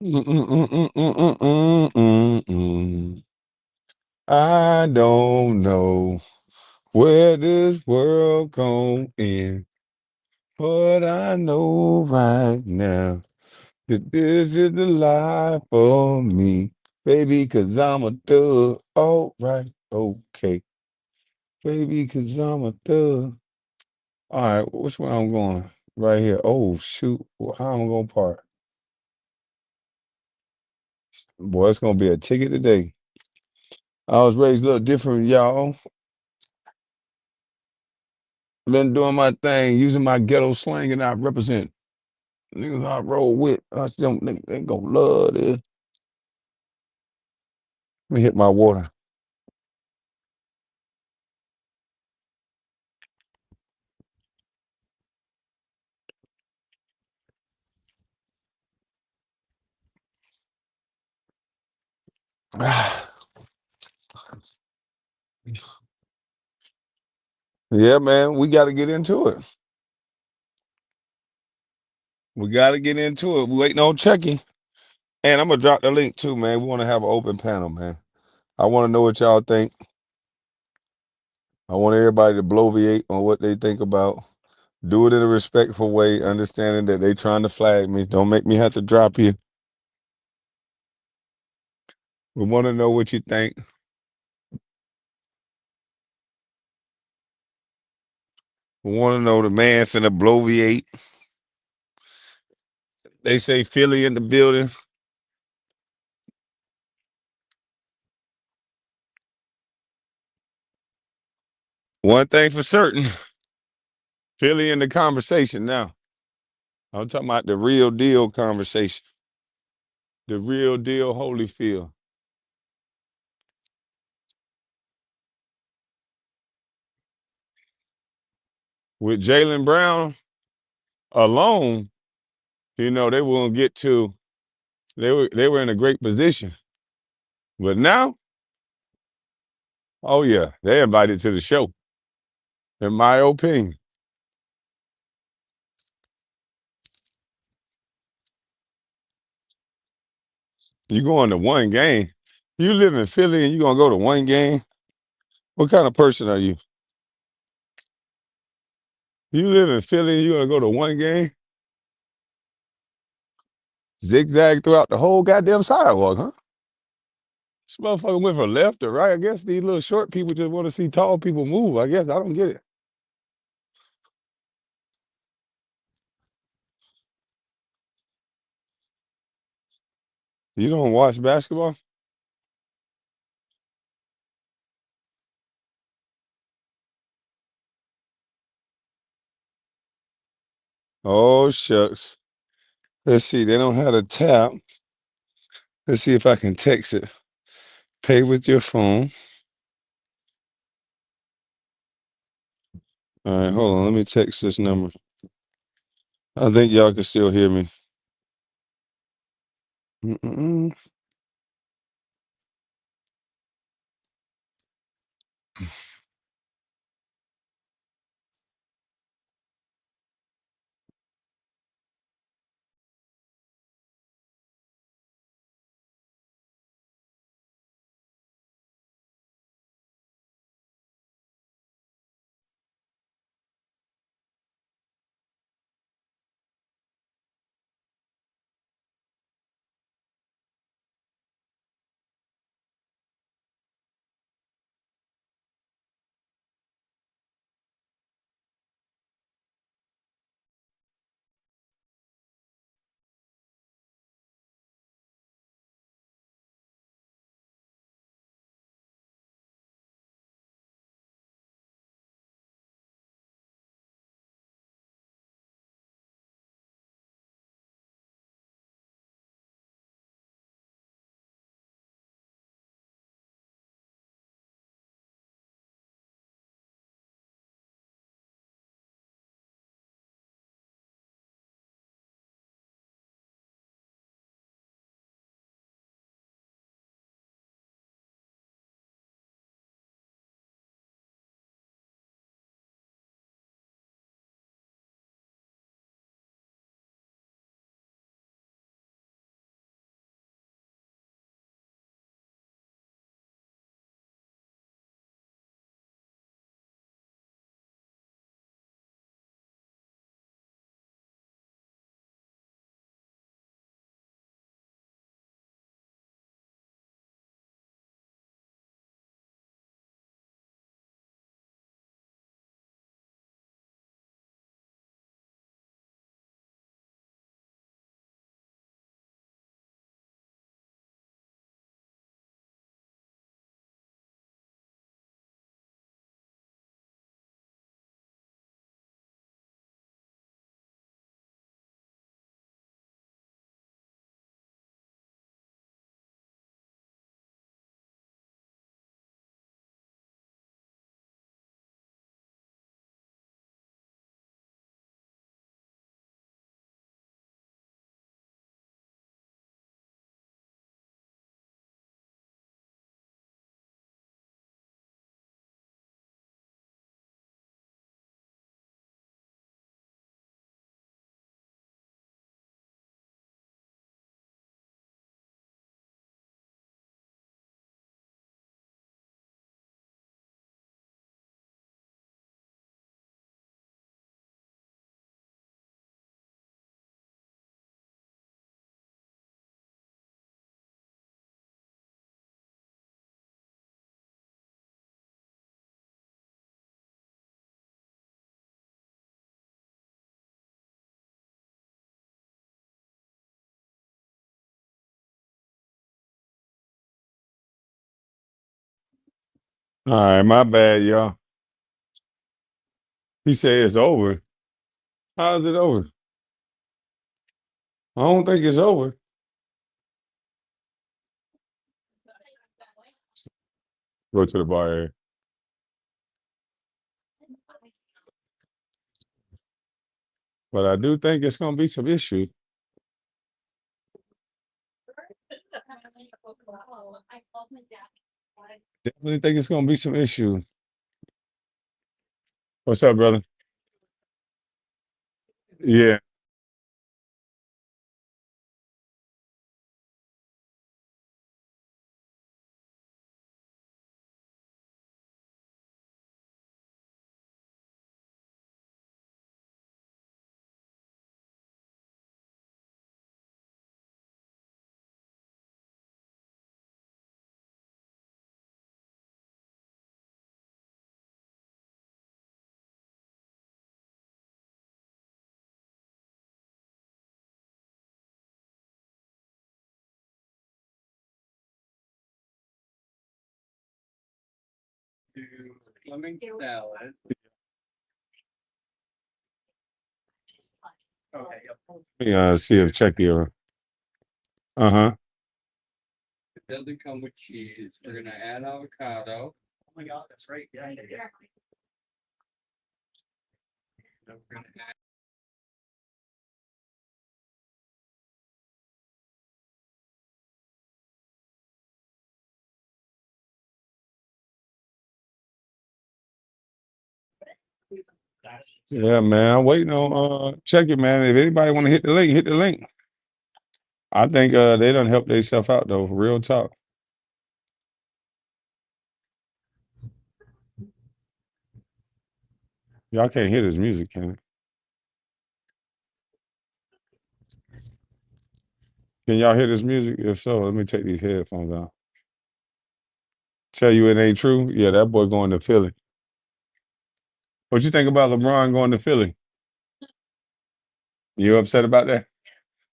Mm-mm-mm-mm-mm-mm-mm. I don't know where this world gon' end, but I know right now that this is the life for me, baby, 'cause I'm a thug. All right, okay, baby, 'cause I'm a thug. All right, which way I'm going? Right here. Oh shoot, how am I gonna park? Boy, it's gonna be a ticket today. I was raised a little different, y'all. Been doing my thing, using my ghetto slang, and I represent niggas I roll with. I still niggas they gonna love this. Let me hit my water. Yeah, man, we got to get into it. We got to get into it. We waiting on Chucky, and I'm gonna drop the link too, man. We want to have an open panel, man. I want to know what y'all think. I want everybody to bloviate on what they think about. Do it in a respectful way, understanding that they trying to flag me. Don't make me have to drop you. We want to know what you think. We want to know the man finna bloviate. They say Philly in the building. One thing for certain, Philly in the conversation now. I'm talking about the real deal conversation. The real deal Holyfield. With Jalen Brown alone, they won't get to they were in a great position. But now, oh yeah, they invited to the show, in my opinion. You going to one game. You live in Philly and you gonna go to one game? What kind of person are you? You live in Philly and you gonna go to one game? Zigzag throughout the whole goddamn sidewalk, huh? This motherfucker went from left to right. I guess these little short people just want to see tall people move. I guess I don't get it. You don't watch basketball? Oh shucks. Let's see. They don't have a tap. Let's see if I can text it. Pay with your phone. All right, hold on. Let me text this number. I think y'all can still hear me. Mm-mm-mm. All right, my bad, y'all. He said it's over. How is it over? I don't think it's over. Go to the bar area. But I do think it's gonna be some issues. Definitely think it's gonna be some issues. What's up, brother? Yeah. Yeah, see if Chucky or uh-huh. Yeah, man. I'm waiting on check it, man. If anybody want to hit the link, hit the link. I think they done help themselves out though. Real talk. Y'all can't hear this music, can it? Can y'all hear this music? If so, let me take these headphones out. Tell you it ain't true. Yeah, that boy going to Philly. What you think about LeBron going to Philly? You upset about that?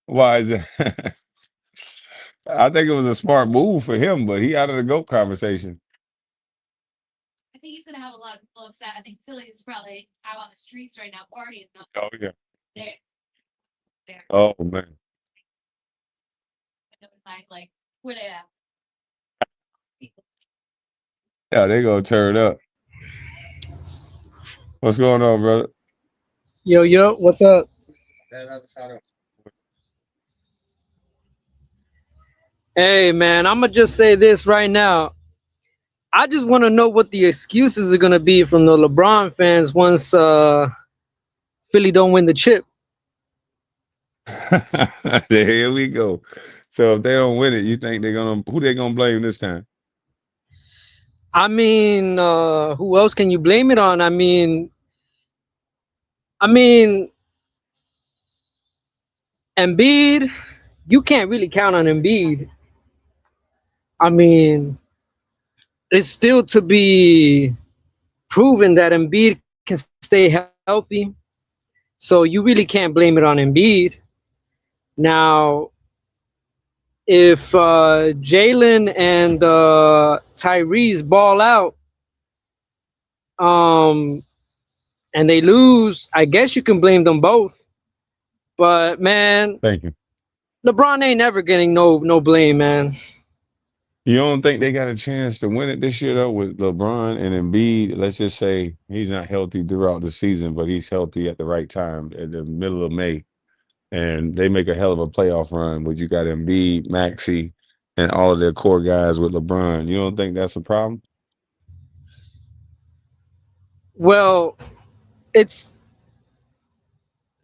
Why is that? I think it was a smart move for him, but he out of the GOAT conversation. Oh yeah. Oh man. Yeah, they gonna turn up. What's going on, brother? Yo, yo, what's up? Hey, man, I'm gonna just say this right now. I just want to know what the excuses are gonna be from the LeBron fans once Philly don't win the chip. Here we go. So if they don't win it, you think they're gonna who they gonna blame this time? I mean, who else can you blame it on? I mean, Embiid. You can't really count on Embiid. I mean, it's still to be proven that Embiid can stay healthy. So you really can't blame it on Embiid. Now, if Jalen and Tyrese ball out, um, and they lose, I guess you can blame them both. But man, Thank you. LeBron ain't never getting no blame, man. You don't think they got a chance to win it this year though with LeBron and Embiid? Let's just say he's not healthy throughout the season, but he's healthy at the right time at the middle of May. And they make a hell of a playoff run, but you got Embiid, Maxey, and all of their core guys with LeBron. You don't think that's a problem? Well, it's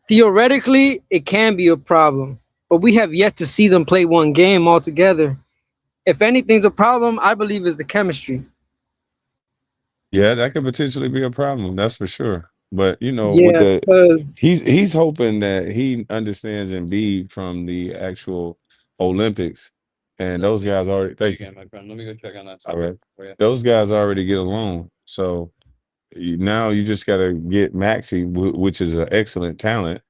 theoretically it can be a problem, but we have yet to see them play one game altogether. If anything's a problem, I believe is the chemistry. Yeah, that could potentially be a problem. That's for sure. But with Yeah, the 'cause he's hoping that he understands Embiid from the actual Olympics, and those guys already. Thank you. All right, those guys already get along. So now you just got to get Maxi, which is an excellent talent,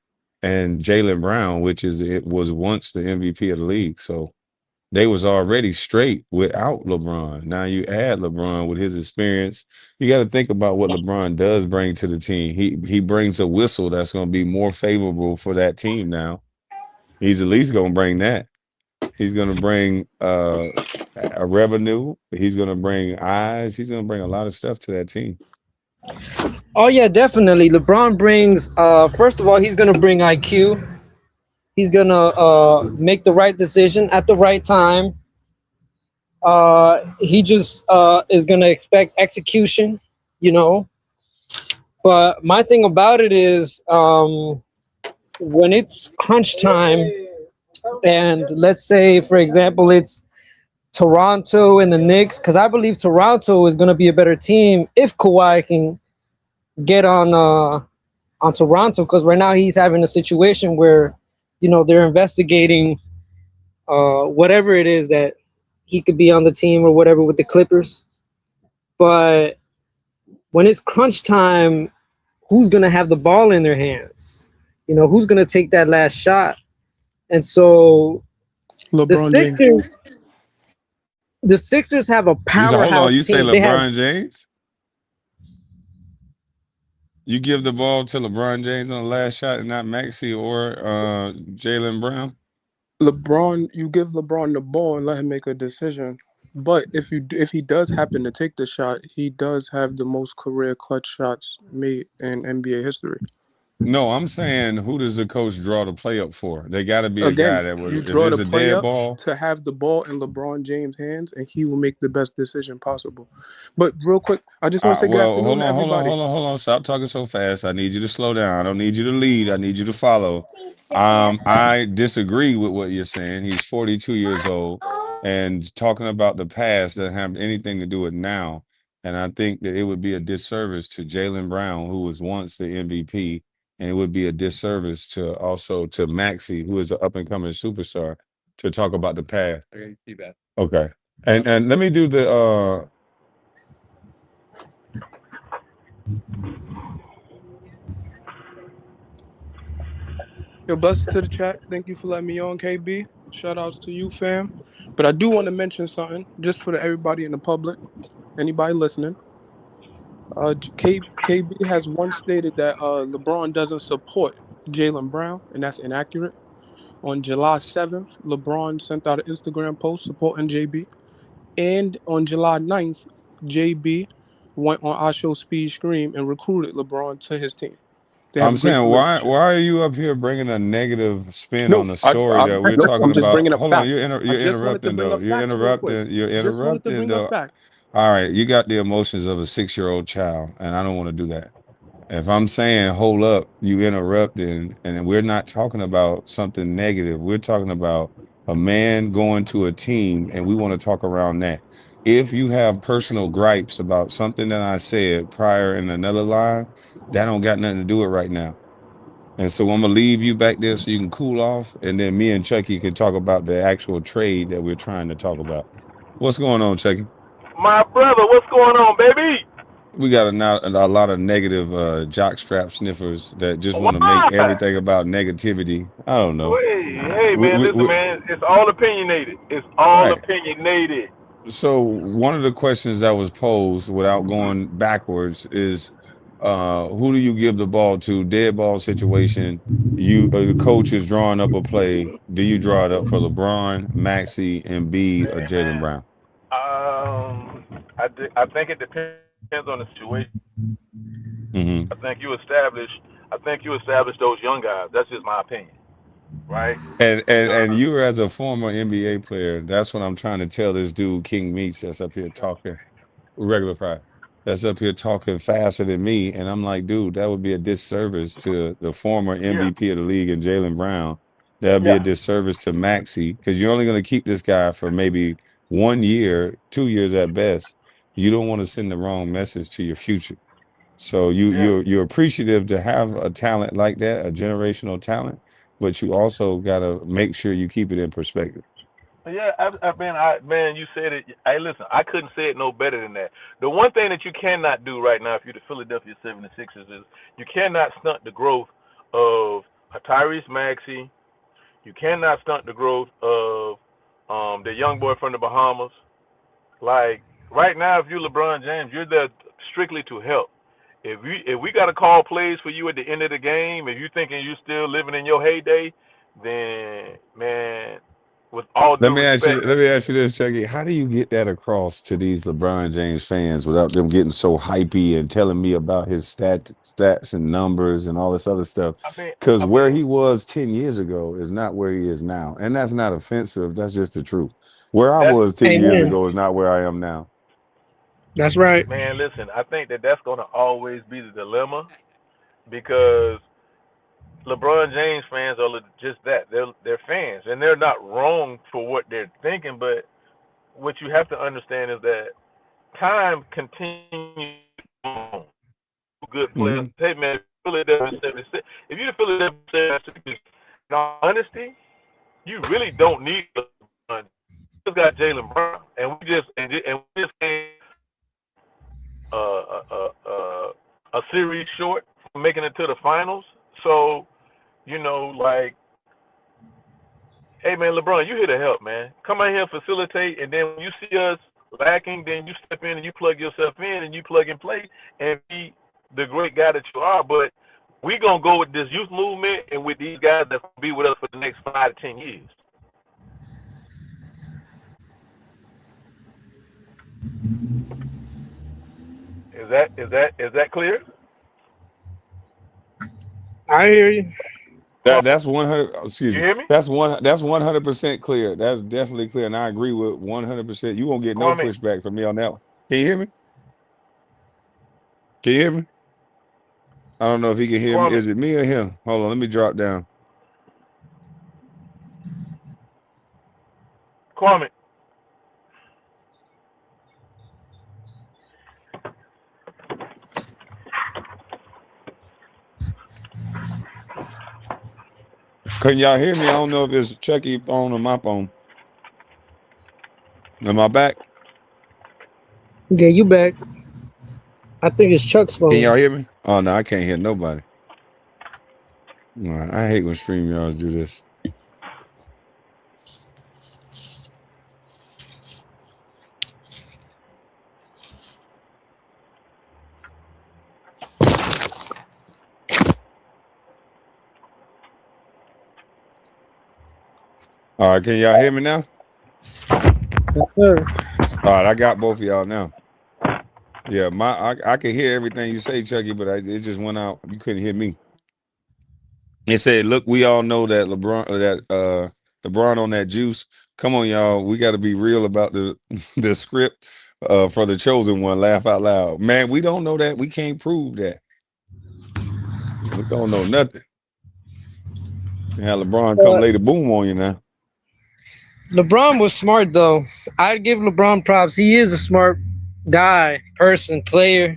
and Jalen Brown, which is it was once the MVP of the league. So They was already straight without LeBron. Now you add LeBron with his experience. You got to think about what LeBron does bring to the team. He brings a whistle that's going to be more favorable for that team now. He's at least going to bring that. He's going to bring a revenue. He's going to bring eyes. He's going to bring a lot of stuff to that team. Oh yeah, definitely. LeBron brings. First of all, he's gonna bring IQ. He's gonna make the right decision at the right time. He just is gonna expect execution. You know. But my thing about it is, when it's crunch time, and let's say, for example, it's Toronto and the Knicks, because I believe Toronto is going to be a better team if Kawhi can get on Toronto, because right now he's having a situation where, they're investigating whatever it is that he could be on the team or whatever with the Clippers. But when it's crunch time, who's going to have the ball in their hands? Who's going to take that last shot? And so the LeBron James. Sixers have a You say, hold on. powerhouse You say team. They have LeBron James? You give the ball to LeBron James on the last shot and not Maxey or Jalen Brown? LeBron, you give LeBron the ball and let him make a decision. But if he does happen to take the shot, he does have the most career clutch shots made in NBA history. No, I'm saying who does the coach draw the play up for? They got to be a Again, guy that you would, if draw it's the a play dead up ball. to have the ball in LeBron James' hands, and he will make the best decision possible. But real quick, I just want to say good Well, afternoon to everybody. hold on. Stop talking so fast. I need you to slow down. I don't need you to lead. I need you to follow. I disagree with what you're saying. He's 42 years old, and talking about the past doesn't have anything to do with now. And I think that it would be a disservice to Jalen Brown, who was once the MVP, and it would be a disservice to also to Maxey, who is an up and coming superstar, to talk about the past. Okay, and let me do the Yo, blessings to the chat. Thank you for letting me on, KB. Shout outs to you, fam. But I do want to mention something just for everybody in the public, anybody listening. KB has once stated that LeBron doesn't support Jalen Brown, and that's inaccurate. On July 7th, LeBron sent out an Instagram post supporting JB. And on July 9th, JB went on I Show Speed Scream and recruited LeBron to his team. They have I'm a great saying relationship. why are you up here bringing a negative spin No, on the story that we're nope, talking I'm just about? bringing up Hold on, facts. I you're just wanted to interrupting bring though. up facts real quick. You're Just wanted to interrupting bring up though. facts. All right, you got the emotions of a 6-year-old child, and I don't want to do that. If I'm saying hold up, you interrupting, and we're not talking about something negative. We're talking about a man going to a team, and we want to talk around that. If you have personal gripes about something that I said prior in another line, that don't got nothing to do with right now. And so I'm gonna leave you back there so you can cool off, and then me and Chucky can talk about the actual trade that we're trying to talk about. What's going on, Chucky? My brother, what's going on, baby? We got a lot of negative jockstrap sniffers that just want to make Why? everything about negativity. I don't know. Hey, We, man, we, listen, we, man. It's all opinionated. It's all right. opinionated. So one of the questions that was posed without going backwards is who do you give the ball to? Dead ball situation. The coach is drawing up a play. Do you draw it up for LeBron, Maxey, Embiid, or Hey, Jalen man. Brown? I think it depends on the situation. I think Hmm. you establish. I think you establish those young guys. That's just my opinion, right? And you as a former NBA player, that's what I'm trying to tell this dude King Meats that's up here talking regular fry that's up here talking faster than me, and I'm like, dude, that would be a disservice to the former Yeah, MVP of the league and Jalen Brown. That would be a yeah, disservice to Maxey because you're only going to keep this guy for maybe 1 year, 2 years at best. You don't want to send the wrong message to your future. So yeah. you're appreciative to have a talent like that, a generational talent, but you also got to make sure you keep it in perspective. Yeah, man, you said it. Hey, listen, I couldn't say it no better than that. The one thing that you cannot do right now, if you're the Philadelphia 76ers, is you cannot stunt the growth of Tyrese Maxey. You cannot stunt the growth of the young boy from the Bahamas. Like right now, if you're LeBron James, you're there strictly to help. If we got to call plays for you at the end of the game, if you're thinking you're still living in your heyday, then man, with all due respect, Let me ask you this, Chucky. How do you get that across to these LeBron James fans without them getting so hypey and telling me about his stats and numbers and all this other stuff? I mean, Because I where mean, he was 10 years ago is not where he is now. And that's not offensive. That's just the truth. Where I that's was 10 years Amen. ago is not where I am now. That's right. man. Listen, I think that that's gonna always be the dilemma because LeBron James fans are just that. They're fans, and they're not wrong for what they're thinking. But what you have to understand is that time continues on. Good players. Hmm. Hey man, Philadelphia 76. If you're the Philadelphia 76ers, in all honesty, you really don't need LeBron. You just got Jalen Brown, and we just came a series short from making it to the finals. So like, hey man, LeBron, you here to help, man. Come out here, facilitate, and then when you see us lacking, then you step in and you plug yourself in and you plug and play and be the great guy that you are. But we gonna go with this youth movement and with these guys that will be with us for the next 5 to 10 years. Is that clear? I hear you. That's 100. Excuse You me. hear me, That's 100% clear. That's definitely clear, and I agree with 100%. You won't get no Kwame? pushback from me on that one. Can you hear me? Can you hear me? I don't know if he can hear me. Kwame? Is it me or him? Hold on, let me drop down. Kwame? Can y'all hear me? I don't know if it's Chucky phone or my phone. Am I back? Yeah, you back. I think it's Chuck's Can phone. y'all hear me? Oh no, I can't hear nobody. All right, I hate when StreamYards do this. All right, can y'all hear me now? Yes, sir. All right, I got both of y'all now. Yeah, I can hear everything you say, Chucky, but it just went out. You couldn't hear me. It said, "Look, we all know that LeBron on that juice. Come on, y'all. We got to be real about the the script for the chosen one. Laugh out loud, man. We don't know that. We can't prove that. We don't know nothing. You have LeBron come But lay the boom on you now. LeBron was smart though. I'd give LeBron props. He is a smart guy, person, player.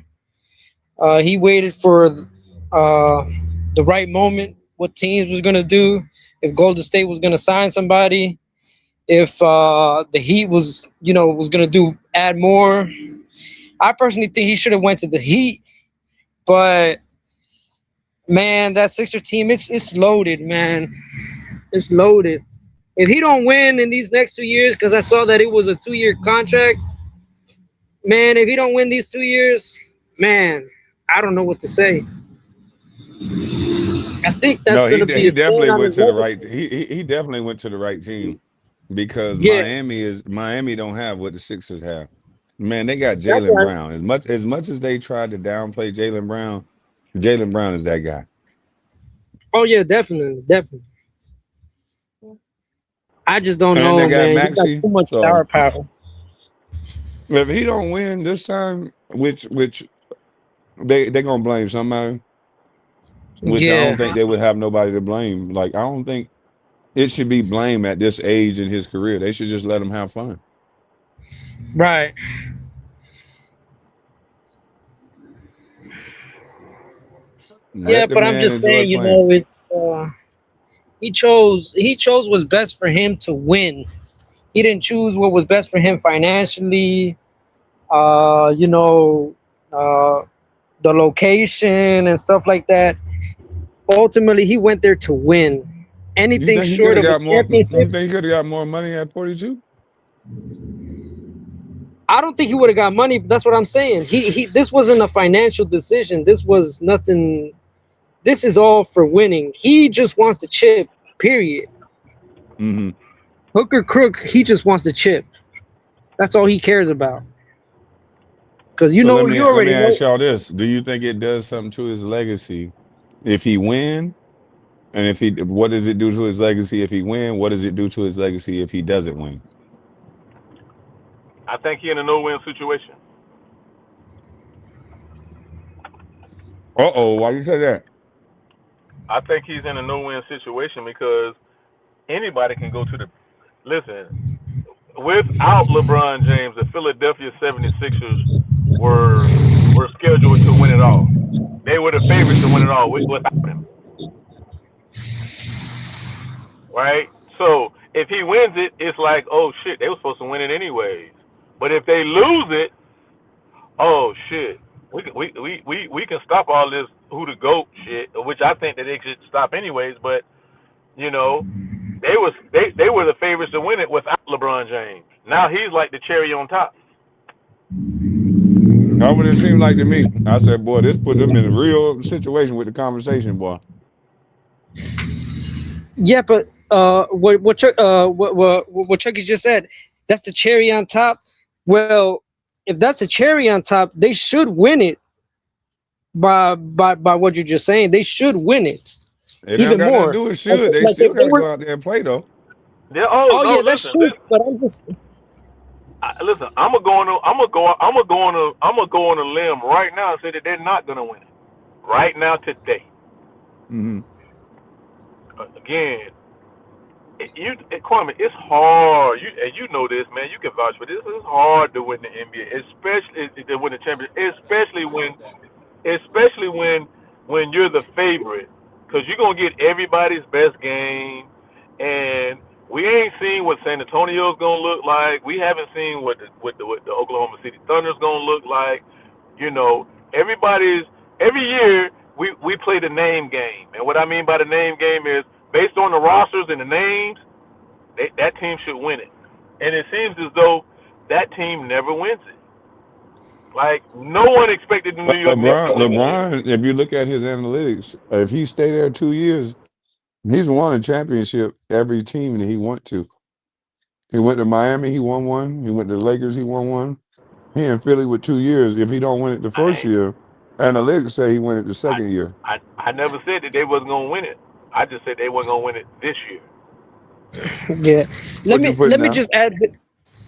He waited for the right moment, what teams was gonna do, if Golden State was gonna sign somebody, if the Heat was gonna do add more. I personally think he should have went to the Heat, but man, that Sixer team, it's loaded, man. It's loaded. If he don't win in these next 2 years, because I saw that it was a 2-year contract, man. If he don't win these 2 years, man, I don't know what to say. I think that's No, gonna be he a stain definitely on went his to the right. legacy. He definitely went to the right team because Yeah, Miami don't have what the Sixers have. Man, they got that's Jalen right. Brown. As much as they tried to downplay Jalen Brown is that guy. Oh yeah, definitely, definitely. I just don't And they know, got man. He got Maxi. too much star So power. if he don't win this time, which they gonna blame somebody, which I Yeah, don't think they would have nobody to blame. Like I don't think it should be blame at this age in his career. They should just let him have fun. right. Yeah, Let the but I'm man just enjoy saying, playing. he chose what's best for him to win. He didn't choose what was best for him financially. Uh, you know, uh, the location and stuff like that. Ultimately, he went there to win. You anything think he could short have of a got more? You championship, think he could have got more money at 42? I don't think he would have got money. That's what I'm saying. He this wasn't a financial decision. This was nothing. This is all for winning. He just wants the chip. Period. Mm-hmm. Hook or crook, he just wants the chip. That's all he cares about. Because So you let me already know. ask y'all this: do you think it does something to his legacy if he win? And if he, what does it do to his legacy if he win? What does it do to his legacy if he doesn't win? I think he in a no-win situation. Uh-oh, why you say that? I think he's in a no-win situation because anybody can go to the. Listen, without LeBron James, the Philadelphia 76ers were were scheduled to win it all. They were the favorites to win it all without him, right? So if he wins it, it's like, oh shit, they were supposed to win it anyways. But if they lose it, oh shit, we can stop all this who the goat shit, which I think that they should stop anyways. But you know, they were the favorites to win it without LeBron James. Now he's like the cherry on top. That's what it seemed like to me. I said, boy, this put them in a real situation with the conversation, boy. Yeah, but what Chucky just said, that's the cherry on top. Well, if that's the cherry on top, they should win it by what you're just saying. They should win it It don't even got nothing to more. do with should. They Like still if got they to were, go out there and play, though. Yeah. Oh oh no, yeah, that's listen, true. listen. But I'm just Listen, I'm gonna go on a limb right now and say that they're not gonna win it. Right now, today. Mm-hmm. Again, Kwame, it's hard. You know this, man. You can vouch for this. It's hard to win the NBA, especially to win the championship, especially when you're the favorite, because you're gonna get everybody's best game, and we ain't seen what San Antonio's gonna look like. We haven't seen what the Oklahoma City Thunder's gonna look like. You know, every year we play the name game, and what I mean by the name game is based on the rosters and the names, that team should win it, and it seems as though that team never wins it. Like no one expected the New York Knicks to win this year. If you look at his analytics, if he stayed there 2 years, he's won a championship every team that he went to. He went to Miami, he won one. He went to the Lakers, he won one. He in Philly with 2 years. If he don't win it the first I year, analytics say he win it the I second year. I never said that they wasn't gonna win it. I just said they wasn't gonna win it this year. yeah. Let What me you putting let me now? just add.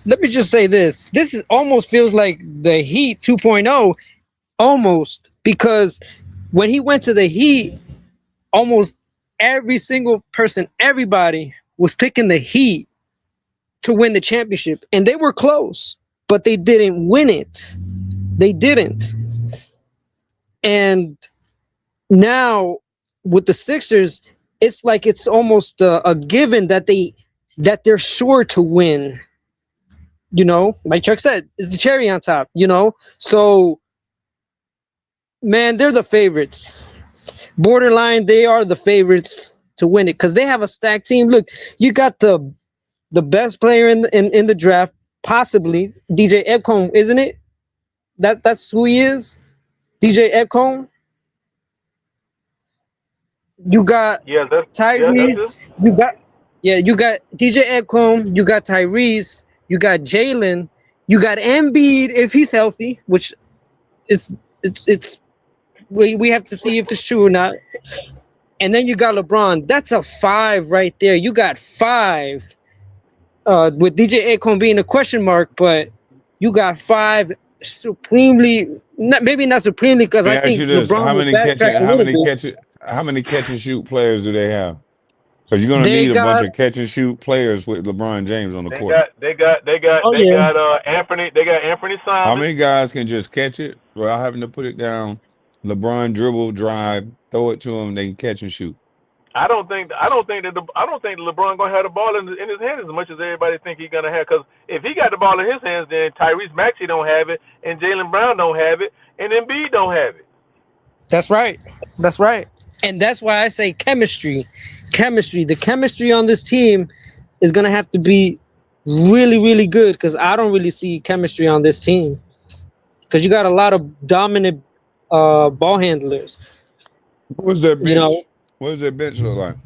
Let me just say this. This is almost feels like the Heat 2.0, almost, because when he went to the Heat, almost every single person, everybody was picking the Heat to win the championship, and they were close, but they didn't win it. They didn't. And now with the Sixers, it's like it's almost a given that they're sure to win. Like Chuck said, it's the cherry on top. So man, they're the favorites. Borderline, they are the favorites to win it because they have a stacked team. Look, you got the best player in the draft, possibly DJ Epcombe, isn't it? That's who he is, DJ Epcombe. You got That's it. Tyrese. You got DJ Epcombe. You got Tyrese. You got Jalen. You got Embiid if he's healthy, which it's we have to see if it's true or not. And then you got LeBron. That's a five right there. You got five. With DJ Akon being a question mark, but you got five supremely, maybe not supremely, because Let me I ask you think this: LeBron will backtrack a little bit. how many catch and shoot players do they have? Because you're gonna They need a bunch got, of catch and shoot players with LeBron James on the They court. got they got they got oh they yeah, got Anthony. They got Anthony How Simons. many guys can just catch it without having to put it down? LeBron dribble, drive, throw it to him, they can catch and shoot. I don't think LeBron gonna have the ball in his hands as much as everybody think he's gonna have. Because if he got the ball in his hands, then Tyrese Maxey don't have it, and Jalen Brown don't have it, and Embiid don't have it. that's right. That's right. And that's why I say chemistry. chemistry. The chemistry on this team is gonna have to be really, really good because I don't really see chemistry on this team. Because you got a lot of dominant ball handlers. What was their You know, bench? What does their bench look like?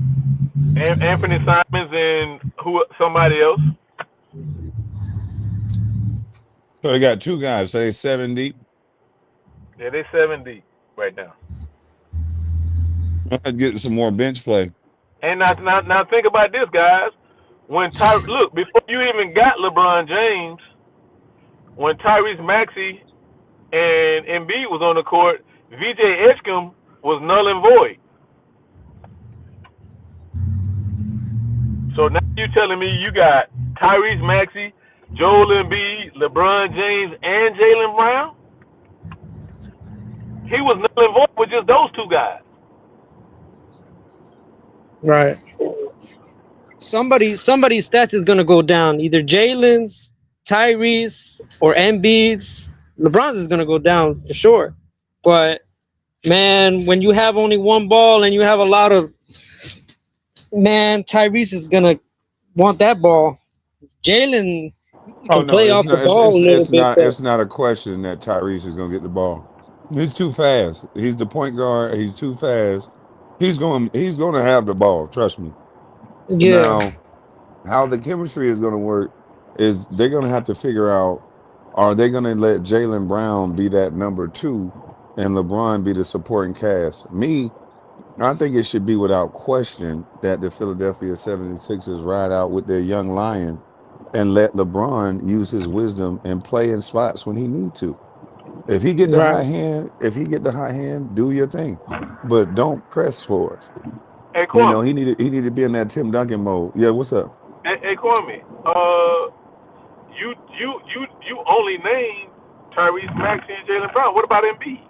Anthony Simons and who? Somebody else. So they got two guys, say 7 deep. Yeah, they 7 deep right now. I'd get some more bench play. And now think about this, guys. When look before you even got LeBron James, when Tyrese Maxey and Embiid was on the court, VJ Edgecombe was null and void. So now you telling me you got Tyrese Maxey, Joel Embiid, LeBron James, and Jaylen Brown? He was null and void with just those two guys. right? Somebody's stats is gonna go down. Either Jalen's, Tyrese, or Embiid's. LeBron's is gonna go down for sure. But man, when you have only one ball and you have a lot of man, Tyrese is gonna want that ball. Jalen Oh can no, play it's off the not. ball a little It's bit, not. but It's not a question that Tyrese is going to get the ball. He's too fast. He's the point guard. He's too fast. He's going. He's going to have the ball. Trust me. yeah, Now, how the chemistry is going to work is they're going to have to figure out: are they going to let Jaylen Brown be that number two, and LeBron be the supporting cast? Me, I think it should be without question that the Philadelphia 76ers ride out with their young lion and let LeBron use his wisdom and play in spots when he need to. If he get the right. high hand, do your thing. But don't press for it. Hey You know, Kwame, he needed to be in that Tim Duncan mode. Yeah, what's up? hey Kwame, you only named Tyrese Maxey and Jaylen Brown. What about Embiid?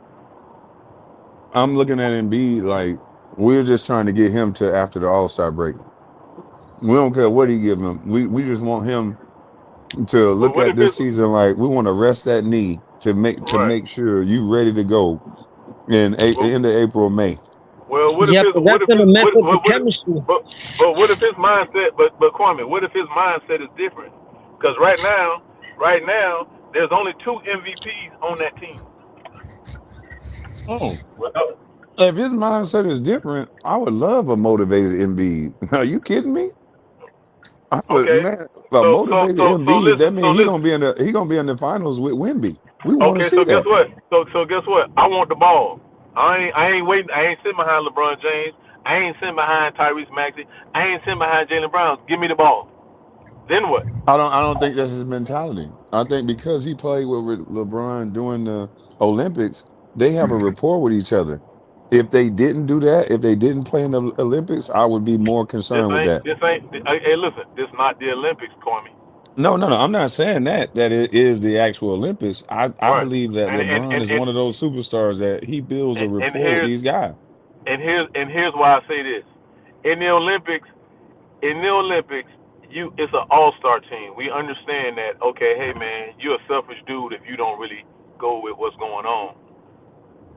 I'm looking at Embiid like we're just trying to get him to after the All-Star break. We don't care what he give him. We just want him to Well, look what at if this it's season like we want to rest that knee to right? make sure you ready to go in Well, end of April, May. well, Yeah, but that's gonna mess up the chemistry. but what if his mindset? But Kwame, what if his mindset is different? Because right now, there's only two MVPs on that team. Oh, Well, if his mindset is different, I would love a motivated Embiid. Are you kidding me? I would, okay, man, a motivated so Embiid. That listen, means he gonna be in the finals with Wimby. We want to okay, see so guess that. what? So guess what? I want the ball. I ain't waiting. I ain't sitting behind LeBron James. I ain't sitting behind Tyrese Maxey. I ain't sitting behind Jaylen Brown. Give me the ball. Then what? I don't think that's his mentality. I think because he played with LeBron during the Olympics, they have a rapport with each other. If they didn't do that, if they didn't play in the Olympics, I would be more This concerned with ain't that. this ain't. Hey, listen. This not the Olympics, Kwame. No, no, no. I'm not saying that it is the actual Olympics. I Right. believe that And and LeBron and is and, one of those superstars that he builds a and rapport with here's these guys. and here's why I say this. In the Olympics, in the Olympics, it's an all-star team. We understand that. Okay, hey man, you're a selfish dude if you don't really go with what's going on.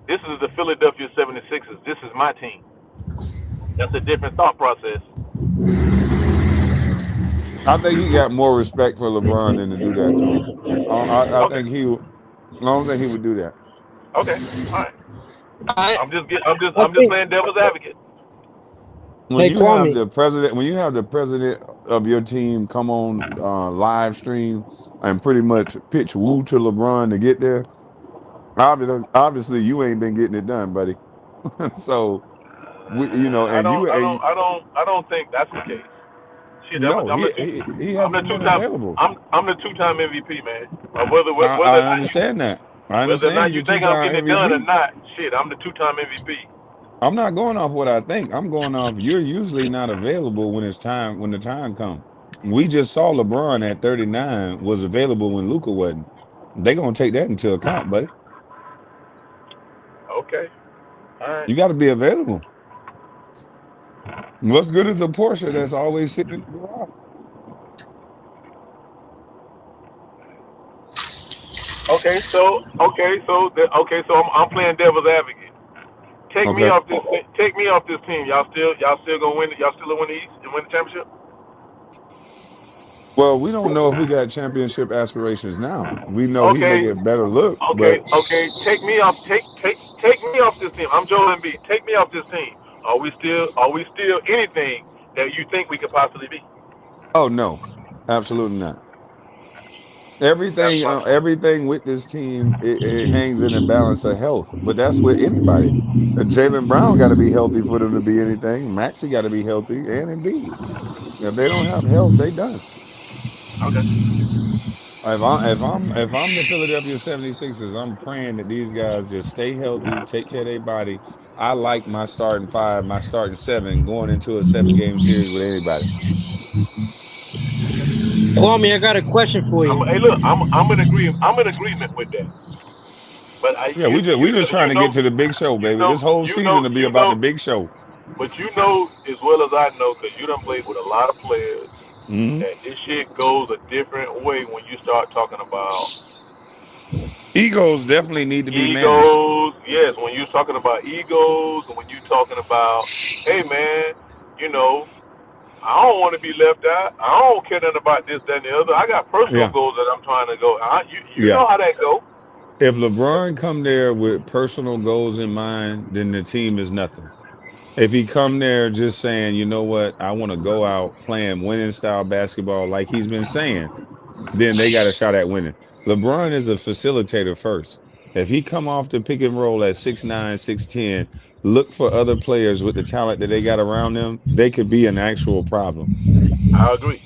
This is the Philadelphia 76ers. This is my team. That's a different thought process. I think he got more respect for LeBron than to do that to him. I Okay. think I don't think he would do that. Okay. All right. I I I'm just think. playing devil's advocate. When Hey you have Kwame. the president, when you have the president of your team come on live stream and pretty much pitch woo to LeBron to get there, obviously you ain't been getting it done, buddy. So I and don't you I don't ain't. I don't I don't think that's the case. Shit, No, he I'm the hasn't two been time available. I'm the 2 time MVP man. Whether I whether or not understand that. I whether or understand not he's you a think I'm two-time getting it done or MVP. not, shit, I'm the 2 time MVP. I'm not going off what I think. I'm going off you're usually not available when the time comes. We just saw LeBron at 39 was available when Luca wasn't. They gonna take that into account, buddy. Okay, all right. You got to be available. What's good is a Porsche that's always sitting in the garage. Okay, so I'm playing devil's advocate. Take me Okay. off this. Take me off this team. Y'all still gonna win. Y'all still gonna win the East and win the championship. Well, we don't know if we got championship aspirations now. We know he make Okay, it better look, but okay. Take me off. Take me off this team. I'm Joel Embiid. Take me off this team. Are we still anything that you think we could possibly be? oh no, absolutely not. That's Everything, my. everything with this team, it hangs in the balance of health. But that's with anybody. Jalen Brown got to be healthy for them to be anything. Maxie got to be healthy, and Embiid. If they don't have health, they done. Okay. If I'm the Philadelphia 76ers, I'm praying that these guys just stay healthy, take care of their body. I like my starting five, my starting seven, going into a 7 game series with anybody. Kwame, I got a question for you. Hey, look. I'm in agreement. I'm in agreement with that. But I Yeah, you we you know just trying to get to the big show, you baby. know This whole you know season will be you about the know big show. but you know as well as I know because you done played with a lot of players Hmm. that this shit goes a different way when you start talking about Egos definitely need to be managed. egos. Yes, when you're talking about egos, and when you're talking about, hey man, you know, I don't want to be left out. I don't care nothing about this, that, and the other. I got personal Yeah, goals that I'm trying to go. You yeah. know how that go. If LeBron come there with personal goals in mind, then the team is nothing. If he come there just saying, you know what, I want to go out playing winning style basketball like he's been saying, then they got a shot at winning. LeBron is a facilitator first. If he come off the pick and roll at 6'9", 6'10", look for other players with the talent that they got around them, they could be an actual problem. I agree.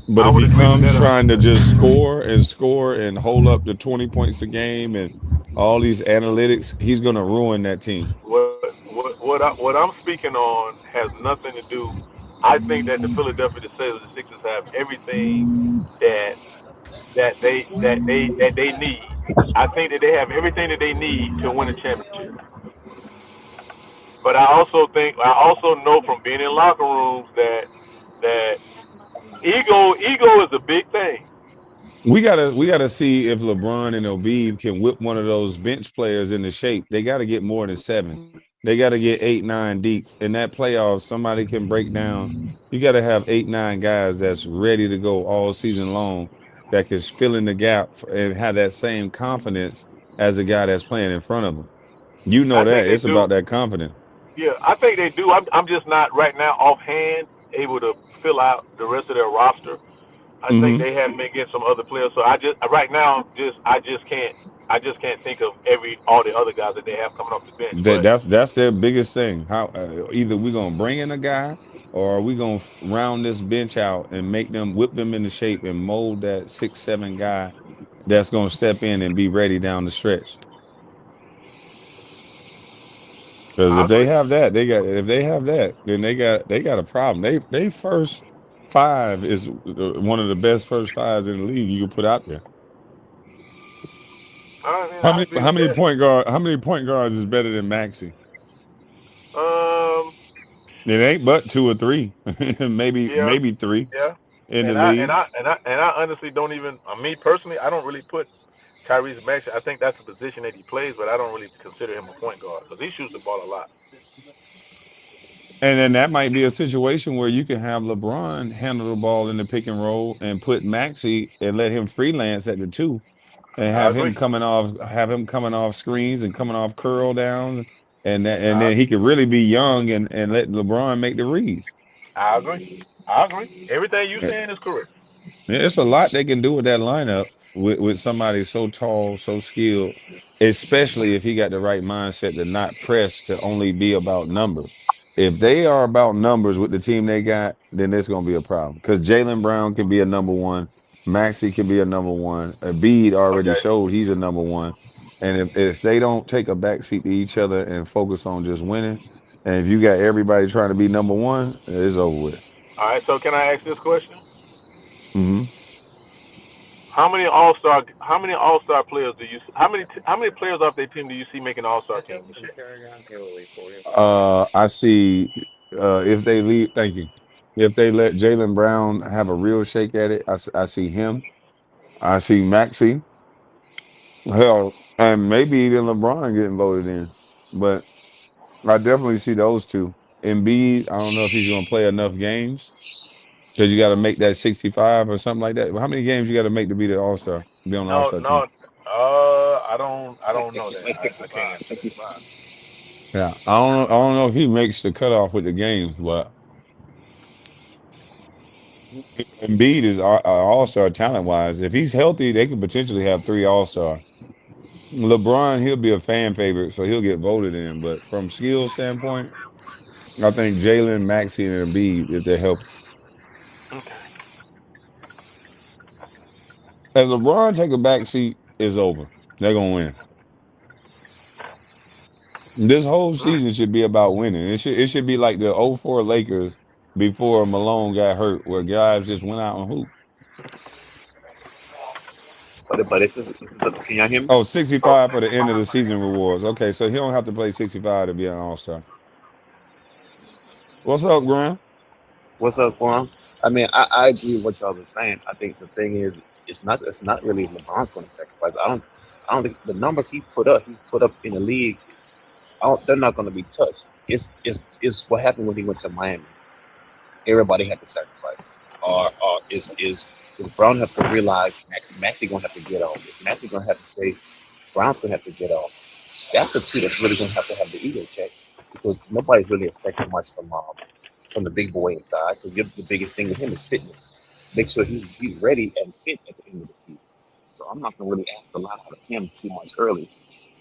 But I if would he agree with comes that trying to 100%. just score and hold up to 20 points a game and all these analytics, he's going to ruin that team. What I'm speaking on has nothing to do. I think that the Philadelphia 76ers have everything that that they need. I think that they have everything that they need to win a championship. But I also know from being in locker rooms that ego is a big thing. We gotta see if LeBron and Embiid can whip one of those bench players into shape. They got to get more than 7. They got to get 8, 9 deep. In that playoffs, somebody can break down. You got to have 8, 9 guys that's ready to go all season long that can fill in the gap and have that same confidence as the guy that's playing in front of them. You know I think that they it's do. about that confidence. Yeah, I think they do. I'm just not right now offhand able to fill out the rest of their roster. I think Hmm. they have been getting some other players. So I just right now I just can't think of every all the other guys that they have coming off the bench. That But that's their biggest thing. How either we gonna bring in a guy or are we gonna round this bench out and make them whip them into shape and mold that 6, 7 guy that's gonna step in and be ready down the stretch. Because I if they agree. have that, if they have that, then they got a problem. They first five is one of the best first fives in the league you can put out there. I mean How I many agree with that. how many point guards is better than Maxi? Um It ain't but 2 or 3, yeah, maybe 3 yeah. in the And I and league. I and I and I honestly don't even me personally I don't really put Tyrese Maxey. I think that's the position that he plays, but I don't really consider him a point guard because he shoots the ball a lot. And then that might be a situation where you can have LeBron handle the ball in the pick and roll and put Maxi and let him freelance at the 2 and I agree. have him coming off screens and coming off curl downs and I then he could really be young and let LeBron make the reads. I agree. I agree. Everything you Yeah, saying is correct. it's a lot they can do with that lineup with somebody so tall, so skilled, especially if he got the right mindset to not press to only be about numbers. If they are about numbers with the team they got, then there's going to be a problem because Jalen Brown can be a number one, Maxi can be a number one, Embiid already Okay. showed he's a number one, and if they don't take a backseat to each other and focus on just winning, and if you got everybody trying to be number one, it's over with. All right. So can I ask this question? Hmm. How many All Star players do you how many players off their team do you see making All Star team this year? I see if they leave, thank you. If they let Jalen Brown have a real shake at it, I see him. I see Maxie. Hell, and maybe even LeBron getting voted in. But I definitely see those two. Embiid, I don't know if he's going to play enough games because you got to make that 65 or something like that. How many games you got to make to be the All Star, be on the All No, Star team? no. I Like don't know 60, that. like I can't 65, answer that. 65. Yeah, I don't know. I don't know if he makes the cutoff with the games, but Embiid is All Star talent wise. If he's healthy, they could potentially have three All Star. LeBron, he'll be a fan favorite, so he'll get voted in. But from skill standpoint, I think Jalen, Maxey, and Embiid, if they're healthy. Okay. If LeBron take a back seat, it's over. They're gonna win. This whole Mm. season should be about winning. It should be like the '04 Lakers before Malone got hurt, where guys just went out and hoop. But it's just, can y'all hear me? Oh, Oh, 65 for the end of the season rewards. Okay, so he don't have to play 65 to be an All-Star. What's up, Graham? What's up, Quan? I mean, I agree with what y'all been saying. I think the thing is, it's not really LeBron's going to sacrifice. I don't think the numbers he's put up in the league. They're not going to be touched. It's what happened when he went to Miami. Everybody had to sacrifice. Or is Brown have to realize Maxi gonna have to get off? Is Maxi gonna have to say Brown's gonna have to get off? That's the two that's really gonna have the ego check because nobody's really expecting much from the big boy inside because the biggest thing with him is fitness. Make sure he's ready and fit at the end of the season. So I'm not gonna really ask a lot out of him too much early.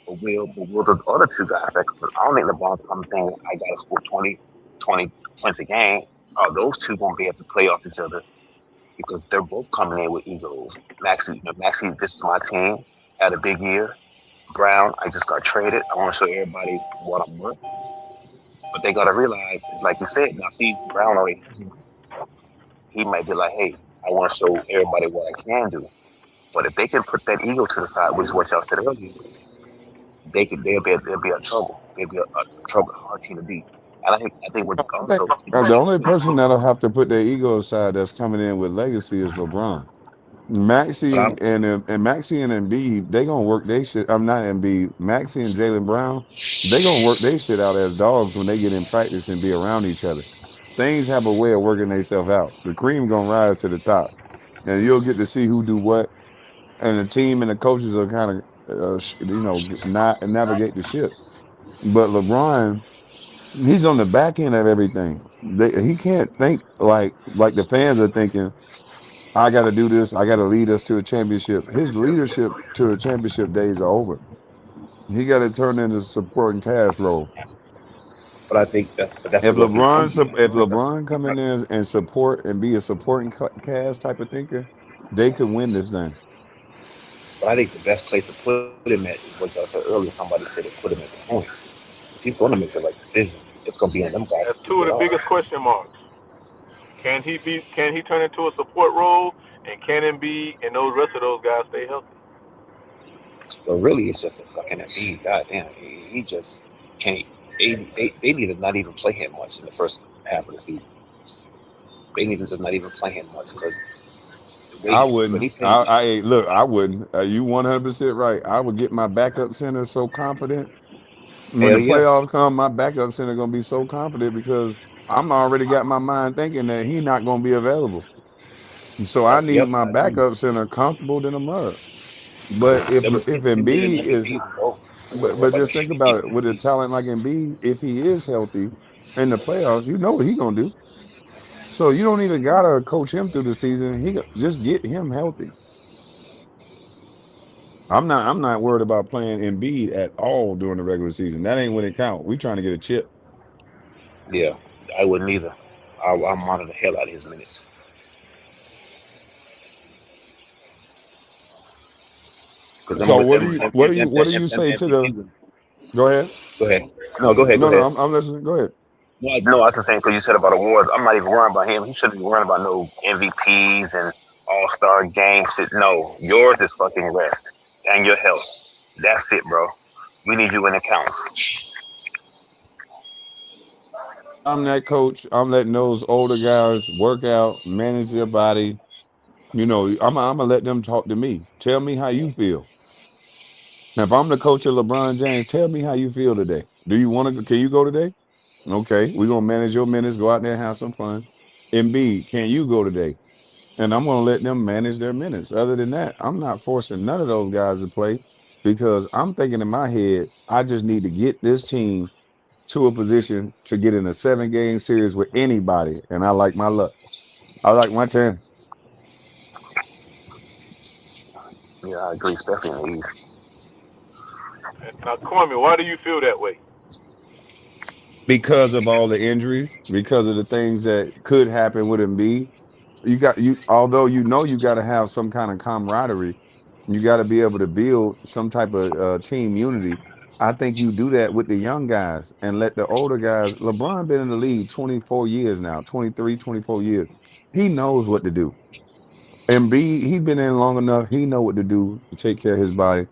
But will the other two guys? Like, I don't think LeBron's coming in. I gotta score 20 points a game. Those two won't be able to play off each other because they're both coming in with egos. Maxie, this is my team. Had a big year. Brown, I just got traded. I want to show everybody what I'm worth. But they gotta realize, like you said, now see Brown already has him. He might be like, hey, I want to show everybody what I can do. But if they can put that ego to the side, which is what y'all said earlier, they'll be a trouble. They'll be a trouble, hard team to beat. And I think what I think also the only person that'll have to put their ego aside that's coming in with legacy is LeBron. but Maxie I'm and Maxie and Embiid, they gonna work they shit. I'm not Embiid. Maxie and Jalen Brown, they gonna work they shit out as dogs when they get in practice and be around each other. Things have a way of working themselves out. The cream gonna rise to the top, and you'll get to see who do what, and the team and the coaches are kind of not navigate the ship. But LeBron, he's on the back end of everything. He can't think like the fans are thinking. I got to do this. I got to lead us to a championship. His leadership to a championship days are over. He got to turn into supporting cast role. but I think that's the way he's going to be. If LeBron come in there and support and be a supporting cast type of thinker, they could win this thing. But I think the best place to put him at is what y'all said earlier. Somebody said to put him at the point. If he's going to make the right decision, it's going to be on them guys to that's see two it of the off. biggest question marks. Can he be? Can he turn into a support role? And can Embiid and those rest of those guys stay healthy? But really, it's just a fucking Embiid. Goddamn, he just can't. They need to not even play him much in the first half of the season. They need to just not even play him much because the way I when he wouldn't. played, Look. I wouldn't. You 100% right. I would get my backup center so confident when hell the yeah, playoffs come. My backup center gonna be so confident because I'm already got my mind thinking that he not gonna be available. So I need yep, my I agree. backup center comfortable than a mud. But if Them million Embiid is, MVPs is over. but Everybody, just think about it with a talent like Embiid, if he is healthy in the playoffs, you know what he gonna do. So you don't even gotta coach him through the season. Just get him healthy. I'm not worried about playing Embiid at all during the regular season. That ain't when it count. We trying to get a chip. yeah, I wouldn't either. I monitor the hell out of his minutes because So what do them you say to MVP the? wins. Go ahead. Go ahead. No, go ahead. Go No, no, ahead. I'm listening. Go ahead. No, I was just saying because you said about awards. I'm not even worrying about him. He shouldn't be worrying about no MVPs and All Star game shit. No, yours is fucking rest and your health. That's it, bro. We need you when it counts. I'm that coach. I'm letting those older guys work out, manage their body. I'm gonna let them talk to me. Tell me how you feel. Now, if I'm the coach of LeBron James, tell me how you feel today. Do you want to? Can you go today? Okay, we're gonna manage your minutes. Go out there and have some fun. Embiid, can you go today? And I'm gonna let them manage their minutes. Other than that, I'm not forcing none of those guys to play because I'm thinking in my head, I just need to get this team to a position to get in a 7-game series with anybody, and I like my luck. I like my chance. Yeah, I agree, especially in the East. Now, Kwame, why do you feel that way? Because of all the injuries, because of the things that could happen with Embiid. Although you got to have some kind of camaraderie, you got to be able to build some type of team unity. I think you do that with the young guys and let the older guys. LeBron been in the league 24 years now, 23, 24 years. He knows what to do. Embiid, he been in long enough. He know what to do to take care of his body.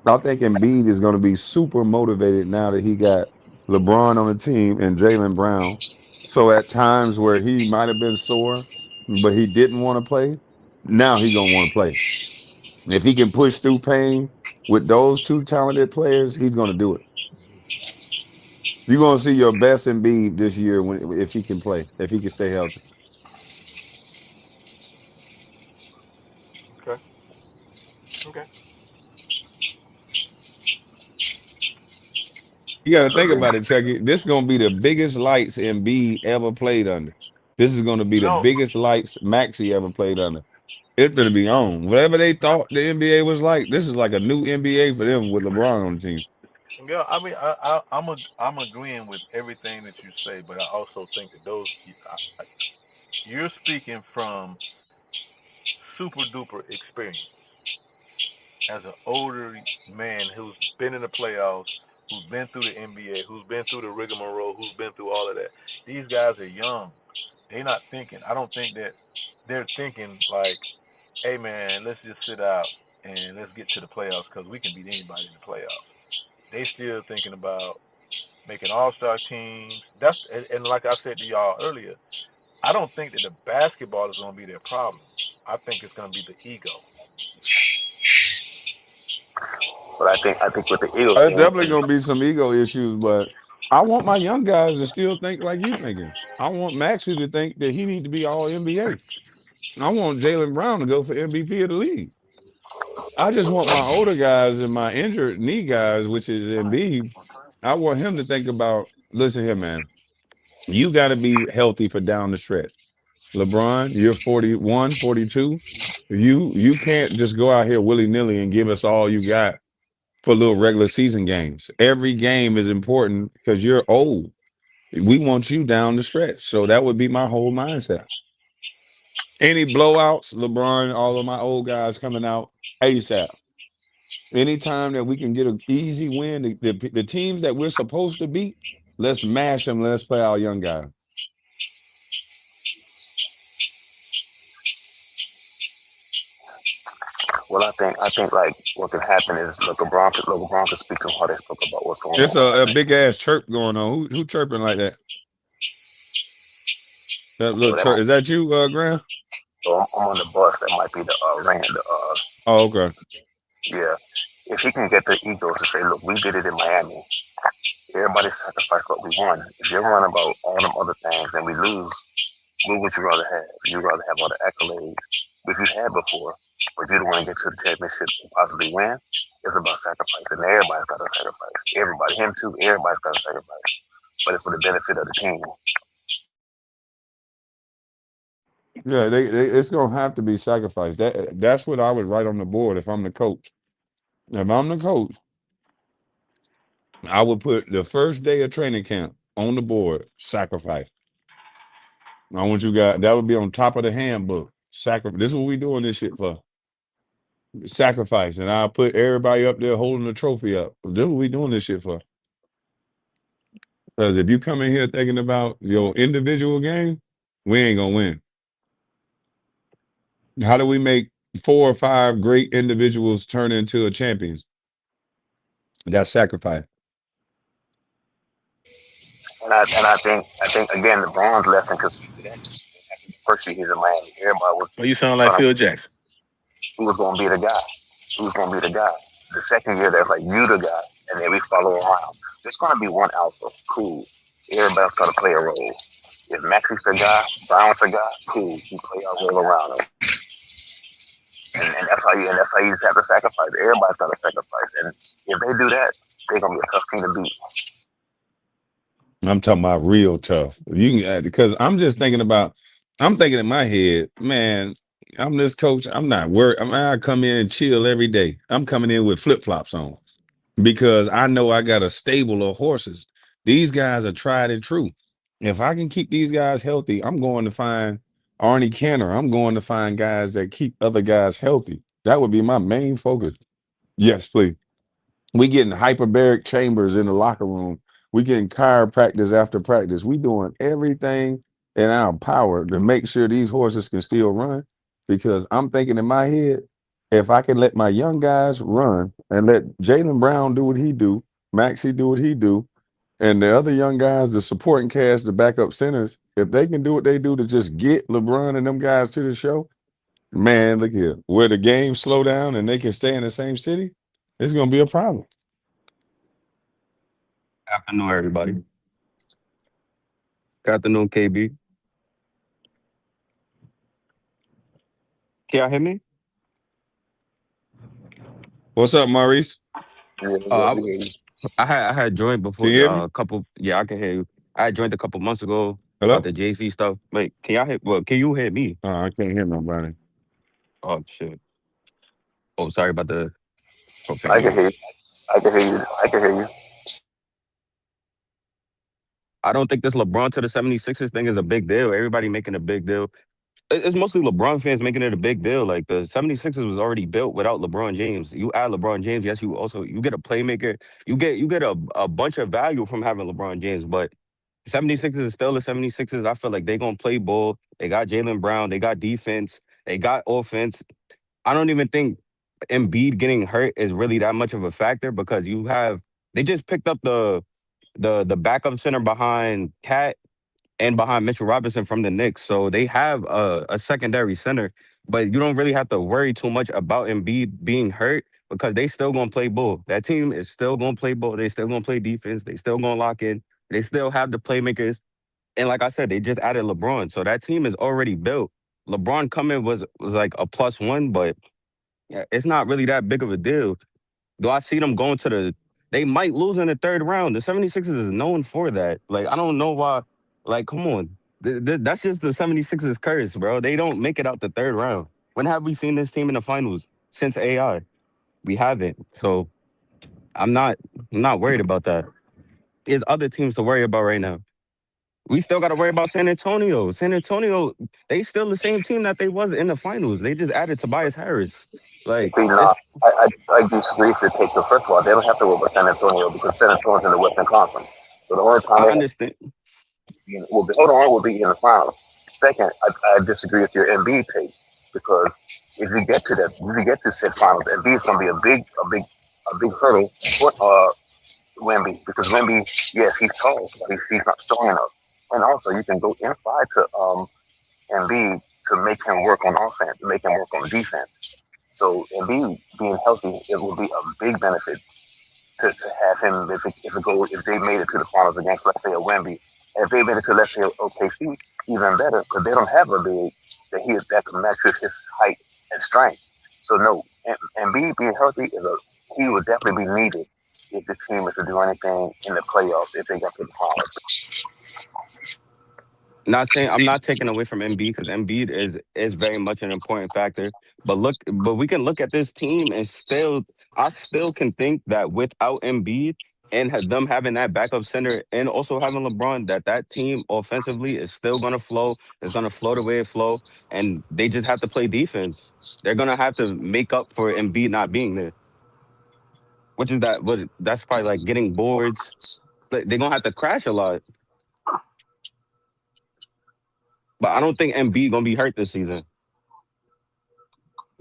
I think Embiid is going to be super motivated now that he got LeBron on the team and Jaylen Brown. So at times where he might have been sore, but he didn't want to play, now he gonna want to play. If he can push through pain with those two talented players, he's gonna do it. You're gonna see your best Embiid this year if he can play, if he can stay healthy. Okay. Okay. You got to think Agree. about it, Chucky. This is gonna be the biggest lights Embiid ever played under. This is gonna be the No, biggest lights Maxi ever played under. It's gonna be on. Whatever they thought the NBA was like, this is like a new NBA for them with LeBron on the team. yeah. I mean, I'm agreeing with everything that you say, but I also think that you're speaking from super duper experience as an older man who's been in the playoffs, who's been through the NBA, who's been through the rigmarole, who's been through all of that. These guys are young. They're not thinking. I don't think that they're thinking like, hey man, let's just sit out and let's get to the playoffs because we can beat anybody in the playoffs. They still thinking about making all-star teams. And like I said to y'all earlier, I don't think that the basketball is going to be their problem. I think it's going to be the ego. But I think with the Eagles There's thing, definitely gonna be some ego issues, but I want my young guys to still think like you thinking. I want Maxie to think that he need to be all NBA. I want Jaylen Brown to go for MVP of the league. I just want my older guys and my injured knee guys, which is Embiid. I want him to think about, listen here, man. You got to be healthy for down the stretch. LeBron, you're 41, 42. You can't just go out here willy-nilly and give us all you got for little regular season games. Every game is important because you're old. We want you down the stretch. So that would be my whole mindset. Any blowouts, LeBron, all of my old guys coming out ASAP. Anytime that we can get an easy win, the teams that we're supposed to beat, let's mash them. Let's play our young guy. well, I think like what could happen is LeBron could speak to how they spoke about what's going It's on right a now. big ass chirp going on. Who chirping like that? That little So that chirp. Is that you, Graham? so I'm on the bus. That might be the ring. Oh, okay. Yeah. If he can get the Eagles to say, look, we did it in Miami. Everybody sacrificed what we won. If you're worrying about all them other things and we lose, what would you rather have? You'd rather have all the accolades which you had before, but you don't want to get to the championship and possibly win. It's about sacrifice, and everybody's got to sacrifice. Everybody, him too. Everybody's got to sacrifice, but it's for the benefit of the team. Yeah, it's gonna have to be sacrificed. That's what I would write on the board if I'm the coach. If I'm the coach, I would put the first day of training camp on the board, sacrifice. I want you guys, that would be on top of the handbook. Sacrifice. This is what we doing this shit for. Sacrifice. And I'll put everybody up there holding the trophy up. This is what we doing this shit for. Because if you come in here thinking about your individual game, we ain't gonna win. How do we make 4 or 5 great individuals turn into a champions? That's sacrifice. And I think again, LeBron's lesson could speak to that. The first year he's in Miami, everybody was Well, you sound like trying to Phil Jackson. who was going to be the guy. Who was going to be the guy? The second year, there's like you the guy, and then we follow around. There's gonna be one alpha, cool. Everybody's gonna play a role. If Maxi's the guy, Brown's the guy, cool. You play our role around him, and that's how you just have to sacrifice. Everybody's gonna sacrifice, and if they do that, they're gonna be a tough team to beat. I'm talking about real tough. You can because I'm thinking in my head, man. I'm this coach. I'm not worried. I come in and chill every day. I'm coming in with flip flops on because I know I got a stable of horses. These guys are tried and true. If I can keep these guys healthy, I'm going to find Arnie Kenner. I'm going to find guys that keep other guys healthy. That would be my main focus. Yes, please. We getting hyperbaric chambers in the locker room. We getting chiropractors after practice. We doing everything in our power to make sure these horses can still run. Because I'm thinking in my head, if I can let my young guys run and let Jalen Brown do what he do, Maxie do what he do, and the other young guys, the supporting cast, the backup centers, if they can do what they do to just get LeBron and them guys to the show, man, look here. Where the game slow down and they can stay in the same city, it's gonna be a problem. Afternoon, everybody. Good afternoon, KB. Can y'all hear me? What's up, Maurice? Yeah, Uh, yeah, yeah. I had joined Can before you hear me? a couple. Yeah, I can hear you. I had joined a couple months ago about Hello? the JC stuff. Wait, can y'all hear? Well, can you hear me? I can't hear nobody. Oh shit. Oh, sorry about the I can profanity. hear you. I can hear you. I can hear you. I don't think this LeBron to the 76ers thing is a big deal. Everybody making a big deal. It's mostly LeBron fans making it a big deal. Like the 76ers was already built without LeBron James. You add LeBron James, yes, you get a playmaker. You get a bunch of value from having LeBron James, but 76ers is still the 76ers. I feel like they gonna play ball. They got Jalen Brown, they got defense, they got offense. I don't even think Embiid getting hurt is really that much of a factor because they just picked up the backup center behind Cat and behind Mitchell Robinson from the Knicks. So they have a secondary center, but you don't really have to worry too much about Embiid being hurt because they still gonna play ball. That team is still gonna play ball. They still gonna play defense. They still gonna lock in. They still have the playmakers. And like I said, they just added LeBron. So that team is already built. LeBron coming was like a plus one, but yeah, it's not really that big of a deal. Do I see them going to they might lose in the third round. The 76ers is known for that. Like, I don't know why. Like, come on. That's just the 76ers curse, bro. They don't make it out the third round. When have we seen this team in the finals? Since AI. We haven't. So I'm not I'm not worried about that. There's other teams to worry about right now. We still got to worry about San Antonio. San Antonio, they still the same team that they was in the finals. They just added Tobias Harris. Like, See, nah, it's I disagree if you take the first one. They don't have to worry about San Antonio because San Antonio's in the Western Conference. So the only time I they have understand. will be hold on will be in the finals. Second, I disagree with your Embiid take because if you get to said finals, Embiid's gonna be a big hurdle for Wemby because Wemby, yes, he's tall, but he's not strong enough. And also, you can go inside to Embiid to make him work on offense, make him work on defense. So Embiid being healthy, it will be a big benefit to have him if they made it to the finals against let's say a Wemby, and if they made it to let's say OKC, even better because they don't have a big that can match his height and strength. So no, Embiid being healthy he would definitely be needed if the team is to do anything in the playoffs if they got to the finals. Not saying I'm not taking away from Embiid because Embiid is very much an important factor. But we can look at this team and I still can think that without Embiid and them having that backup center and also having LeBron, that team offensively is still gonna flow. It's gonna flow the way it flow, and they just have to play defense. They're gonna have to make up for Embiid not being there, which is that's probably like getting boards. They're gonna have to crash a lot. But I don't think Embiid gonna be hurt this season.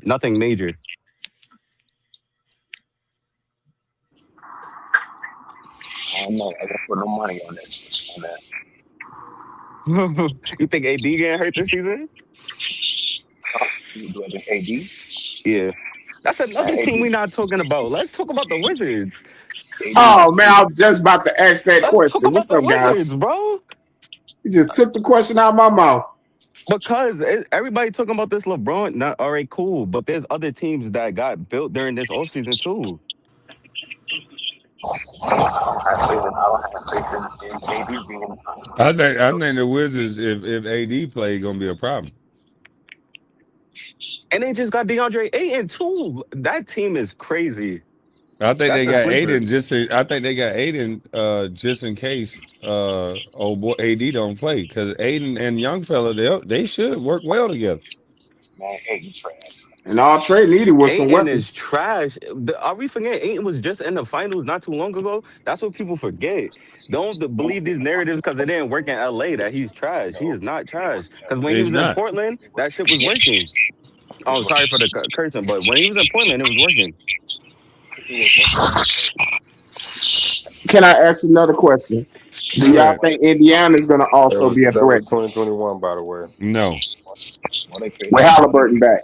Nothing major. I don't know. I won't put no money on this. On that. You think AD getting hurt this season? Do I think AD? Yeah. That's Man, another team we're not talking about. Let's talk about the Wizards. AD, Oh man, I was just about to ask that Let's talk question. about What's the up, Wizards, guys? bro. You just took the question out of my mouth. Because everybody talking about this LeBron. Not all right, cool. But there's other teams that got built during this offseason too. I don't have faith in AD being. I think the Wizards, if AD play, gonna be a problem. And they just got DeAndre Ayton too. That team is crazy. I think That's they a got sleeper. Aiden I think they got Aiden just in case old boy AD don't play because Aiden and young fella they should work well together. Man, AD trash. And all Trey needed was some Ayton is weapons. trash. Are we forgetting Ayton was just in the finals not too long ago? That's what people forget. Don't believe these narratives because it didn't work in LA that he's trash. He is not trash. Because when he He's was in not. Portland, that shit was working. Oh, sorry for the cursing, but when he was in Portland, it was working. Can I ask another question? Do Go y'all ahead. think Indiana is going to That also was be a that threat was 2021, by the way. No, Well, they with Halliburton back?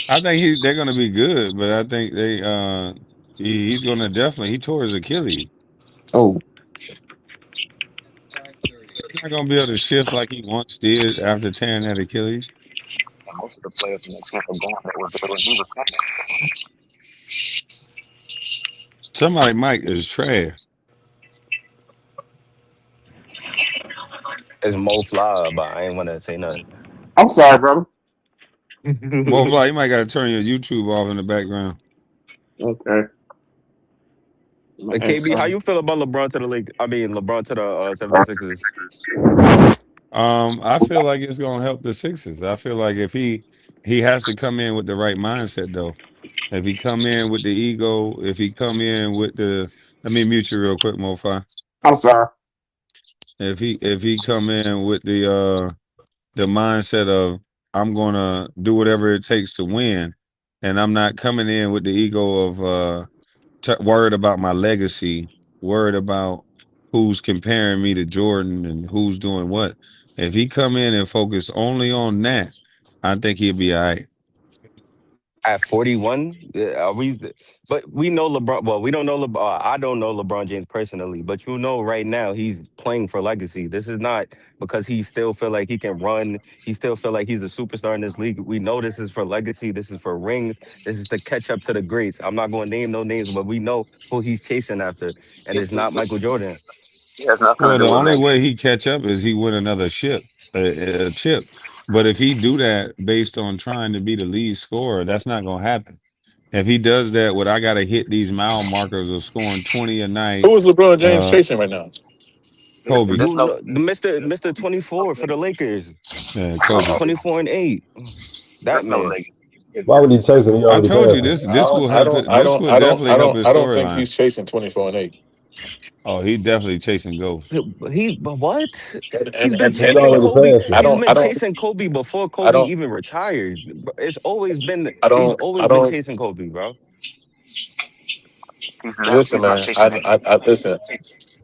I think they're gonna be good, but I think he's gonna definitely he tore his Achilles. Oh, He's not gonna be able to shift like he once did after tearing that Achilles. most of the players in the team are gone that was he was coming. Somebody Mike is trash. It's Mo Fly, but I ain't want to say nothing. I'm sorry, brother. More fly, you might gotta turn your YouTube off in the background. Okay. I'm gonna ask KB, how something. you feel about LeBron to the league? I mean, LeBron to the 76ers. I feel like it's gonna help the Sixers. I feel like if he has to come in with the right mindset though. If he come in with the ego, if he come in with the let me mute you real quick, Mofi. I'm sorry. If he come in with the mindset of I'm gonna do whatever it takes to win, and I'm not coming in with the ego of worried about my legacy, worried about who's comparing me to Jordan and who's doing what. If he come in and focus only on that, I think he'll be all right. At 41, are we? But we know LeBron. Well, we don't know LeBron. I don't know LeBron James personally, but you know, right now he's playing for legacy. This is not because he still feel like he can run. He still feel like he's a superstar in this league. We know this is for legacy. This is for rings. This is to catch up to the greats. I'm not going to name no names, but we know who he's chasing after, and it's not Michael Jordan. It has nothing to Well, do the with only legacy. way he catch up is he win another a chip. But if he do that based on trying to be the lead scorer, that's not gonna happen. If he does that, what I gotta hit these mile markers of scoring 20 a night, Who is LeBron James uh, chasing right now? Kobe, There's You no know, the Mister 24 for the Lakers, Kobe. 24 and 8. That there's no man. legacy. Why would he chase him? He I already told you passed this. him. I This don't. will I help. don't. I This don't. will I don't. definitely I help don't. his I don't think he's storyline. chasing 24 and 8. Oh, he definitely chasing ghosts. But what? He's been And He's chasing already Kobe. passed I him. He's don't. been I don't. chasing Kobe before I Kobe don't. even retired. It's always been. I He's don't. I always been don't. chasing Kobe, bro. Listen, He's not man. chasing any. I listen.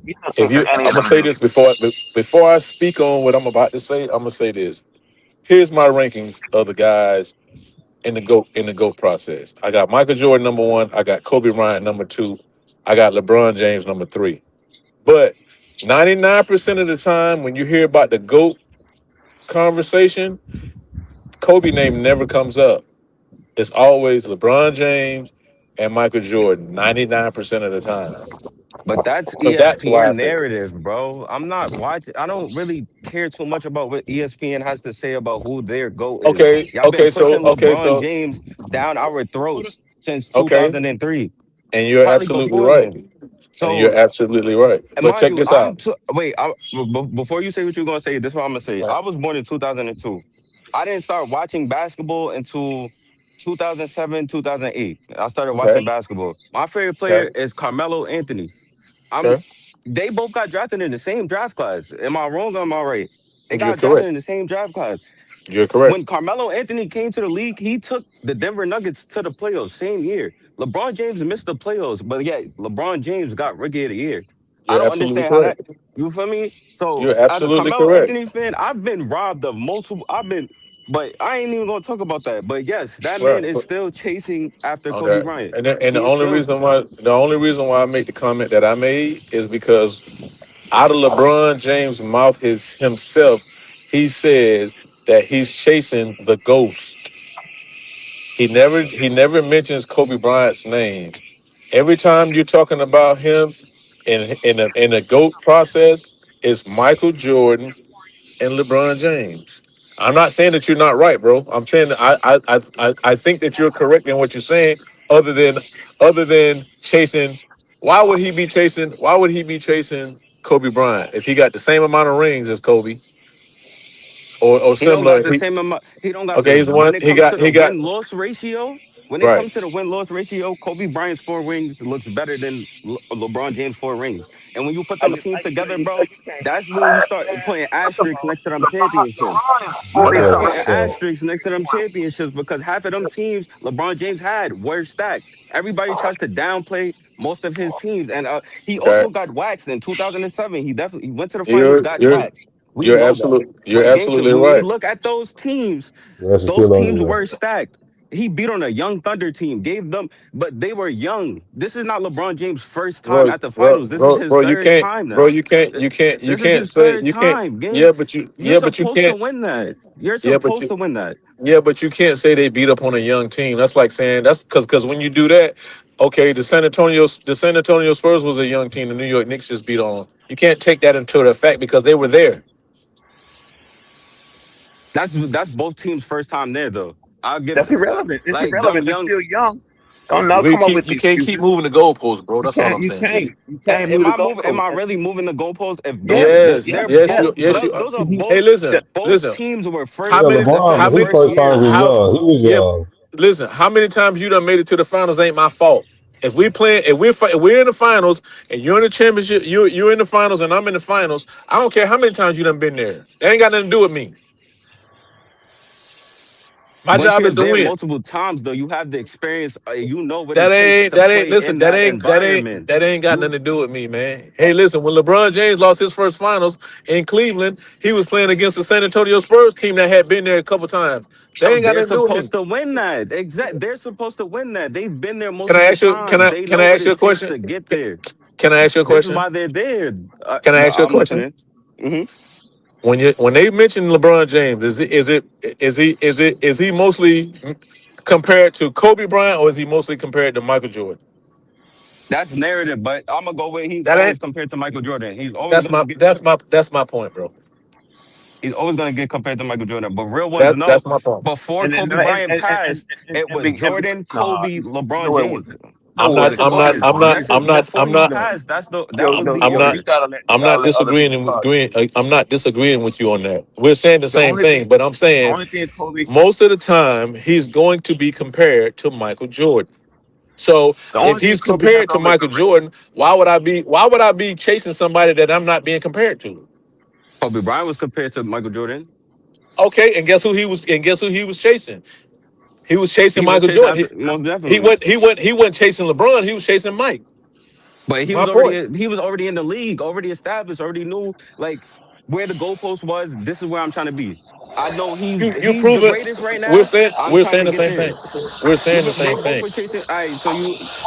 He's not If chasing you, any I'm of gonna them say this dudes. before I speak on what I'm about to say. I'm gonna say this. Here's my rankings of the guys in the GOAT process. I got Michael Jordan number one. I got Kobe Bryant number two. I got LeBron James number three. But 99% of the time, when you hear about the GOAT conversation, Kobe name never comes up. It's always LeBron James and Michael Jordan. 99% of the time. But that's So that's why I ESPN think. narrative, bro. I'm not watching. I don't really care too much about what ESPN has to say about who their GOAT is. Okay, Y'all been okay, so pushing okay, LeBron so James down our throats since okay, 2003, and you're probably absolutely before right, then. and you're So absolutely right. and But mind check you, this out. wait. Before you say what you're gonna say, this is what I'm gonna say. Right. I was born in 2002. I didn't start watching basketball until 2007, 2008. I started Okay, watching basketball. My favorite player okay, is Carmelo Anthony. I'm. okay. They both got drafted in the same draft class. Am I wrong or am I right? They You're got drafted correct. in the same draft class. You're correct. When Carmelo Anthony came to the league, he took the Denver Nuggets to the playoffs same year. LeBron James missed the playoffs, but yet LeBron James got Rookie of the Year. I You're don't absolutely understand how that. correct. You feel me? So You're as a absolutely Carmelo correct. Anthony fan, I've been robbed of multiple. But I ain't even gonna talk about that. But yes, that man Right. is still chasing after Kobe Okay. Bryant. And He is still. the only reason why I make the comment that I made is because out of LeBron James' mouth himself, he says that he's chasing the ghost. He never mentions Kobe Bryant's name. Every time you're talking about him in a GOAT process, it's Michael Jordan and LeBron James. I'm not saying that you're not right, bro. I'm saying that I think that you're correct in what you're saying. Other than chasing, why would he be chasing Kobe Bryant if he got the same amount of rings as Kobe or He don't got similar? the same amount. He don't got Okay, the he's the one. when it He comes to got the he got win loss ratio. When it right. comes to the win loss ratio, Kobe Bryant's four rings looks better than LeBron James' four rings. And when you put them teams together, bro, that's when you start putting asterisks next to them championships. You start Okay. putting asterisks next to them championships because half of them teams LeBron James had were stacked. Everybody tries to downplay most of his teams, and he Okay. also got waxed in 2007. He definitely went to the finals, You're got you're waxed. We know that. you're When game absolutely when we right. look at Yes, it's those still on teams you. were stacked. He beat on a young Thunder team, gave them, but they were young. This is not LeBron James' first time Bro, at the bro, finals. This is bro, his bro, you third can't, time bro, now. you This is can't his say third you can't. time. Game. Yeah, but you, You're yeah, but you supposed to can't. win that. You're Yeah, but supposed you, to win that. yeah, but you can't say they beat up on a young team. That's like saying that's because when you do that, okay, the San Antonio Spurs was a young team. The New York Knicks just beat on. You can't take that into the fact because they were there. That's both teams' first time there, though. I'll give That's irrelevant. It's like them irrelevant. They're young. still young. Don't now come up with the You can't keep excuses. moving the goalposts, bro. You That's all can't. I'm You saying to can't. you. You can't move Am the I moving? Am goalpost. I really moving the goalposts? If those, Yes. Yes, they're Yes. yes, both. Yes. yes, you. Those are Hey, listen, both listen. teams were How first. Yeah, many? Within LeBron, their How his many? first first time year. was How? young. He was Yeah. young. Listen, how many times you done made it to the finals ain't my fault. If we're in the finals and you're in the championship, you're in the finals and I'm in the finals. I don't care how many times you done been there. That ain't got nothing to do with me. My Once job you're is to there win. multiple times, though, you have the experience. You know what That it takes ain't to that ain't play listen, in that environment. that ain't got nothing You to do with me, man. Hey, listen, when LeBron James lost his first finals in Cleveland, he was playing against the San Antonio Spurs team that had been there a couple times. They so ain't got they're nothing to do with me. supposed to win that. Exact. They're supposed to win that. They've been there Can I multiple ask you times. They can know I what ask you it a takes question? to get there. Can I ask you a This is question? why they're there. Can I No, ask you a I'm question? listening. Hmm. When they mention LeBron James, is he mostly compared to Kobe Bryant or is he mostly compared to Michael Jordan? That's narrative, but I'm gonna go with he's That always ain't compared to Michael Jordan. that's my point, bro. He's always gonna get compared to Michael Jordan. But real ones know That's my point. before And then Kobe Bryant passed, it was Jordan, no, Kobe, no, LeBron it James. wasn't. No, I'm it not Yes, wasn't. it I'm No, not was. I'm not Yes, I'm it not before I'm he not passed. That yo, was yo, the I'm yo, not you year. gotta let I'm not other disagreeing people and talk. agreeing. I'm not disagreeing with you on that. We're saying the The same only thing, thing, but I'm saying only thing Kobe, most of the time he's going to be compared to Michael Jordan. So the if only thing he's Kobe has compared to over Michael Jordan, why would I be chasing somebody that I'm not being compared to? Kobe Bryant was compared to Michael Jordan. Okay, and guess who he was chasing? He was chasing He was Michael chasing Jordan. after most definitely. He wasn't chasing LeBron, he was chasing Mike. But My point. he was already in the league, already established, already knew like where the goalpost was. This is where I'm trying to be. I know You he's the prove it. greatest right now. I'm We're trying saying to the get same there. thing. We're saying the same We're both thing. for chasing. All right, so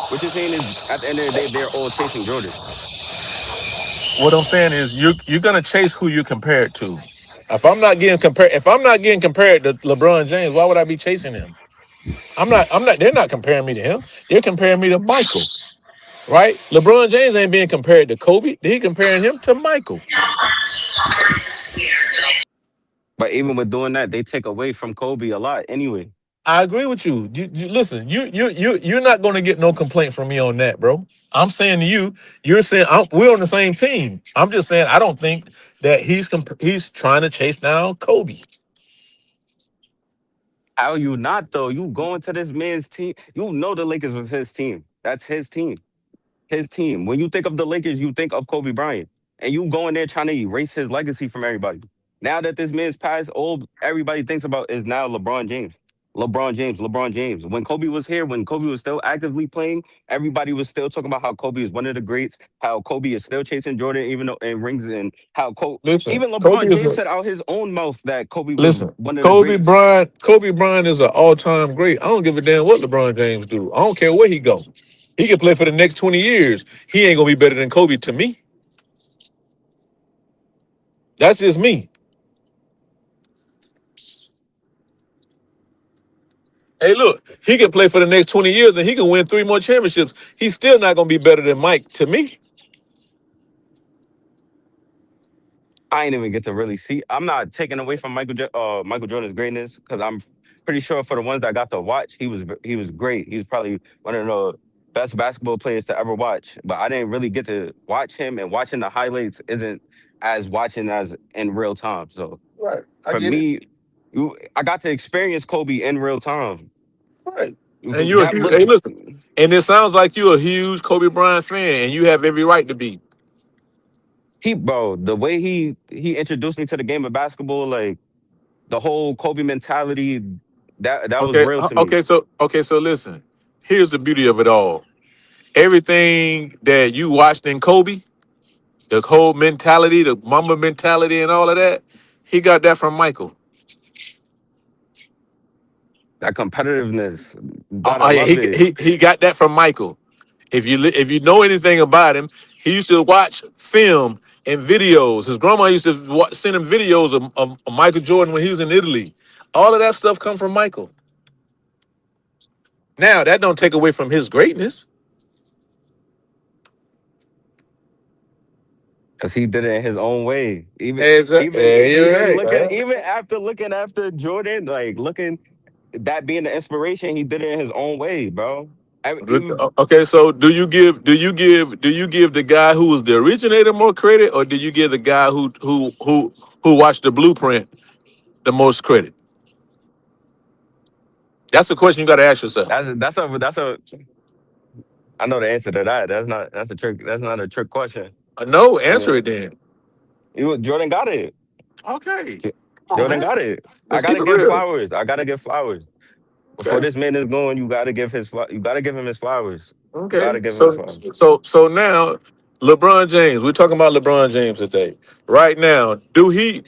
what you're saying is at the end of the day, they're all chasing Jordan. What I'm saying is you're gonna chase who you're compared to. If I'm not getting compared to LeBron James, why would I be chasing him? I'm not they're not comparing me to him. They're comparing me to Michael, right? LeBron James ain't being compared to Kobe. He comparing him to Michael. But even with doing that, they take away from Kobe a lot anyway. I agree with you. You listen. You're not going to get no complaint from me on that, bro. I'm saying to you, you're saying we're on the same team. I'm just saying I don't think that he's trying to chase down Kobe. How you not though? You going to this man's team? You know the Lakers was his team. That's his team. His team. When you think of the Lakers, you think of Kobe Bryant, and you going there trying to erase his legacy from everybody. Now that this man's passed, all everybody thinks about is now LeBron James. LeBron James, LeBron James. When Kobe was here, when Kobe was still actively playing, everybody was still talking about how Kobe is one of the greats, how Kobe is still chasing Jordan even though in rings, and how Listen, even Kobe LeBron is James a said out his own mouth that Kobe was listen. one of the Kobe greats. Bryant, Kobe Bryant is an all-time great. I don't give a damn what LeBron James do. I don't care where he go. He can play for the next 20 years. He ain't gonna be better than Kobe to me. That's just me. Hey, look, he can play for the next 20 years and he can win 3 more championships. He's still not gonna be better than Mike to me. I ain't even get to really see. I'm not taking away from Michael Jordan's greatness because I'm pretty sure for the ones that got to watch, he was great. He was probably one of the best basketball players to ever watch. But I didn't really get to watch him, and watching the highlights isn't as watching as in real time. So Right. I for get it. me, I got to experience Kobe in real time. Right. And you're a That huge, look, hey, listen, and it sounds like you're a huge Kobe Bryant fan, and you have every right to be. bro, the way he introduced me to the game of basketball, like the whole Kobe mentality, that was Okay. real to me. Okay, so listen. Here's the beauty of it all. Everything that you watched in Kobe, the whole mentality, the Mamba mentality, and all of that, he got that from Michael. That competitiveness, gotta love He, it. he got that from Michael. If you know anything about him, he used to watch film and videos. His grandma used to send him videos of Michael Jordan when he was in Italy. All of that stuff come from Michael. Now that don't take away from his greatness. Cause he did it in his own way. Exactly. Yeah, you're right. Even after looking after Jordan, like looking that being the inspiration, he did it in his own way, bro. Okay, so do you give the guy who was the originator more credit, or do you give the guy who watched the blueprint the most credit? That's the question you got to ask yourself. That's a I know the answer to that. That's a trick. That's not a trick question. No, answer Uh, it then. Jordan got it. Okay, J- come on, Jordan man. got it. I Let's keep gotta it give real. flowers. I gotta give flowers. Before Okay, this man is going, you gotta give you gotta give him his flowers. okay. Gotta give him his So flowers. so now, LeBron James. We're talking about LeBron James today. Right now, do he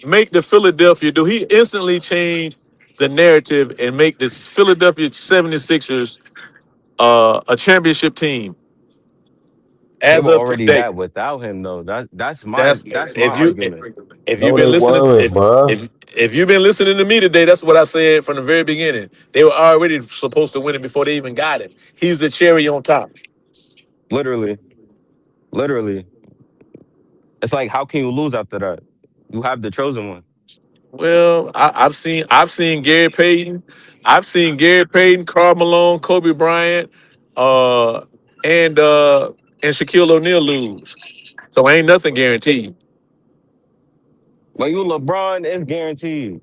make the Philadelphia? Do he instantly change the narrative and make this Philadelphia 76ers a championship team They as were of already today? that without him though. That's That's my if you argument. if you've No, been they listening to, weren't, bruh. if you've been listening to me today, that's what I said from the very beginning. They were already supposed to win it before they even got him. He's the cherry on top. Literally, literally. It's like how can you lose after that? You have the chosen one. Well, I've seen Gary Payton, Karl Malone, Kobe Bryant, uh, and Shaquille O'Neal lose. So ain't nothing guaranteed. When you LeBron, it's guaranteed.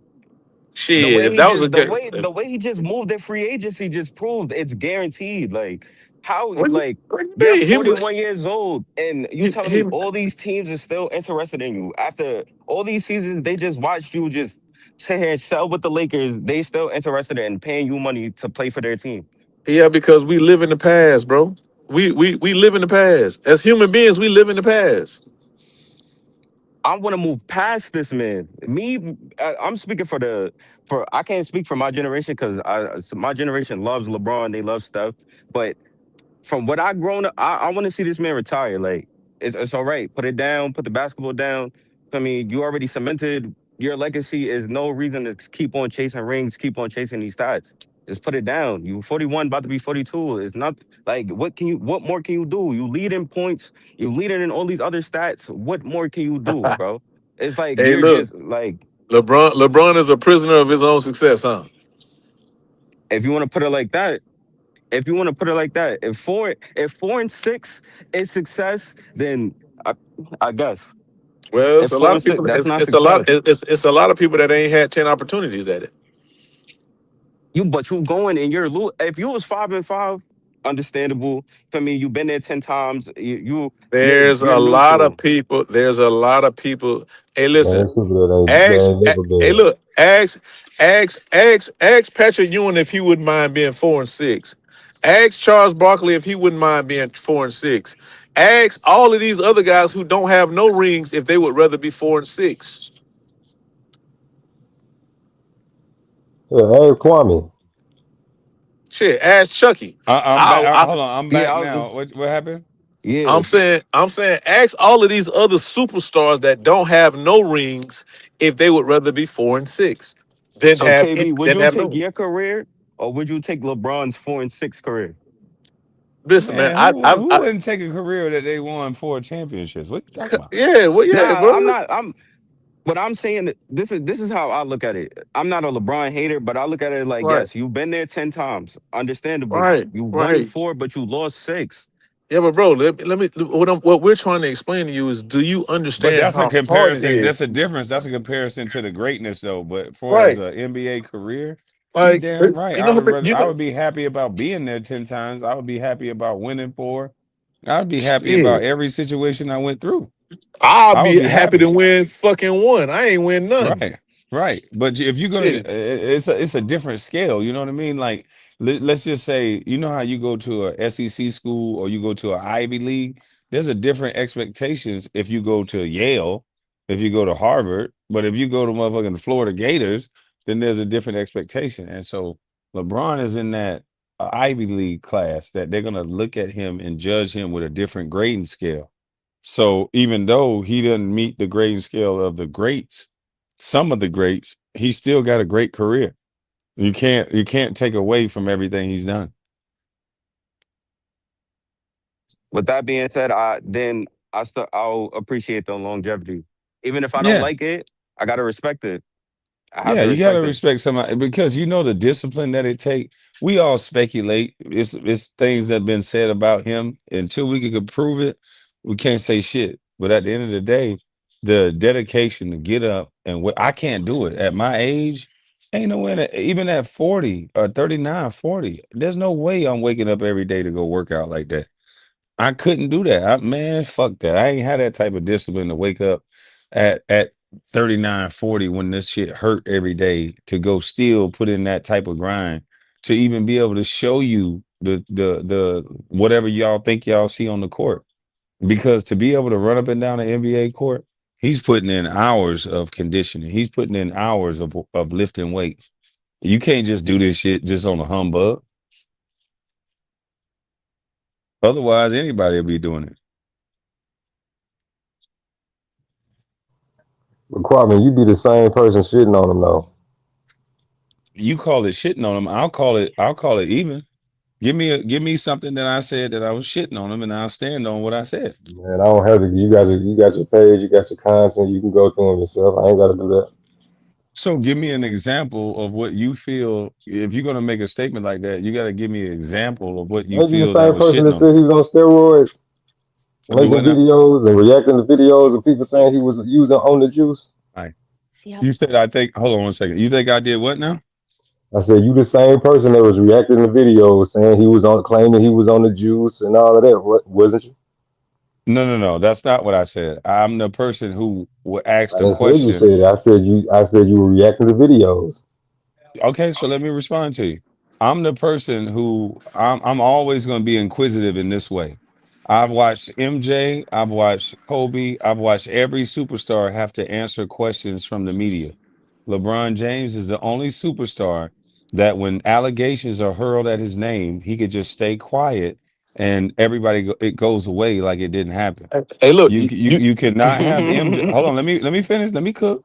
Shit, if that was a good, The way he just moved at free agency just proved it's guaranteed. Like how what, you- like what you you're mean? He was 41 years old and you telling me he all these teams are still interested in you after all these seasons they just watched you just sit here and sell with the Lakers. They still interested in paying you money to play for their team. Yeah, because we live in the past, bro. We live in the past. As human beings, we live in the past. I want to move past this man. I'm speaking for I can't speak for my generation because my generation loves LeBron. They love stuff, but from what I grown up, I want to see this man retire. Like it's all right. Put it down. Put the basketball down. I mean, you already cemented your legacy. Is no reason to keep on chasing rings. Keep on chasing these stats. Just put it down. You 41, about to be 42. It's not like what more can you do? You lead in points. You lead in all these other stats. What more can you do, bro? It's like Hey, you're look, just like LeBron is a prisoner of his own success, huh? if you want to put it like that. If you want to put it like that, if 4 and 6 is success, then I, I guess Well, it's if a four lot and of six, people. that's It's, not it's a lot. success. It's a lot of people that ain't had 10 opportunities at it. But you going and you're if you was 5 and 5, understandable. I mean, you've been there 10 times. There's You're a lot of neutral. people. There's a lot of people. Hey, listen. Man, people that Ask. ain't never Hey, been. look. Ask Patrick Ewing if he wouldn't mind being 4-6. Ask Charles Barkley if he wouldn't mind being 4-6. Ask all of these other guys who don't have no rings if they would rather be 4-6. Yeah, hey Kwame. Shit. Ask Chucky. I'm back. I, I Hold on, I'm Yeah, back I was just, now. What happened? yeah. I'm saying, ask all of these other superstars that don't have no rings if they would rather be 4-6 So KB, would than you have take no. your career or would you take LeBron's 4-6 career? Listen, man, Man, who wouldn't take a career that they won 4 championships? What you talking about? yeah, well, yeah, Nah, I'm bro, not. But I'm saying that this is how I look at it. I'm not a LeBron hater, but I look at it like, right, yes, you've been there 10 times. Understandable. right, You won right. four, but you lost six. Yeah, but bro, let me. What we're trying to explain to you is, do you But understand that's a how hard it comparison. is? That's a difference. That's a comparison to the greatness, though. But for as Right, an NBA career, you like damn right. you I know, would rather. you I know, would be happy about being there 10 times. I would be happy about winning four. I would be happy about shit. every situation I went through. I'll I would be be happy to happy. win fucking one. I ain't win none. Right, right. But if you're gonna, Shit. it's a different scale. You know what I mean? Like, let's just say, you know how you go to a SEC school or you go to an Ivy League. There's a different expectations if you go to Yale, if you go to Harvard, but if you go to motherfucking Florida Gators, then there's a different expectation. And so LeBron is in that Ivy League class that they're gonna look at him and judge him with a different grading scale. So even though he doesn't meet the grading scale of the greats, some of the greats, he still got a great career. You can't take away from everything he's done. With that being said, I'll appreciate the longevity. Even if I don't Yeah. like it, I gotta respect it. I have Yeah, to you gotta respect it. respect somebody because you know the discipline that it take. We all speculate. It's things that have been said about him. Until we can prove it, we can't say shit. But at the end of the day, the dedication to get up and what I can't do it at my age. Ain't no way that even at 40 or 39, 40, there's no way I'm waking up every day to go work out like that. I couldn't do that. Man, fuck that. I ain't had that type of discipline to wake up at 39, 40 when this shit hurt every day to go still put in that type of grind to even be able to show you the whatever y'all think y'all see on the court. Because to be able to run up and down the NBA court, he's putting in hours of conditioning. He's putting in hours of lifting weights. You can't just do this shit just on a humbug. Otherwise, anybody will be doing it. But Kwame, you be the same person shitting on him though. You call it shitting on him. I'll call it even. Give me something that I said that I was shitting on him, and I'll stand on what I said. Man, I don't have to. You got your page, you got your content. You can go through them yourself. I ain't got to do that. So give me an example of what you feel. If you're gonna make a statement like that, you got to give me an example of what you Ain't you the feel that I same was person shitting that on. said he was on steroids, Do making what now? videos and reacting to videos of people saying he was using on the juice? All right. You said I think. Hold on one second. You think I did what now? I said you the same person that was reacting to videos saying he was on, claiming he was on the juice and all of that. What wasn't you? No, no, no. That's not what I said. I'm the person who will ask I the didn't say you question. said it. I said you were reacting to videos. Okay, so let me respond to you. I'm the person who I'm always going to be inquisitive in this way. I've watched MJ, I've watched Kobe, I've watched every superstar have to answer questions from the media. LeBron James is the only superstar that when allegations are hurled at his name, he could just stay quiet and it goes away like it didn't happen. Hey, look, You cannot have MJ. Hold on, let me finish. Let me cook.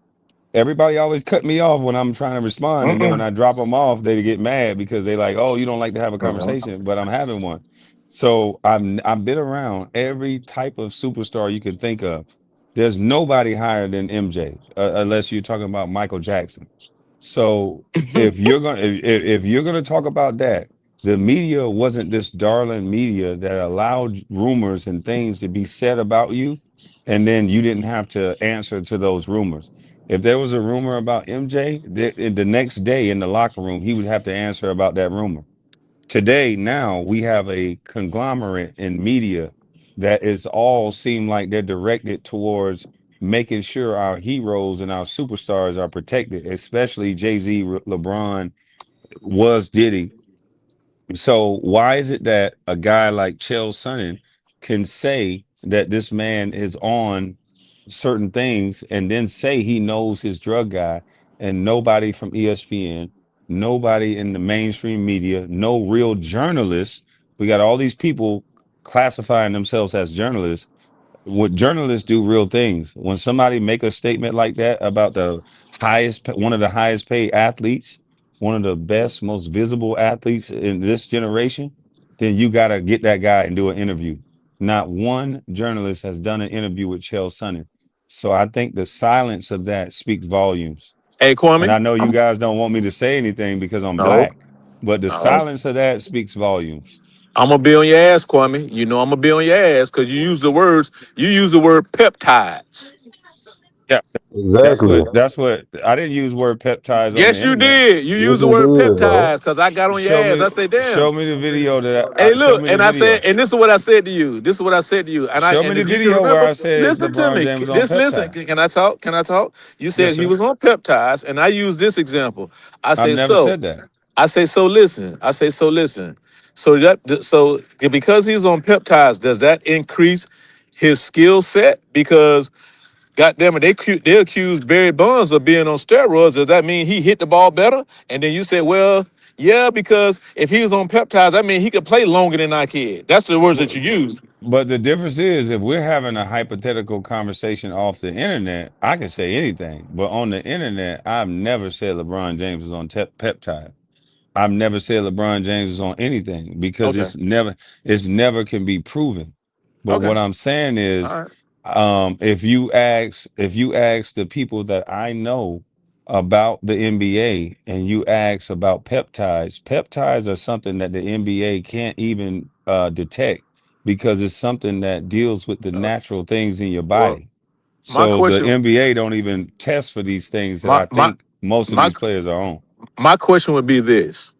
Everybody always cut me off when I'm trying to respond, and then when uh-uh. I drop them off, they get mad because they like, "Oh, you don't like to have a Uh-uh. conversation," but I'm having one. So I've been around every type of superstar you can think of. There's nobody higher than MJ, unless you're talking about Michael Jackson. So if you're gonna talk about that, the media wasn't this darling media that allowed rumors and things to be said about you, and then you didn't have to answer to those rumors. If there was a rumor about MJ, the next day in the locker room, he would have to answer about that rumor. Today, now we have a conglomerate in media that is all seem like they're directed towards making sure our heroes and our superstars are protected, especially Jay-Z, LeBron, was Diddy. So why is it that a guy like Chael Sonnen can say that this man is on certain things and then say he knows his drug guy, and nobody from ESPN, nobody in the mainstream media, no real journalists, we got all these people classifying themselves as journalists. What journalists do real things. When somebody make a statement like that about one of the highest paid athletes, one of the best, most visible athletes in this generation, then you got to get that guy and do an interview. Not one journalist has done an interview with Chael Sonnen. So I think the silence of that speaks volumes. Hey, And Kwame. I know you guys don't want me to say anything because I'm No. black, but the No. silence of that speaks volumes. I'm gonna be on your ass, Kwame. You know I'm gonna be on your ass because you use the word peptides. Yeah. Exactly. That's what I didn't use word peptides on the Yes, you internet. did. You Yes, used the you word did, bro. peptides because I got on your Show ass. me I said, damn. show me the video Hey, show look, me the and I said, video. and this is what I said to you. This is what I said to you. Show me And the if you can video where remember, I said listen to LeBron me. James was on This listen. peptide. Can I talk? Can I talk? You Yes, said he sir. was on peptides, and I used this example. I I've said, never so said that. I say, so listen. I say, so listen. So because he's on peptides, does that increase his skill set? Because God damn it, they accused Barry Bonds of being on steroids. Does that mean he hit the ball better? And then you said, well, yeah, because if he was on peptides, I mean he could play longer than I can. That's the words that you use. But the difference is if we're having a hypothetical conversation off the internet, I can say anything. But on the internet, I've never said LeBron James was on peptide. I've never said LeBron James is on anything because Okay. it's never can be proven. But Okay. what I'm saying is, All right. if you ask the people that I know about the NBA and you ask about peptides are something that the NBA can't even detect because it's something that deals with the natural things in your Well, body. my So the question, NBA don't even test for these things that my I my think most of my these players are on. my question would be this: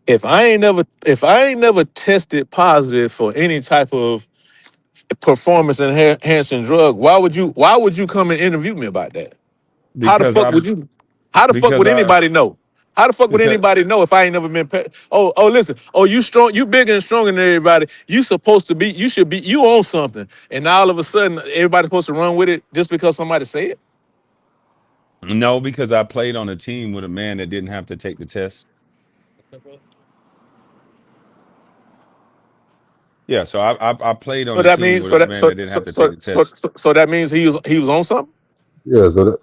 if I ain't never tested positive for any type of performance enhancing drug, why would you come and interview me about that? How the because fuck I would you? How the fuck because would I anybody know? How the fuck would because anybody know if I ain't never been? Listen. Oh, you strong. You bigger and stronger than everybody. You supposed to be. You should be. You own something. And now all of a sudden, everybody's supposed to run with it just because somebody say it. no, because I played on a team with a man that didn't have to take the test. Yeah, so I played on So a that team means. with a man that didn't have to take the test. So that means he was on something. Yeah, so that,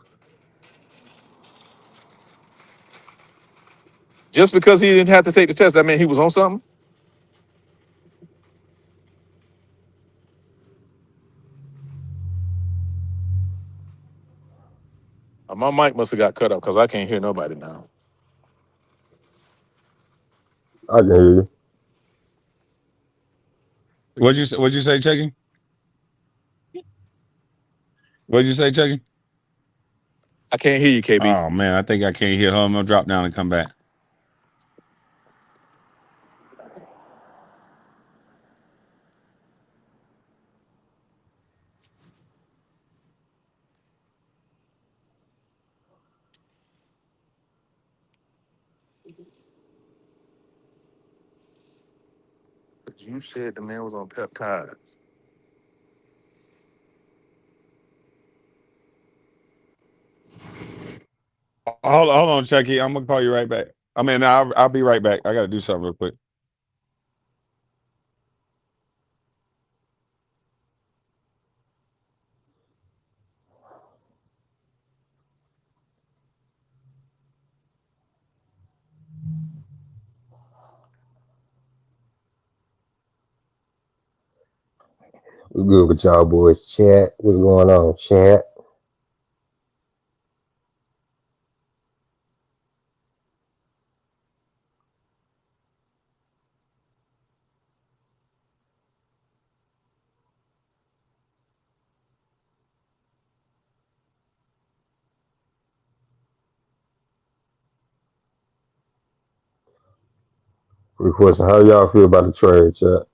Just because he didn't have to take the test, that meant he was on something. My mic must have got cut up because I can't hear nobody now. I can hear you. What'd you say, Chucky? What'd you say, Chucky? I can't hear you, KB. Oh man, I think I can't hear her. I'm gonna drop down and come back. You said the man was on peptides. Hold on, Chucky. I'm gonna call you right back. I mean, I'll be right back. I gotta do something real quick. What's good with y'all boys? Chat. What's going on? Chat. Quick question: how y'all feel about the trade, chat?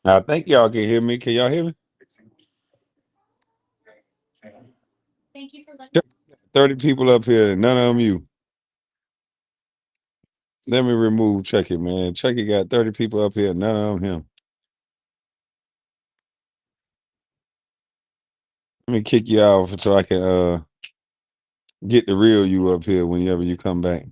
I think y'all can hear me. Can y'all hear me? 30 people up here, and none of them you. Let me remove Chucky, man. Chucky got 30 people up here, none of them him. Let me kick you out so I can get the real you up here whenever you come back.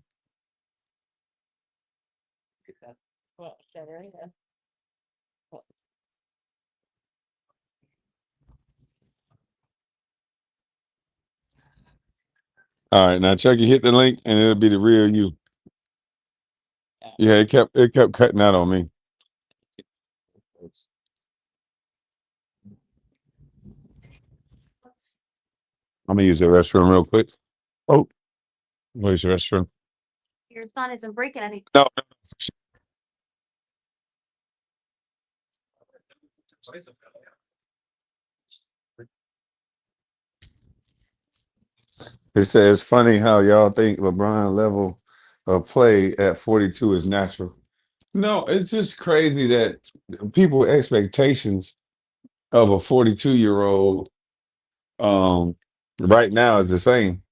All right, now Chucky, hit the link and it'll be the real you. Yeah, it kept cutting out on me. I'm gonna use the restroom real quick. Oh, where's the restroom? No, it says funny how y'all think LeBron level of play at 42 is natural. No, it's just crazy that people expectations of a 42-year-old right now is the same.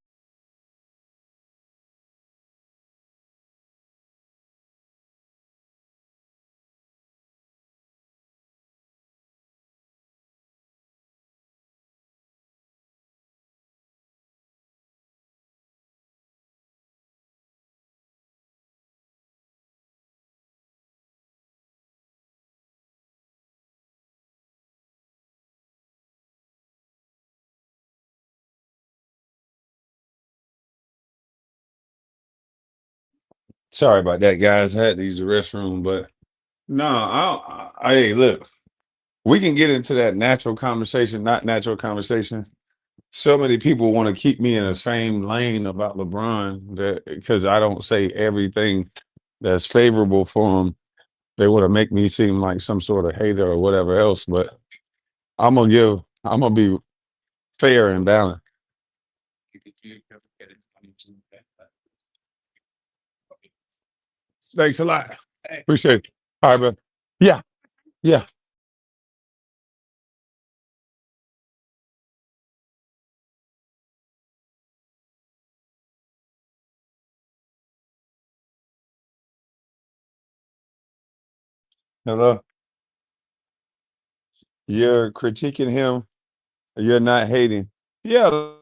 Sorry about that, guys. I had to use the restroom, but no, hey, look, we can get into that natural conversation, not natural conversation. So many people want to keep me in the same lane about LeBron that because I don't say everything that's favorable for him, they want to make me seem like some sort of hater or whatever else. But I'm gonna be fair and balanced. Thanks a lot. Appreciate it. All right, bro. Yeah, yeah. Hello. You're critiquing him. You're not hating. Yeah,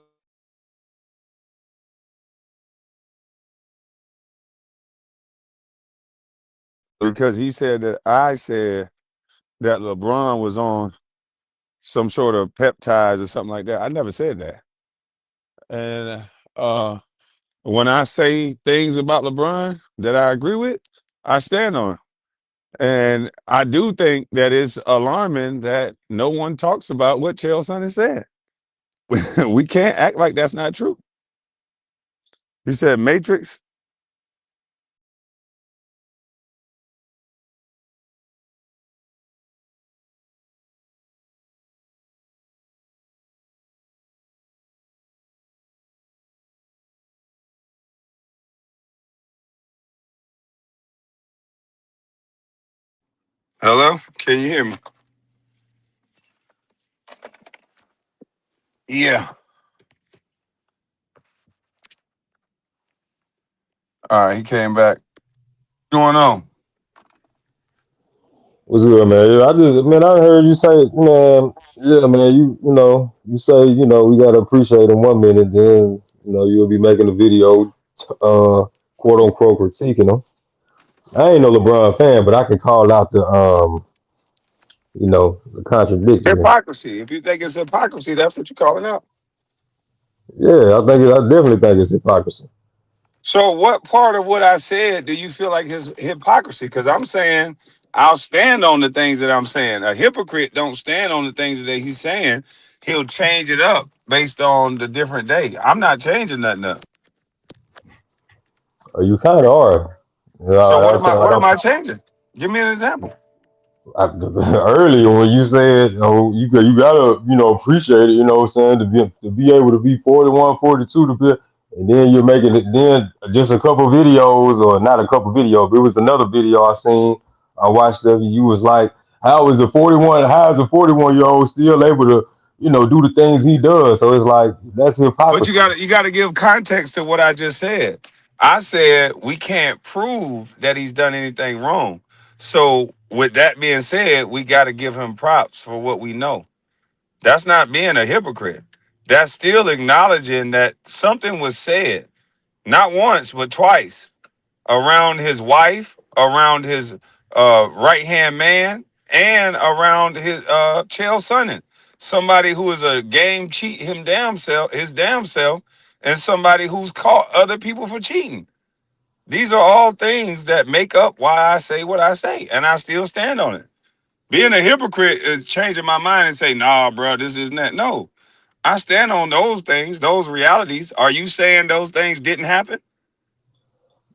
because he said that I said that LeBron was on some sort of peptides or something like that. I never said that. And when I say things about LeBron that I agree with, I stand on it. And I do think that it's alarming that no one talks about what Chael Sonnen said. We can't act like that's not true. He said Matrix. Hello? Can you hear me? Yeah. All right, he came back. What's going on? What's good, man? Yeah, I heard you say, man, yeah, man, you say, we gotta appreciate him 1 minute, then, you'll be making a video, quote unquote, critiquing him. I ain't no LeBron fan, but I can call out the contradictory. Hypocrisy. If you think it's hypocrisy, that's what you're calling out. Yeah, I definitely think it's hypocrisy. So, what part of what I said do you feel like is hypocrisy? Because I'm saying I'll stand on the things that I'm saying. A hypocrite don't stand on the things that he's saying. He'll change it up based on the different day. I'm not changing nothing up. You kind of are. So, I sound like what am I changing? Give me an example. I, earlier when you said, you gotta, appreciate it, what I'm saying, to be able to be 41, 42 to be, and then you're making it, then just a couple videos, or not a couple videos, but it was another video I seen, I watched of you, you was like, how is a 41-year old still able to, do the things he does? So it's like, that's But hypocrisy. you got to give context to what I just said. I said we can't prove that he's done anything wrong. So with that being said, we got to give him props for what we know. That's not being a hypocrite. That's still acknowledging that something was said, not once but twice, around his wife, around his right hand man, and around his Chael Sonnen, somebody who is a game cheat his damn self, and somebody who's caught other people for cheating. These are all things that make up why I say what I say, and I still stand on it. Being a hypocrite is changing my mind and say, "Nah, bro, this isn't that." No, I stand on those things, those realities. Are you saying those things didn't happen?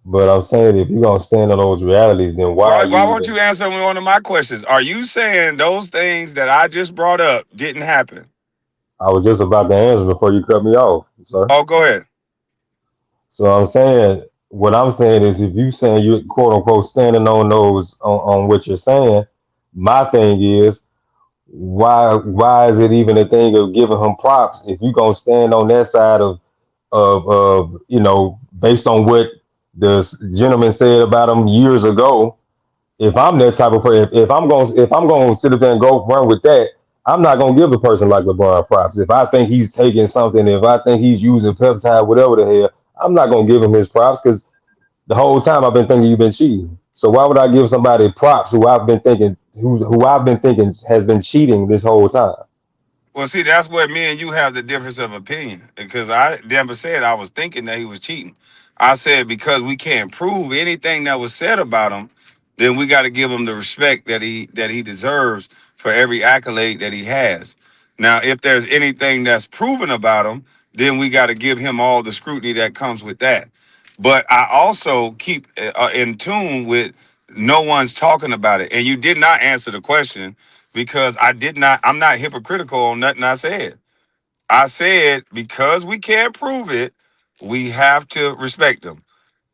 But I'm saying, if you're gonna stand on those realities, then why are Why you won't even, you answer one of my questions? Are you saying those things that I just brought up didn't happen? I was just about to answer before you cut me off, sir. Oh, go ahead. So what I'm saying is, if you saying you quote unquote standing on on what you're saying, my thing is, why is it even a thing of giving him props if you gonna stand on that side of based on what the gentleman said about him years ago? If I'm that type of person, if I'm gonna sit up there and go run with that, I'm not gonna give a person like LeBron props. If I think he's taking something, if I think he's using peptide, whatever the hell, I'm not gonna give him his props because the whole time I've been thinking you've been cheating. So why would I give somebody props who I've been thinking has been cheating this whole time? Well, see, that's where me and you have the difference of opinion because I never said I was thinking that he was cheating. I said because we can't prove anything that was said about him, then we got to give him the respect that he deserves for every accolade that he has. Now, if there's anything that's proven about him, then we got to give him all the scrutiny that comes with that. But I also keep in tune with no one's talking about it. And you did not answer the question because I did not. I'm not hypocritical on nothing I said. I said because we can't prove it, we have to respect them.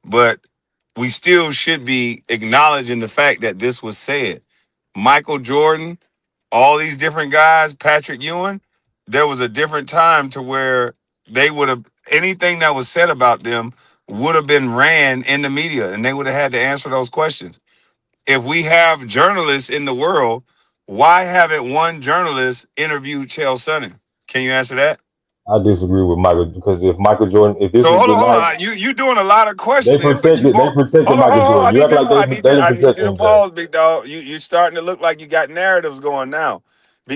But we still should be acknowledging the fact that this was said. Michael Jordan, all these different guys, Patrick Ewing, there was a different time to where they would have anything that was said about them would have been ran in the media and they would have had to answer those questions. If we have journalists in the world, why haven't one journalist interviewed Chael Sonnen? Can you answer that? I disagree with Michael because if Michael Jordan, if this So was hold denied, on. You doing a lot of they questioning, but you protected, they won't. protected Michael Hold on. Jordan. You act like they I didn't need protect you to MJ. pause, big dog. You're starting to look like you got narratives going now,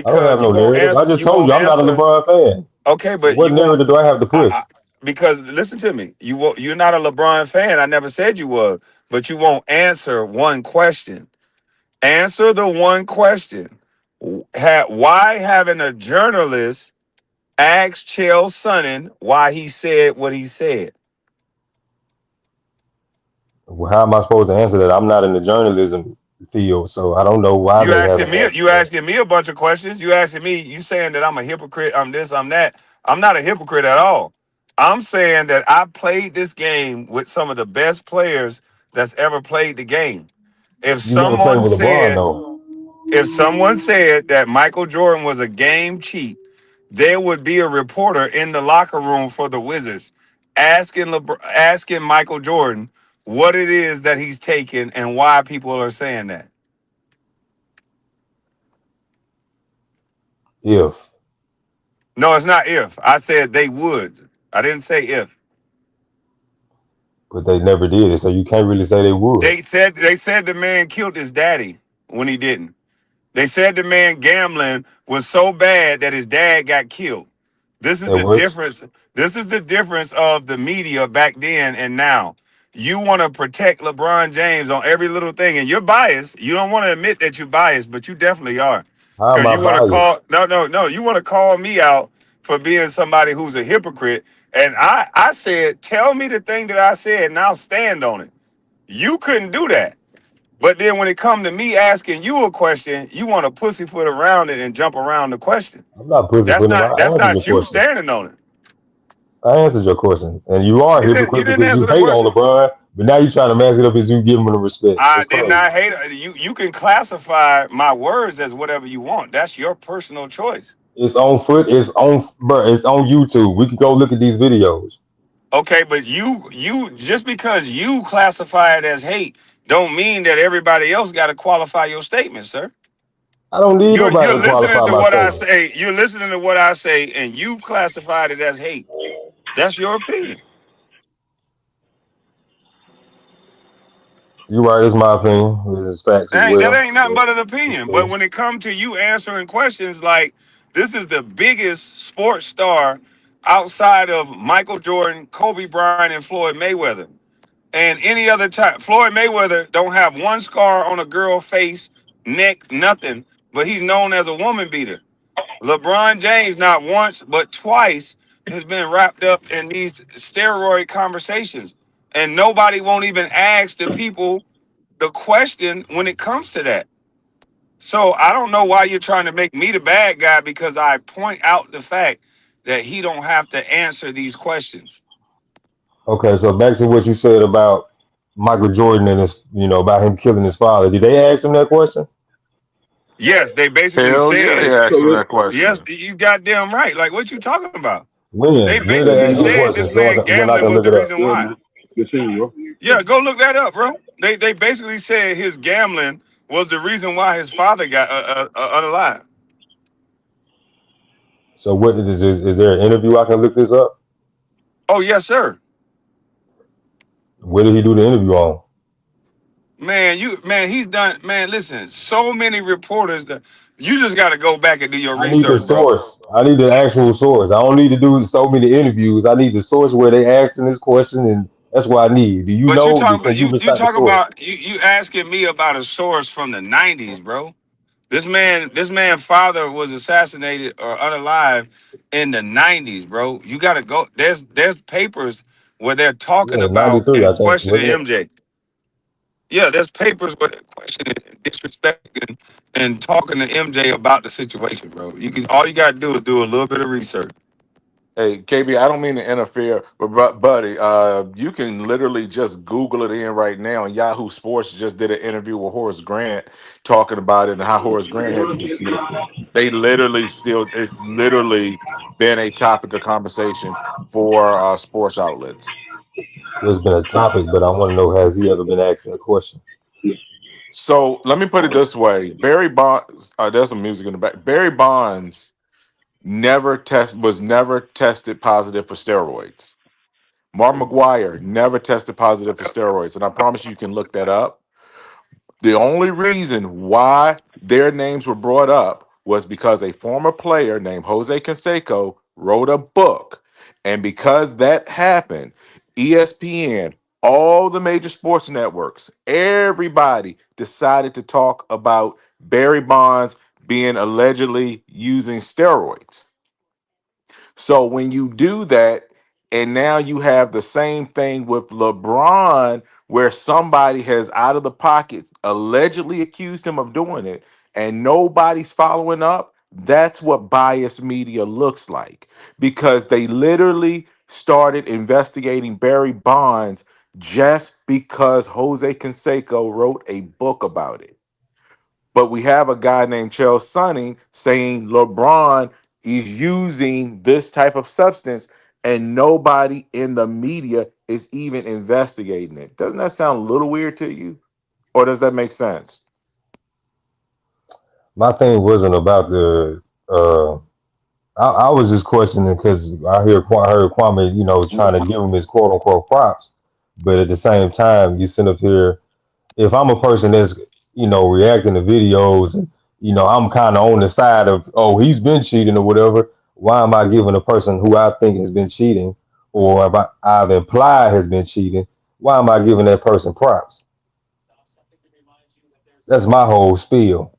I don't have because you no won't narrative. I answer. just You told won't you I'm not a answer. LeBron fan. Okay, So but what you won't. narrative do I have to push? Because listen to me. You're not a LeBron fan. I never said you was, but you won't answer one question. Answer the one question. Why haven't a journalist asked Chael Sonnen why he said what he said? Well, how am I supposed to answer that? I'm not in the journalism field, so I don't know why they haven't asked him You that. asking me a bunch of questions. You asking me, you saying that I'm a hypocrite, I'm this, I'm that. I'm not a hypocrite at all. I'm saying that I played this game with some of the best players that's ever played the game. If You never played someone with LeBron said, though. if someone said that Michael Jordan was a game cheat, there would be a reporter in the locker room for the Wizards asking Michael Jordan what it is that he's taking and why people are saying that. If, No, it's not if. I said they would. I didn't say if. but they never did it, so you can't really say they would. They said the man killed his daddy when he didn't. They said the man gambling was so bad that his dad got killed. This is And the what? difference. This is the difference of the media back then and now. You want to protect LeBron James on every little thing, and you're biased. You don't want to admit that you're biased, but you definitely are. How am Because I you want to biased? call no. You want to call me out for being somebody who's a hypocrite. And I said, tell me the thing that I said, and I'll stand on it. You couldn't do that. But then when it come to me asking you a question, you want to pussyfoot around it and jump around the question. I'm not pussyfooting around. I That's answered your not you question. standing on it. I answered your question, and you are a You hypocrite didn't because you answer the hate on question. LeBron, but now you're trying to mask it up as you give him the respect. I It's did crazy. not hate you. You can classify my words as whatever you want. That's your personal choice. It's on foot. It's on, bro. It's on YouTube. We can go look at these videos. Okay, but you just because you classify it as hate, don't mean that everybody else got to qualify your statement, sir. I don't need nobody You're to listening qualify to my what I statement. say. You're listening to what I say, and you've classified it as hate. That's your opinion. You're right. It's my opinion. It's facts as That well. ain't nothing But but an it's opinion. But cool. when it comes to you answering questions like this is the biggest sports star outside of Michael Jordan, Kobe Bryant, and Floyd Mayweather. And any other time, Floyd Mayweather don't have one scar on a girl face, neck, nothing, but he's known as a woman beater. LeBron James, not once, but twice, has been wrapped up in these steroid conversations. And nobody won't even ask the people the question when it comes to that. So I don't know why you're trying to make me the bad guy because I point out the fact that he don't have to answer these questions. Okay, so back to what you said about Michael Jordan and his, about him killing his father. Did they ask him that question? Yes, they basically Hell yeah, they said, asked him that yes, question. you goddamn right. Like what you talking about? They When did they basically ask him the said question? this So man when I gambling can was look the it up. reason why. Yeah, go look that up, bro. They basically said his gambling was the reason why his father got unalive. So what is there an interview I can look this up? Oh yes, sir. Where did he do the interview on? He's done. Man, listen, so many reporters that you just got to go back and do your I need the research, bro. source. I need the actual source. I don't need to do so many interviews. I need the source where they asked him this question That's what I need. Do you But you know? talk about Can you you recite the talk source? about you asking me about a source from the '90s, bro. This man father was assassinated or unalive in the '90s, bro. You gotta go. There's papers where they're talking Yeah, about 93, and I think, questioning wasn't it? MJ. Yeah, there's papers where they're questioning, and disrespecting, and talking to MJ about the situation, bro. You can all you gotta do is do a little bit of research. Hey, KB, I don't mean to interfere, but buddy, you can literally just Google it in right now. And Yahoo Sports just did an interview with Horace Grant talking about it and how Horace Grant had to dismiss it. They literally still, it's literally been a topic of conversation for sports outlets. It's been a topic, but I want to know, has he ever been asked that question? So let me put it this way: Barry Bonds, there's some music in the back. Barry Bonds never tested positive for steroids. Mark McGuire never tested positive for steroids, and I promise you can look that up. The only reason why their names were brought up was because a former player named Jose Canseco wrote a book, and because that happened, ESPN, all the major sports networks, everybody decided to talk about Barry Bonds being allegedly using steroids. So when you do that, and now you have the same thing with LeBron, where somebody has out of the pocket allegedly accused him of doing it, and nobody's following up. That's what biased media looks like because they literally started investigating Barry Bonds just because Jose Canseco wrote a book about it. But we have a guy named Chael Sonning saying LeBron is using this type of substance, and nobody in the media is even investigating it. Doesn't that sound a little weird to you? Or does that make sense? My thing wasn't about the. I was just questioning because I heard Kwame, trying to give him his quote unquote props, but at the same time, you sit up here. If I'm a person that's reacting to videos and I'm kind of on the side of, oh, he's been cheating or whatever, why am I giving a person who I think has been cheating, or if I've implied has been cheating, why am I giving that person props? That's my whole spiel.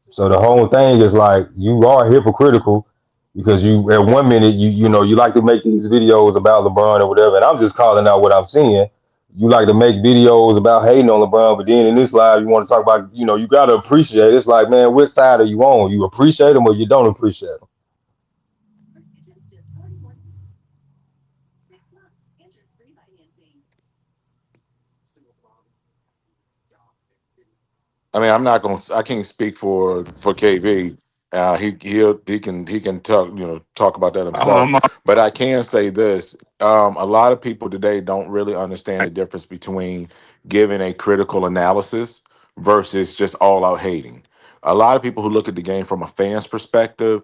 So the whole thing is like you are hypocritical because you at one minute you like to make these videos about LeBron or whatever, and I'm just calling out what I'm seeing. You like to make videos about hating on LeBron, but then in this live you want to talk about you got to appreciate. It's like, man, which side are you on? You appreciate them or you don't appreciate them? I mean, I'm not going. I can't speak for KV. He can talk talk about that himself. Um, But I can say this: a lot of people today don't really understand the difference between giving a critical analysis versus just all out hating. A lot of people who look at the game from a fan's perspective,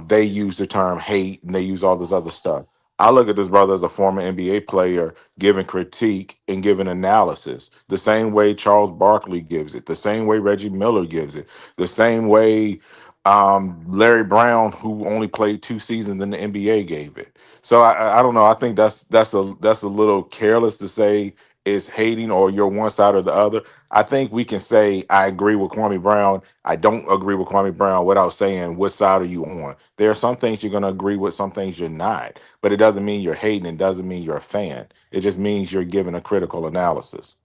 they use the term hate and they use all this other stuff. I look at this brother as a former NBA player giving critique and giving analysis the same way Charles Barkley gives it, the same way Reggie Miller gives it, the same way Larry Brown, who only played 2 seasons in the NBA, gave it. So I don't know. I think that's a little careless to say is hating or you're one side or the other. I think we can say I agree with Kwame Brown. I don't agree with Kwame Brown without saying what side are you on. There are some things you're going to agree with, some things you're not. But it doesn't mean you're hating. It doesn't mean you're a fan. It just means you're giving a critical analysis.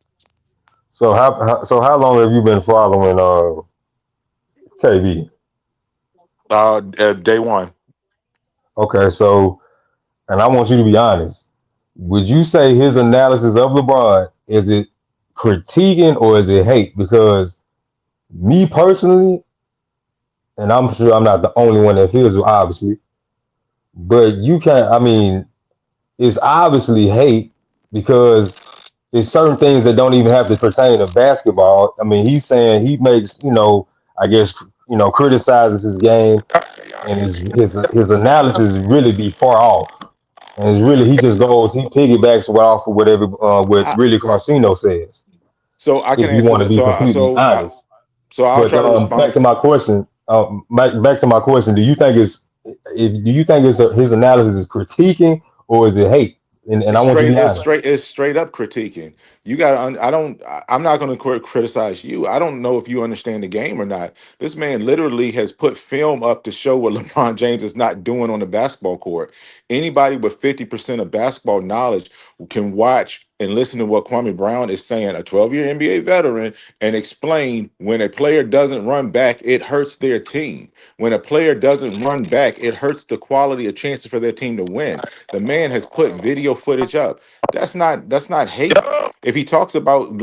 So how long have you been following KD? Day one. Okay, so and I want you to be honest. Would you say his analysis of LeBron is it critiquing or is it hate? Because me personally, and I'm sure I'm not the only one that feels it, obviously, but you can't. I mean, it's obviously hate because there's certain things that don't even have to pertain to basketball. I mean, he's saying he makes, I guess, criticizes his game, and his analysis really be far off. And it's really he piggybacks right off of whatever what I, really Carcino says. so I can If you answer want to that. be completely honest, So I'll but try to back to respond. my question. Back to my question. Do you think it's his analysis is critiquing or is it hate? and It's I want you to straight. be honest. It's straight up critiquing. You got. I don't. I'm not going to criticize you. I don't know if you understand the game or not. This man literally has put film up to show what LeBron James is not doing on the basketball court. Anybody with 50% of basketball knowledge can watch and listen to what Kwame Brown is saying, a 12-year NBA veteran, and explain when a player doesn't run back, it hurts their team. When a player doesn't run back, it hurts the quality of chances for their team to win. The man has put video footage up. That's not hate. If he talks about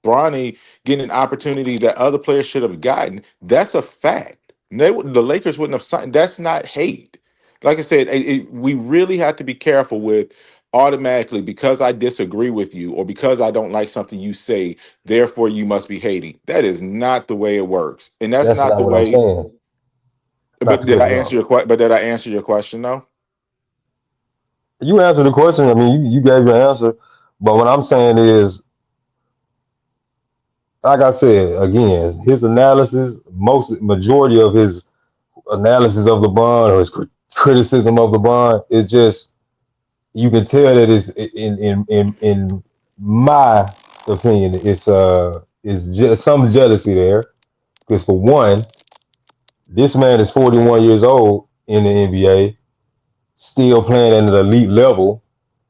Bronny getting an opportunity that other players should have gotten, that's a fact. The Lakers wouldn't have signed. That's not hate. Like I said, we really have to be careful with automatically because I disagree with you or because I don't like something you say, therefore you must be hating. That is not the way it works, and that's That's not not the what I'm way. saying. Not But to did cut I you answer off. your question? But did I answer your question though? You answered the question. I mean, you gave your answer. But what I'm saying is, like I said, again, his analysis, most majority of his analysis of LeBron or his criticism of LeBron, is just you can tell that it's in my opinion, it's just some jealousy there. Because for one, this man is 41 years old in the NBA, still playing at an elite level,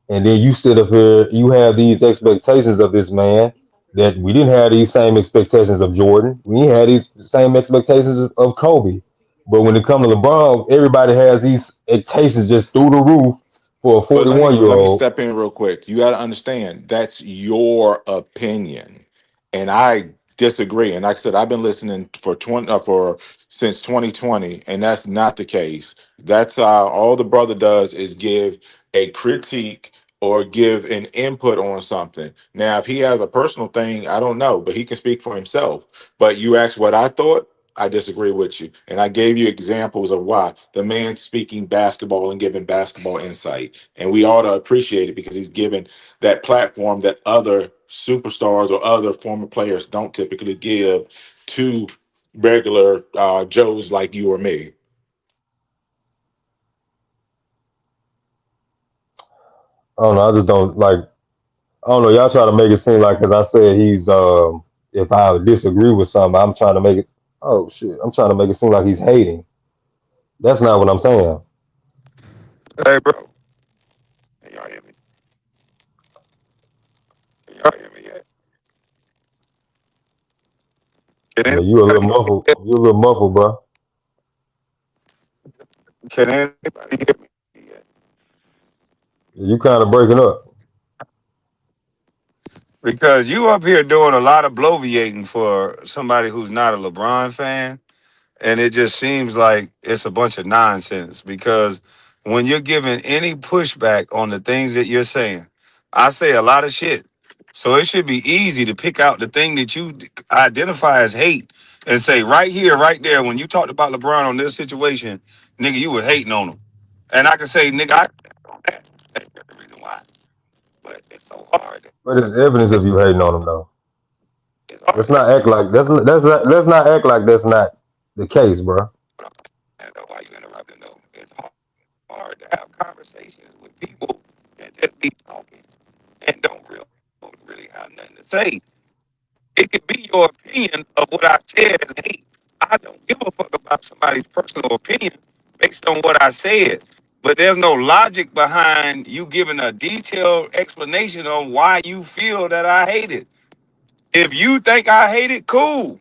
and then you sit up here, you have these expectations of this man that we didn't have these same expectations of Jordan. We didn't have these same expectations of Kobe. But when it comes to LeBron, everybody has these expectations just through the roof for a But 41 year let me old. step in real quick. You got to understand that's your opinion, and I disagree. And like I said, I've been listening for 20 for since 2020, and that's not the case. That's all the brother does is give a critique or give an input on something. Now, if he has a personal thing, I don't know, but he can speak for himself. But you asked what I thought. I disagree with you. And I gave you examples of why the man speaking basketball and giving basketball insight. And we ought to appreciate it because he's given that platform that other superstars or other former players don't typically give to regular Joes like you or me. I don't know. I just don't like. I don't know. Y'all try to make it seem like because I said he's. If I disagree with something, I'm trying to make it. Oh shit! I'm trying to make it seem like he's hating. That's not what I'm saying. Hey, bro. Can y'all hear me? Can y'all hear me yet? Can Yeah, you a little anybody muffled. You a little muffled, bro. can anybody hear me yet? You kind of breaking up. Because you up here doing a lot of bloviating for somebody who's not a LeBron fan. And it just seems like it's a bunch of nonsense because when you're giving any pushback on the things that you're saying, I say a lot of shit. So it should be easy to pick out the thing that you identify as hate and say right here, right there, when you talked about LeBron on this situation, nigga, you were hating on him. And I can say, nigga, I on that. That's the reason why. But it's so hard. But there's evidence of you hating on him though. It's Let's hard. not act like let's not act like that's not the case, bro. I know why you interrupting though. It's hard to have conversations with people that just be talking and don't really have nothing to say. It could be your opinion of what I said as hate. I don't give a fuck about somebody's personal opinion based on what I said. But there's no logic behind you giving a detailed explanation on why you feel that I hate it. If you think I hate it, cool.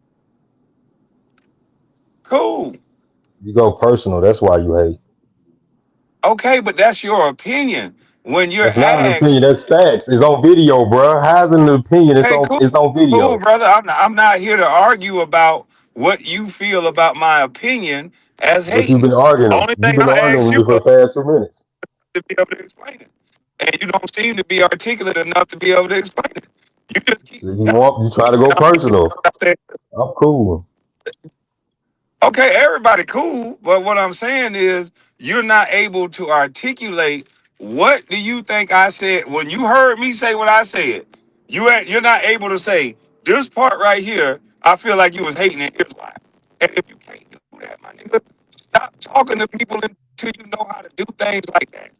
Cool. You go personal. That's why you hate. Okay, but that's your opinion. When you're That's not an opinion. asked, That's facts. It's on video, bro. How's an opinion? It's hey, on. cool, It's on cool, video. brother. I'm not here to argue about what you feel about my opinion as But you've hating. been arguing. Only You've thing been I arguing ask with you me for the about past 2 minutes. is to be able to explain it, and you don't seem to be articulate enough to be able to explain it. You just keep So telling you me try to that go I'm hating personal. what I said. I'm cool. Okay, everybody cool, but what I'm saying is you're not able to articulate what do you think I said when you heard me say what I said. You're not able to say this part right here. I feel like you was hating it. Here's why. And if you can't do that, my nigga, stop talking to people until you know how to do things like that.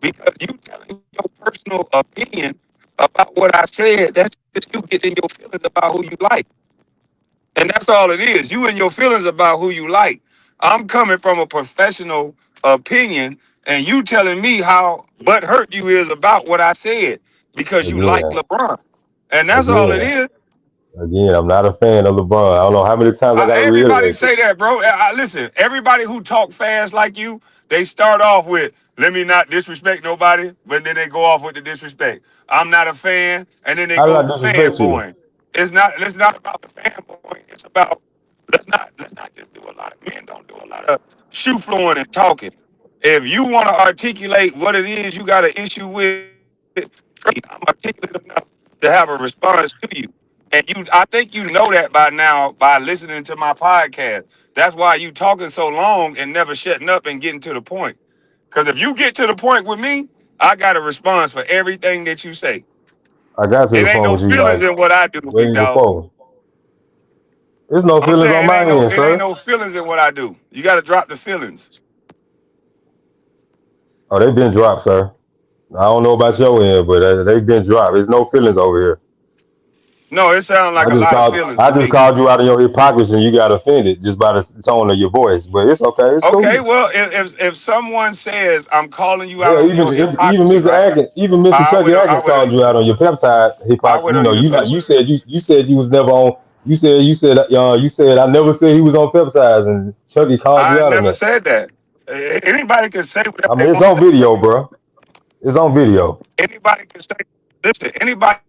Because you telling your professional opinion about what I said. That's just you getting your feelings about who you like. And that's all it is. You and your feelings about who you like. I'm coming from a professional opinion, and you telling me how butthurt you is about what I said because you like Again, LeBron. And that's all it again, is. again. I'm not a fan of LeBron. I don't know how many times I got to Everybody reiterate this. say that, bro. Listen, everybody who talk fast like you, they start off with "Let me not disrespect nobody," but then they go off with the disrespect. I'm not a fan, and then they How did I go disrespect you? fanboying. It's not. It's not about the fanboying. It's about let's not just do a lot of men don't do a lot of shoe flowing and talking. If you want to articulate what it is you got an issue with, I'm articulate enough to have a response to you. And I think you know that by now by listening to my podcast. That's why you talking so long and never shutting up and getting to the point. Because if you get to the point with me, I got a response for everything that you say. I got to It the ain't point no with you feelings like in what I do, big way dog. before. There's no I'm feelings on saying my end, it ain't sir. no feelings in what I do. You got to drop the feelings. Oh, they been dropped, sir. I don't know about your end, but they been dropped. There's no feelings over here. No, it sounds like I a just lot of called feelings I to just me. called you out of your hypocrisy and you got offended just by the tone of your voice. But it's okay, it's Okay, cool. well, if someone says I'm calling you out Yeah, on your even hypocrisy, Mr. right? Atkins, even Mr. Chucky I Atkins would called you out on your peptide I hypocrisy. would You know, understand. you said you was never on. You said I never said he was on peptides, and Chucky called you I out on never that. said that. Anybody can say I whatever they mean, it's want on to say. video, bro. It's on video. Anybody can say. Listen, anybody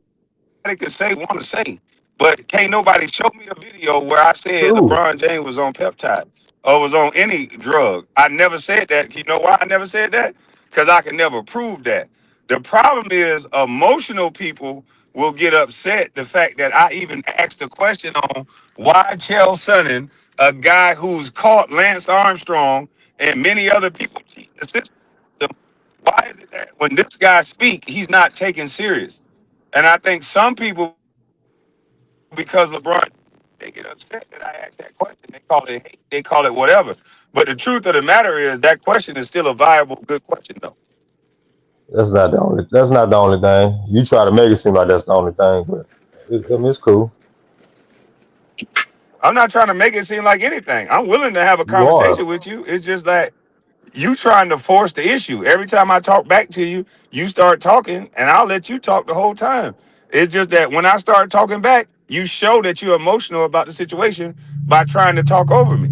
can say want to say, but can't nobody show me the video where I said LeBron True. James was on peptides or was on any drug. I never said that. You know why I never said that? Because I can never prove that. The problem is emotional people will get upset the fact that I even asked a question on why Chael Sonnen, a guy who's caught Lance Armstrong and many other people cheating the system, why is it that when this guy speak, he's not taken serious? And I think some people, because LeBron, they get upset that I asked that question. They call it hate, they call it whatever. But the truth of the matter is that question is still a viable, good question, though. That's not the only thing. You try to make it seem like that's the only thing, but I mean, it's cool. I'm not trying to make it seem like anything. I'm willing to have a You are. conversation with you. It's just that you trying to force the issue. Every time I talk back to you, you start talking, and I'll let you talk the whole time. It's just that when I start talking back, you show that you're emotional about the situation by trying to talk over me.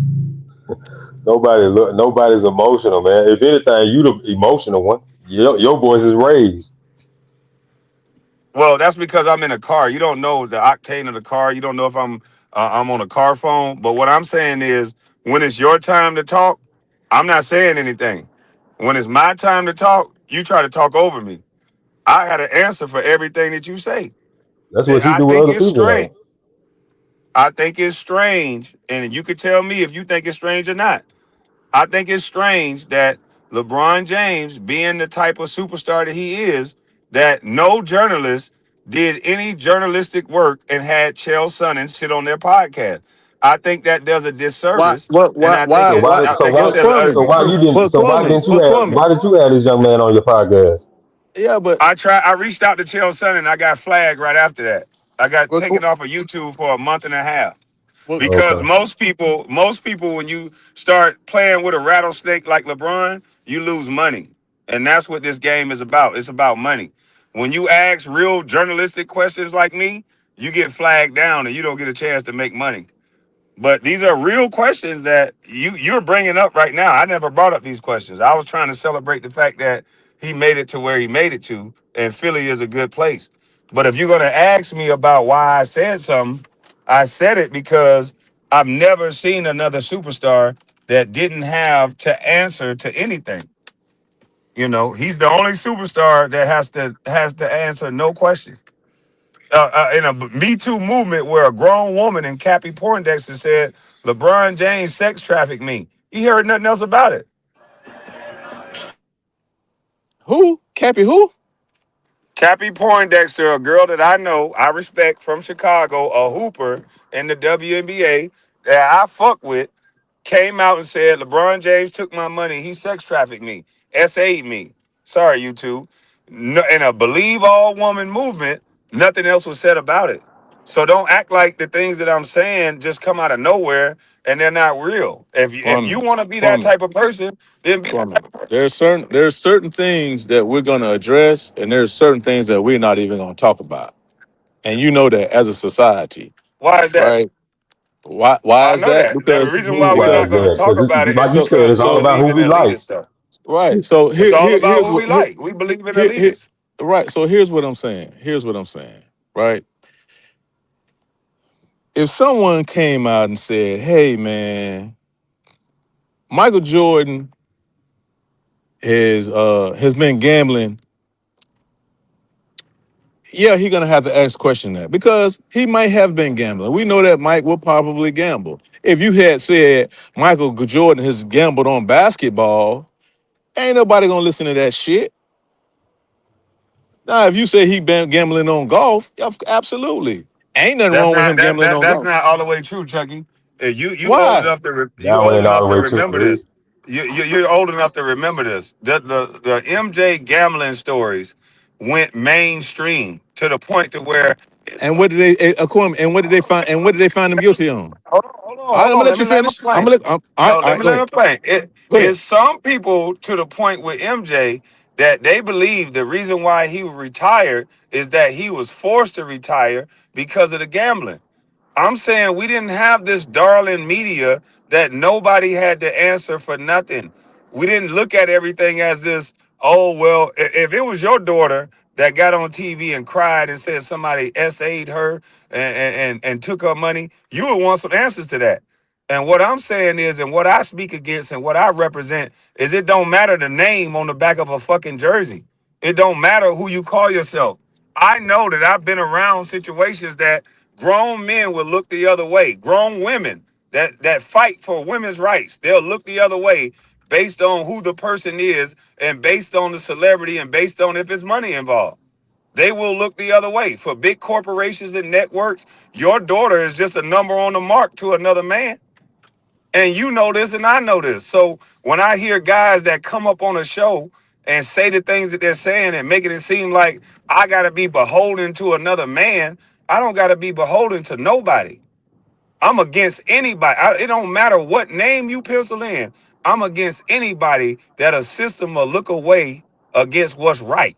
Nobody's emotional, man. If anything, you the emotional one. Your voice is raised. Well, that's because I'm in a car. You don't know the octane of the car. You don't know if I'm on a car phone. But what I'm saying is, when it's your time to talk, I'm not saying anything. When it's my time to talk, you try to talk over me. I had an answer for everything that you say. That's what you I do with think other it's people, strange. though. I think it's strange, and you could tell me if you think it's strange or not. I think it's strange that LeBron James, being the type of superstar that he is, that no journalist did any journalistic work and had Chael Sonnen sit on their podcast. I think that does a Why? disservice, What? and Why? Why? Why? I think it But says an Kwame. ugly truth. But Kwame. Why didn't you add this young man on your podcast? Yeah, but I reached out to Chael Sonnen and I got flagged right after that. I got but taken off of YouTube for a month and a half. but, Because Okay. most people, when you start playing with a rattlesnake like LeBron, you lose money. And that's what this game is about. It's about money. When you ask real journalistic questions like me, you get flagged down and you don't get a chance to make money. But these are real questions that you're bringing up right now. I never brought up these questions. I was trying to celebrate the fact that he made it to where he made it to, and Philly is a good place. But if you're going to ask me about why I said something, I said it because I've never seen another superstar that didn't have to answer to anything. He's the only superstar that has to answer no questions in a Me Too movement where a grown woman in Cappy Poindexter said LeBron James sex trafficked me. He heard nothing else about it. who? Cappy? Who? Cappy Poindexter, a girl that I know, I respect from Chicago, a hooper in the WNBA that I fuck with, came out and said LeBron James took my money. He sex trafficked me, SA'd me. Sorry, you two. no, in a believe all woman movement, nothing else was said about it. So don't act like the things that I'm saying just come out of nowhere and they're not real. If you Kwame, want to be that Kwame, type of person, then be that Kwame. type of person. There's certain things that we're gonna address, and there's certain things that we're not even gonna talk about. And you know that as a society, Why is that? right? Why I is know that? that. The Because reason Mean why we're why not is going to that? talk Because about it is like you so said, because it's we all so about believe who in we like. elitist stuff. right. So It's all about here's who we what here, like. We believe in here, here elitists. right. So here's what I'm saying. Here's what I'm saying. Right. If someone came out and said, "Hey man, Michael Jordan has been gambling," yeah, he's gonna have to ask question that because he might have been gambling. We know that Mike will probably gamble. If you had said Michael Jordan has gambled on basketball, ain't nobody gonna listen to that shit. Now, if you say he been gambling on golf, yeah, absolutely. Ain't nothing That's wrong with not him that gambling that on that's golf. not all the way true, Chucky. You old Why? enough to you That one old ain't all enough the to way true, remember Lee. this. You're old enough to remember this. The MJ gambling stories went mainstream to the point to where And what did and what did they find? And what did they find him guilty on? All right, I'm hold gonna on. let Let you me land my finish. I'm plane. gonna let. No, all let right, me go land ahead. my plane. It Go ahead. is some people to the point with MJ that they believe the reason why he retired is that he was forced to retire because of the gambling. I'm saying we didn't have this darling media that nobody had to answer for nothing. We didn't look at everything as this, oh, well, if it was your daughter that got on TV and cried and said somebody SA'd her and took her money, you would want some answers to that. And what I'm saying is, and what I speak against and what I represent is it don't matter the name on the back of a fucking jersey. It don't matter who you call yourself. I know that I've been around situations that grown men will look the other way. Grown women that fight for women's rights, they'll look the other way based on who the person is and based on the celebrity and based on if it's money involved. They will look the other way. For big corporations and networks, your daughter is just a number on the mark to another man. And you know this and I know this. So when I hear guys that come up on a show and say the things that they're saying and making it seem like I gotta be beholden to another man, I don't gotta be beholden to nobody. I'm against anybody. It don't matter what name you pencil in. I'm against anybody that a system will look away against what's right.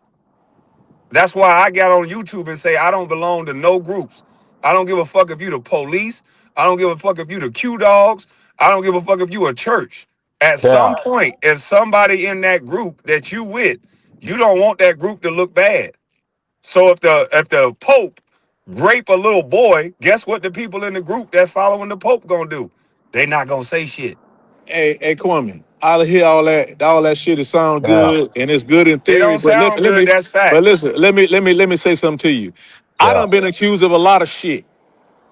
That's why I got on YouTube and say I don't belong to no groups. I don't give a fuck if you the police. I don't give a fuck if you the Q dogs. I don't give a fuck if you a church. At some Cap. point, if somebody in that group that you with, you don't want that group to look bad. So if the Pope rape a little boy, guess what the people in the group that's following the Pope gonna do? They not gonna say shit. Hey, Kwame. I hear all that. All that shit. It sound Cap. good and it's good in It theory. don't But sound let good, me. that's But facts. listen. Let me say something to you. I done Cap. been accused of a lot of shit.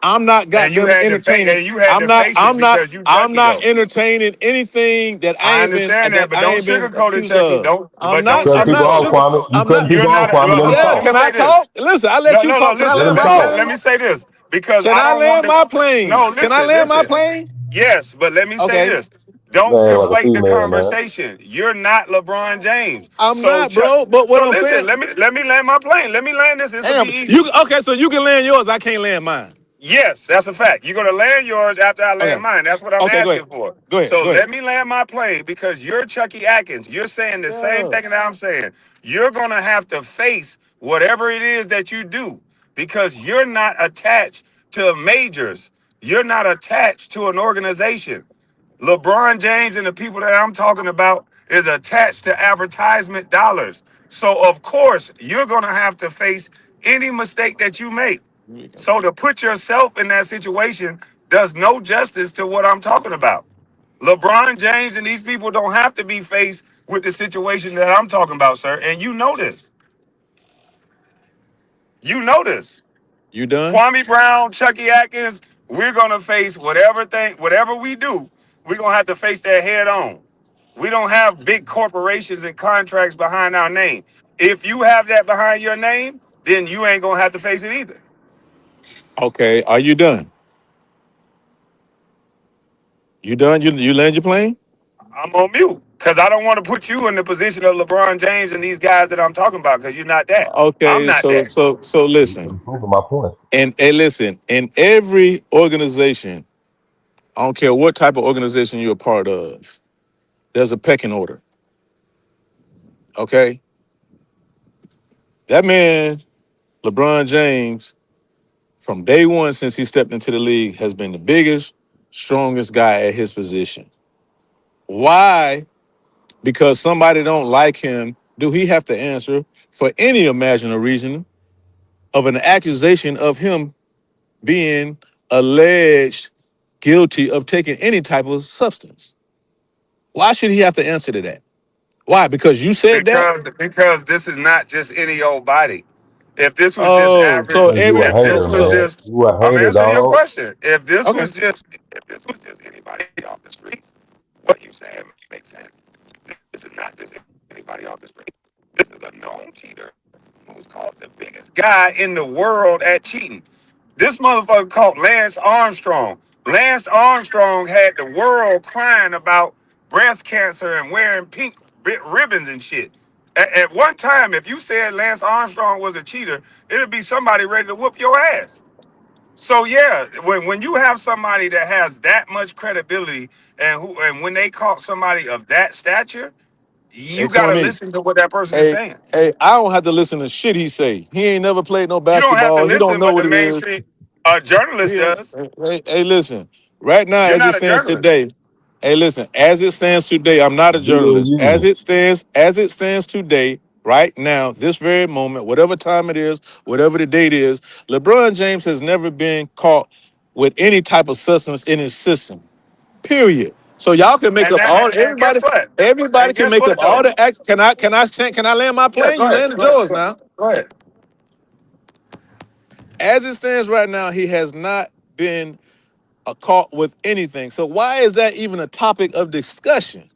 I'm not And you goddamn had to face entertaining. and you had I'm to not. face it I'm not. because you I'm Chucky not though. entertaining anything that I understand that, but I don't ain't been sugarcoat it, accused Chucky. of. Don't, I'm but You not. don't cutting I'm people not sugarcoat off, it. sugar. Kwame. You I'm cutting not. You're people I'm off, not. not. Kwame. Let him Hold on. Yeah. Let talk. me Can I say this. talk? Listen. I let No, you no, no. talk. Can I Let Listen, land him my listen. talk. Let plane? me say this because Can I I don't want land to. my plane? No, Can I listen, land my listen. plane? Yes, but let me say Okay. this. Don't Man, like a conflate the female, man. conversation. You're not LeBron James. I'm So, not, bro. But what so I'm listen. saying, Let me land my plane. Let me land this. This will be damn, easy. you okay? So you can land yours. I can't land mine. Yes, that's a fact. You're gonna land yours after I land Okay. mine. That's what I'm Okay. Go ahead. asking for. Go ahead. So Go ahead. let me land my plane because you're Chucky Atkins. You're saying the same Yeah. thing that I'm saying. You're gonna have to face whatever it is that you do because you're not attached to majors. You're not attached to an organization. LeBron James and the people that I'm talking about is attached to advertisement dollars. So of course you're gonna have to face any mistake that you make. So to put yourself in that situation does no justice to what I'm talking about. LeBron James and these people don't have to be faced with the situation that I'm talking about, sir. And you know this. You know this. You done? Kwame Brown, Chucky Atkins, we're gonna face whatever we do, we're gonna have to face that head on. We don't have big corporations and contracts behind our name. If you have that behind your name, then you ain't gonna have to face it either. Okay. Are you done? You done? You land your plane? I'm on mute because I don't want to put you in the position of LeBron James and these guys that I'm talking about because you're not that. I'm Okay, not so that. so so listen, You proving my point. and listen, in every organization, I don't care what type of organization you're a part of, there's a pecking order. Okay, that man, LeBron James, from day one since he stepped into the league, has been the biggest, strongest guy at his position. Why? Because somebody don't like him, do he have to answer for any imaginable reason of an accusation of him being alleged guilty of taking any type of substance? Why should he have to answer to that? Why? Because you said that? Because this is not just any old body. If this was just Oh, average, so Because you a every if so this hater, was so man. just, You a I'm hater, answering your dog. question. okay. If this was just anybody off the street, what you saying makes sense. This is not just anybody off the street. This is a known cheater who's called the biggest guy in the world at cheating. This motherfucker called Lance Armstrong. Lance Armstrong had the world crying about breast cancer and wearing pink ribbons and shit. At one time, if you said Lance Armstrong was a cheater, it'd be somebody ready to whoop your ass. So yeah, when you have somebody that has that much credibility and when they caught somebody of that stature, Hey you gotta Kwame, listen to what that person is hey, saying. hey, I don't have to listen to shit he say. He ain't never played no You don't have to basketball. He don't listen, know but the what it is. mainstream journalist Yeah. does. Hey, listen. Right now, You're as it not a stands journalist. today, hey, listen. As it stands today, I'm not a Me and journalist. you. As it stands today, right now, this very moment, whatever time it is, whatever the date is, LeBron James has never been caught with any type of substance in his system. Period. So y'all can make up all And guess everybody. what? Everybody And can guess make up what all though? the acts. Can I land my Yeah, plane? go You ahead. landed Go ahead. yours now. Go ahead. As it stands right now, he has not been caught with anything. So why is that even a topic of discussion?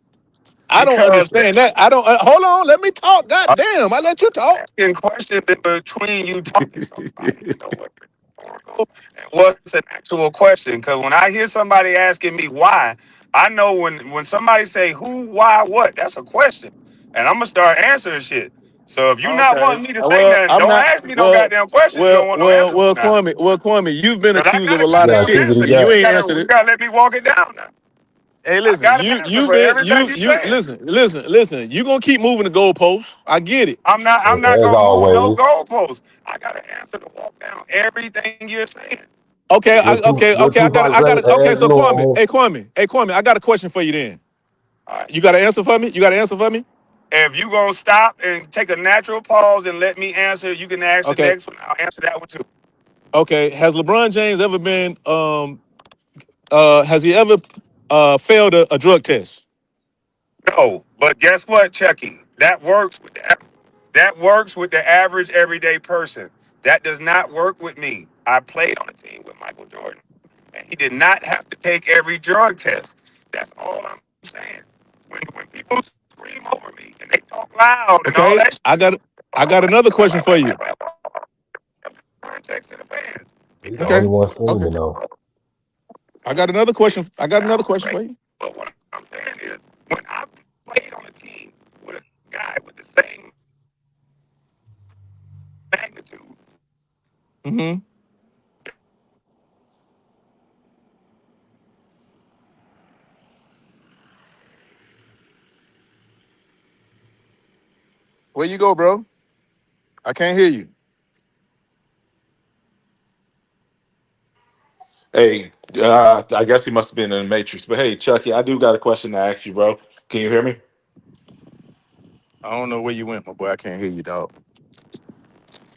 I don't Because understand that. I don't. Hold on. Let me talk. God I'm damn. I let you talk. asking questions in between you talking, so I need to know what's rhetorical and what's an actual question. Because when I hear somebody asking me why, I know when somebody say who, why, what, that's a question, and I'm gonna start answering shit. So if you're not Okay. wanting me to say Well, nothing, I'm don't not. ask me no Well, goddamn questions you well, don't want no well, answer to well, now. Kwame. Well, Kwame, you've been Cause I accused got of a a lot You of gotta goddamn pick shit, what answer. he and You you got. just ain't answered we it. gotta let me walk it down now. Hey, I listen. got an You answer you've for been everything you saying. listen. You gonna keep moving the goalposts. I get it. I'm not As gonna move no always. goalposts. I got an answer to walk down everything you're saying. Okay, What you I gonna got say it. Okay, as so Kwame, normal? Kwame, I got a question for you then. All right. You got an answer for me? You got an answer for me? If you gonna stop and take a natural pause and let me answer, you can ask the Okay, next one. I'll answer that one too. okay. Has LeBron James ever been has he ever failed a drug test? No, but guess what, Chucky? That works with the average everyday person. That does not work with me. I played on a team with Michael Jordan, and he did not have to take every drug test. That's all I'm saying. When people scream over me and they talk loud and all Okay, that, I got another question for you. context to the fans He the because only Okay, one okay. screaming though. I got another question. I got another sound question great. for you. But what I'm saying is, when I played on a team with a guy with the same magnitude, Hmm. Where you go, bro? I can't hear you. Hey, I guess he must have been in the Matrix. But hey, Chucky, I do got a question to ask you, bro. Can you hear me? I don't know where you went, my boy. I can't hear you, dog.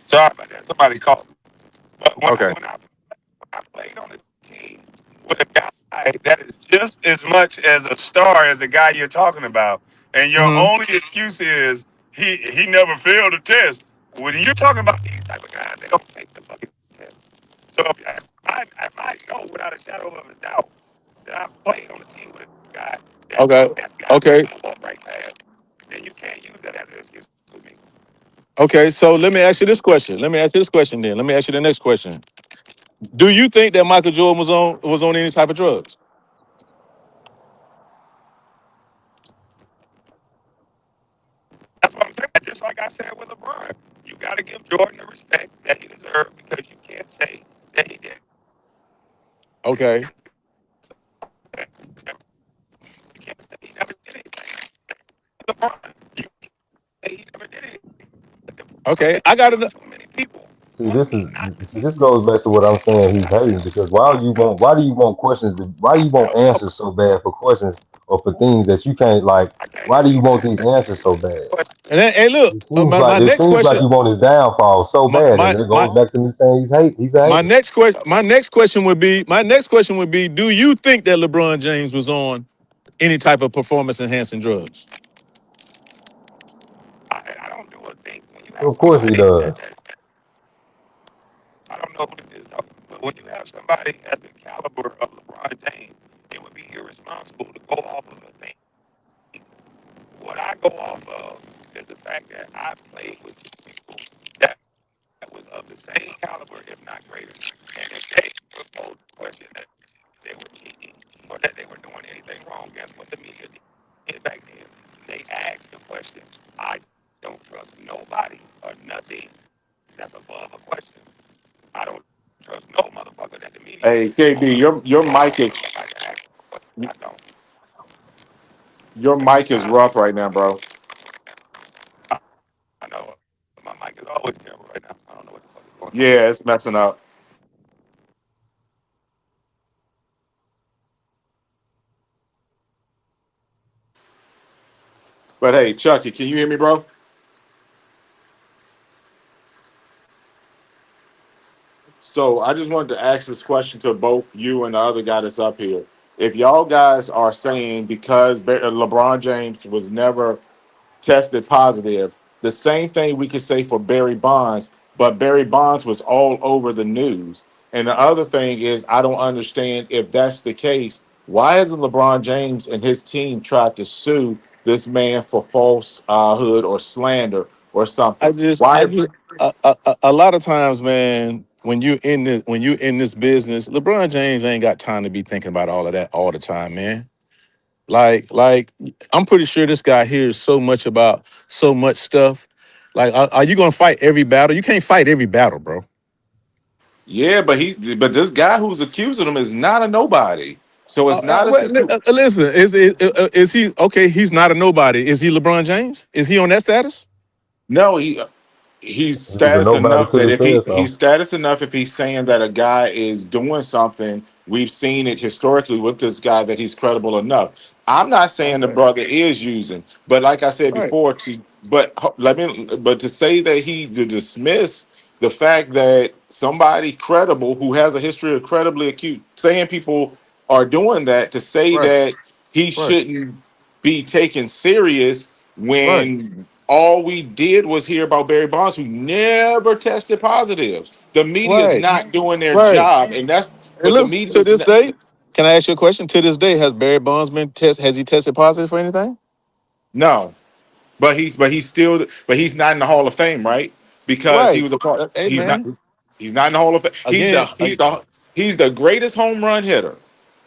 sorry about that. Somebody called me. But Okay. when I played on a team with a guy that is just as much as a star as the guy you're talking about, and your Hmm. only excuse is he never failed a test. When you're talking about these type of guys, they don't take the fucking test. So I might know without a shadow of a doubt that I've played on a team with a guy that Okay. that guy Okay. I walk right past. And you can't use that as an excuse with me. Okay. So let me ask you this question. Let me ask you this question then. Let me ask you the next question. Do you think that Michael Jordan was on any type of drugs? like I said with LeBron, you got to give Jordan the respect that he deserved because you can't say that he did. Okay. You can't say he never did anything. LeBron, you say he never did anything. Okay. It's just too many people See, want me not to see. this goes back to what I'm saying. He's hating because why do you want questions? Why do you want No, answers so bad for questions or for things that you can't like? I can't Why do you believe want that. these answers so bad? And then, hey, look, my It next seems like question, you want his downfall so my bad, and my that my goes back to me saying he's a my hater. next question, my next question would be, do you think that LeBron James was on any type of performance enhancing drugs? I don't do a thing when you have Of course he somebody does. I don't know who this is, though, but when you have somebody at the caliber of LeBron James, it would be irresponsible to go off of a thing. What I go off of is the fact that I played with people that was of the same caliber, if not greater. And if they proposed the question that they were cheating or that they were doing anything wrong, guess what the media did back then? They asked the question. I don't trust nobody or nothing that's above a question. I don't trust no motherfucker that the media Hey, KB, owner your or mic is somebody can ask. I don't. your mic is Huh? rough right now, bro. I, I know my mic is always terrible right now. I don't know what the fuck is going on. Yeah, it's messing up. But hey, Chucky, can you hear me, bro? So I just wanted to ask this question to both you and the other guy that's up here. If y'all guys are saying because LeBron James was never tested positive, the same thing we could say for Barry Bonds, but Barry Bonds was all over the news. And the other thing is, I don't understand if that's the case. Why hasn't LeBron James and his team tried to sue this man for falsehood or slander or I something? just, Why? I just, a lot of times, man, when you in this business, LeBron James ain't got time to be thinking about all of that all the time, man. Like, I'm pretty sure this guy hears so much about so much stuff. Like, are you gonna fight every battle? You can't fight every battle, bro. Yeah, but this guy who's accusing him is not a nobody. So it's not a Listen, is he okay? He's not a nobody. Is he LeBron James? Is he on that status? no. He's He's a status nobody enough till that he if says he's so. status enough if he's saying that a guy is doing something, we've seen it historically with this guy that he's credible enough. I'm not saying the Okay, brother is using, but like I said right, before, but to say that to dismiss the fact that somebody credible who has a history of credibly acute saying people are doing that, to say right, that he right, shouldn't be taken serious right, when all we did was hear about Barry Bonds, who never tested positive. The media is right, not doing their right. job, and that's And what the listen, media to is. this day, can I ask you a question? To this day, has Barry Bonds been test? Has he tested positive for anything? No, but he's not in the Hall of Fame, right? Because he Right. was a part. Hey, He's not. man. He's not in the Hall of Fame. Again, He's the greatest home run hitter.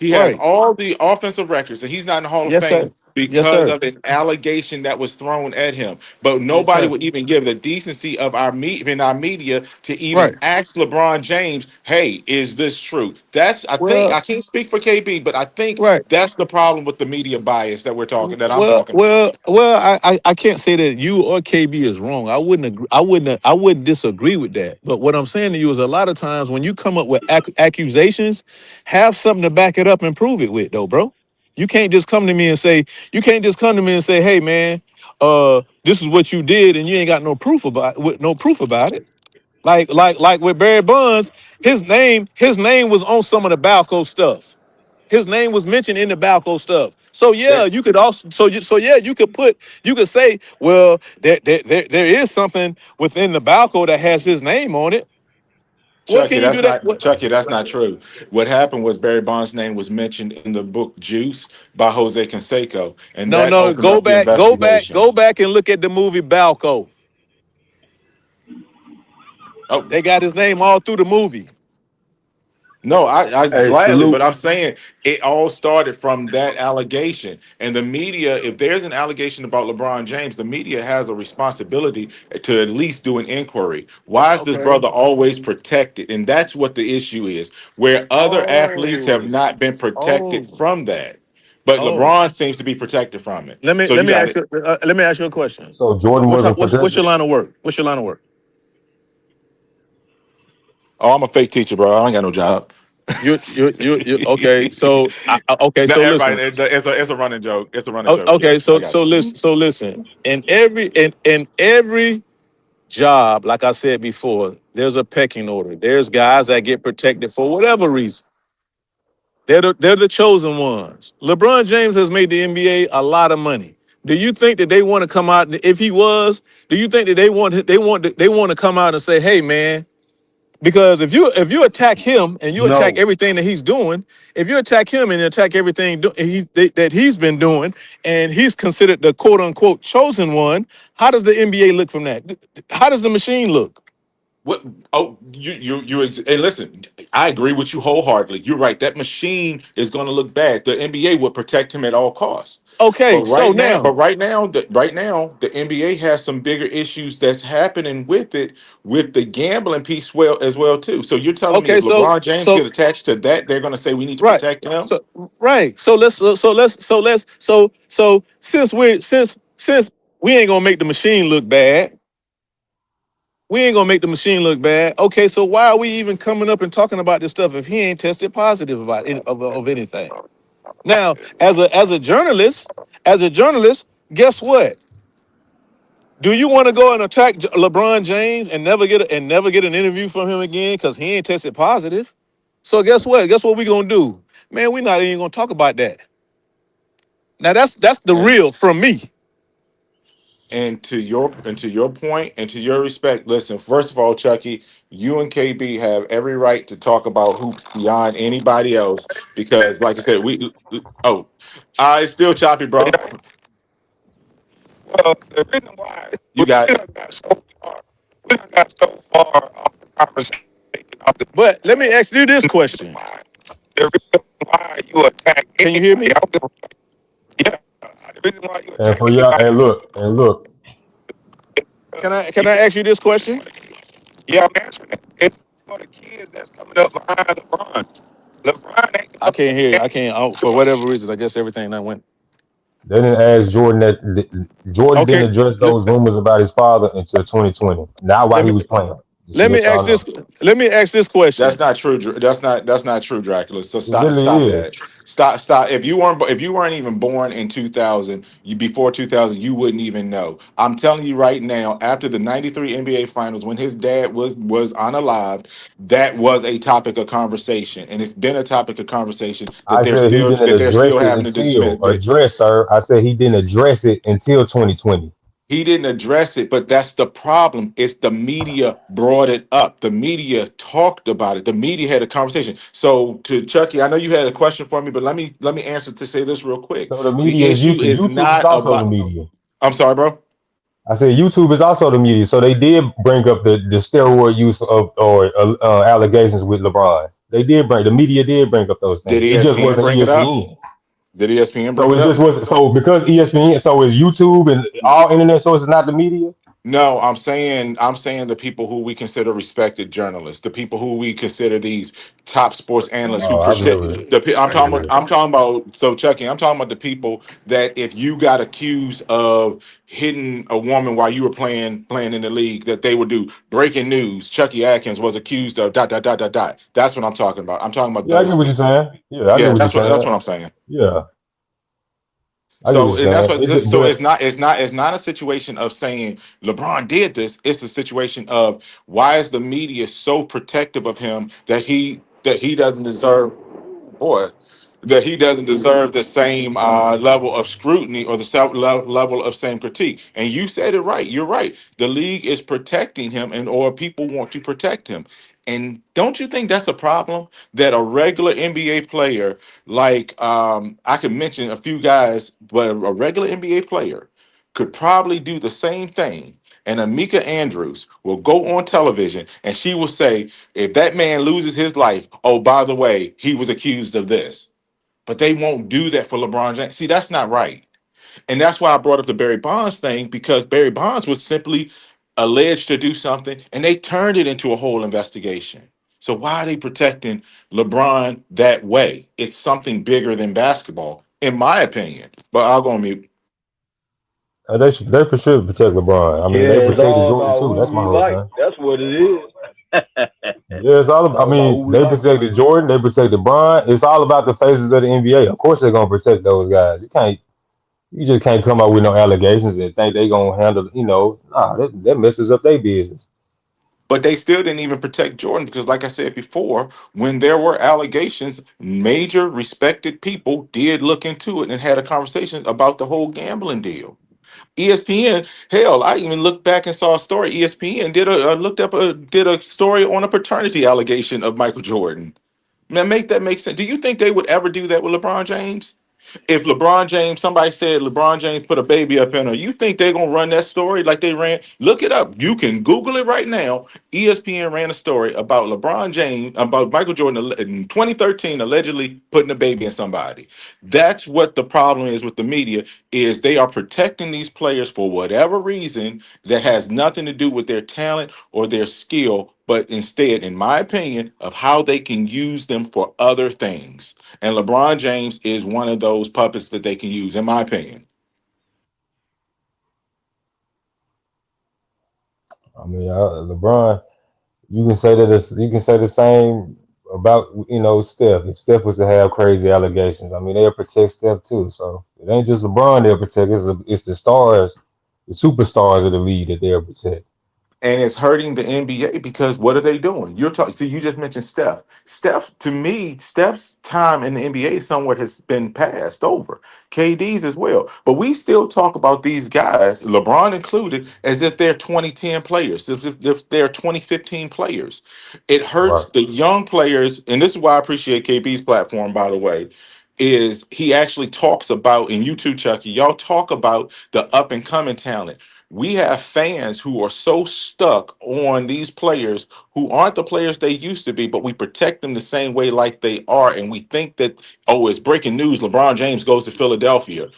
He has right. all the offensive records, and he's not in the Hall of Yes, sir. Fame Yes, because sir. of an allegation that was thrown at him. But Yes, nobody sir. would even give the decency of our media to even Right. ask LeBron James, "Hey, is this true?" That's I think Well, I can't speak for KB, but I think right. that's the problem with the media bias that I'm Well, talking about. well, well. I can't say that you or KB is wrong. I wouldn't agree. I wouldn't disagree with that. But what I'm saying to you is, a lot of times when you come up with accusations, have something to back it up and prove it with, though, bro. You can't just come to me and say, hey, man, this is what you did, and you ain't got no proof about it. Like with Barry Bonds, his name was on some of the Balco stuff. His name was mentioned in the Balco stuff. So yeah, you could also yeah, you could say, well, there is something within the Balco that has his name on it. What Chucky, can you do that? That's not true. What happened was Barry Bonds' name was mentioned in the book Juice by Jose Canseco, and No, that no, opened up the investigation. go back and look at the movie Balco. Oh, They got his name all through the movie. No, I Hey, gladly, but salute. I'm saying it all started from that allegation. And the media, if there's an allegation about LeBron James, the media has a responsibility to at least do an inquiry. Why is this Okay. brother always protected? And that's what the issue is, where other athletes have Oh, not been protected oh, from that. But oh. LeBron seems to be protected from it. Let me So let you me got ask it. you. Let me ask you a question. So Jordan wasn't What's your protected. line of work? What's your line of work? Oh, I'm a fake teacher, bro. I ain't got no job. You okay. So okay. No, So everybody, listen. it's a running joke. It's a running joke. Yeah, Okay. I So got you. listen. In every job, like I said before, there's a pecking order. There's guys that get protected for whatever reason. They're the chosen ones. LeBron James has made the NBA a lot of money. Do you think that they want to come out? If he was, do you think that they want to come out and say, "Hey, man"? Because if you attack him and you attack No. everything that he's doing, if you attack him and attack everything that he's been doing, and he's considered the quote unquote chosen one, how does the NBA look from that? How does the machine look? What? Oh, and listen, I agree with you wholeheartedly. You're right. That machine is going to look bad. The NBA would protect him at all costs. Okay, so now, Right now, the NBA has some bigger issues that's happening with it, with the gambling piece, as well too. So you're telling me okay, if so LeBron James so get attached to that, they're going to say we need to right, protect him? so right, so since we ain't gonna make the machine look bad. We ain't gonna make the machine look bad. Okay, so why are we even coming up and talking about this stuff if he ain't tested positive about of anything? Now, as a journalist, guess what? Do you want to go and attack LeBron James and never get an interview from him again because he ain't tested positive? So guess what? Guess what we gonna do? Man, we not even gonna talk about that. Now that's the And real from me. and to your point and to your respect, listen. First of all, Chucky, you and KB have every right to talk about hoops beyond anybody else because, like I said, we. Oh, I still choppy, bro. Well, the reason why You got. we done got so far, we done got so far off the conversation, off the But let me ask you this question. why the reason why you attack Can you hear anybody. me? I don't give a fuck. Yeah, the reason why you And attack for y'all, anybody. and look, Can I ask you this question? Yeah, I'm answering it. It's for the kids that's coming up behind LeBron. LeBron ain't I can't hear you. never. I can't for whatever reason. I guess everything that went. they didn't ask Jordan Jordan didn't Okay, address let, those rumors about his father until 2020. Not while let he me was playing. Just to let me let y'all ask know. this. Let me ask this That's question. not true. That's not true, Dracula. So It stop literally that. is. Stop. If you weren't even born in 2000, you before 2000, you wouldn't even know. I'm telling you right now. After the '93 NBA Finals, when his dad was unalived, that was a topic of conversation, and it's been a topic of conversation I said he didn't that they're still address it having to dismiss. until address, sir. I said he didn't address it until 2020. He didn't address it, but that's the problem. It's the media brought it up. The media talked about it. The media had a conversation. So to Chucky, I know you had a question for me, but let me answer to say this real quick. So the The media is issue YouTube. is YouTube is not also the about. media. I'm sorry, bro. I said YouTube is also the media. So they did bring up the steroid use of or allegations with LeBron. They did bring the media did bring up those Did things. It just ESPN wasn't bring it up? ESPN. Did ESPN bring So it it just up? wasn't. So because ESPN, so is YouTube and all internet sources not the media. No, I'm saying the people who we consider respected journalists, the people who we consider these top sports analysts who Oh, I protect believe it. I'm I talking believe about it. I'm talking about so Chucky, I'm talking about the people that if you got accused of hitting a woman while you were playing in the league, that they would do breaking news. Chucky Atkins was accused of dot dot dot dot dot. That's what I'm talking about. I'm talking about Yeah, I those get what you're people. saying. Yeah, I get Yeah, what you're that's saying. what I'm saying. Yeah, I get what you're So and that's saying. what Is it? so But it's not a situation of saying LeBron did this. It's a situation of why is the media so protective of him that he doesn't deserve boy that he doesn't deserve the same level of scrutiny or the level of same critique. And you said it right. You're right. The league is protecting him, and or people want to protect him. And don't you think that's a problem that a regular NBA player like I could mention a few guys, but a regular NBA player could probably do the same thing and Amika Andrews will go on television and she will say, if that man loses his life, oh, by the way, he was accused of this. But they won't do that for LeBron James. See, that's not right. And that's why I brought up the Barry Bonds thing, because Barry Bonds was simply alleged to do something and they turned it into a whole investigation. So why are they protecting LeBron that way? It's something bigger than basketball, in my opinion. But I'll go on mute. They for sure protect LeBron. I mean, they Yeah, it's protected all Jordan about too. who That's my we whole like. thing. That's what it is. Yeah, it's all. I All about who mean, we they like. protected Jordan. They protected Bron. It's all about the faces of the NBA. Of course, they're gonna protect those guys. You can't. You just can't come up with no allegations and think they gonna handle. Nah, that messes up their business. But they still didn't even protect Jordan because, like I said before, when there were allegations, major respected people did look into it and had a conversation about the whole gambling deal. ESPN, hell, I even looked back and saw a story. ESPN did a story on a paternity allegation of Michael Jordan. Man, make that make sense. Do you think they would ever do that with LeBron James? If LeBron James, somebody said LeBron James put a baby up in her, you think they're gonna run that story like they ran? Look it up. You can Google it right now. ESPN ran a story about LeBron James, about Michael Jordan in 2013 allegedly putting a baby in somebody. That's what the problem is with the media, is they are protecting these players for whatever reason that has nothing to do with their talent or their skill, but instead, in my opinion, of how they can use them for other things. And LeBron James is one of those puppets that they can use, in my opinion. I mean, LeBron. You can say the same about Steph. If Steph was to have crazy allegations, I mean they'll protect Steph too. So it ain't just LeBron they'll protect. It's the stars, the superstars of the league that they'll protect. And it's hurting the NBA because what are they doing? You're talking. See, you just mentioned Steph. Steph, to me, Steph's time in the NBA somewhat has been passed over. KD's as well, but we still talk about these guys, LeBron included, as if they're 2010 players, if they're 2015 players. It Right. hurts the young players, and this is why I appreciate KB's platform. By the way, is he actually talks about, and you too, Chucky, y'all talk about the up and coming talent. We have fans who are so stuck on these players who aren't the players they used to be, but we protect them the same way like they are. And we think that, oh, it's breaking news. LeBron James goes to Philadelphia.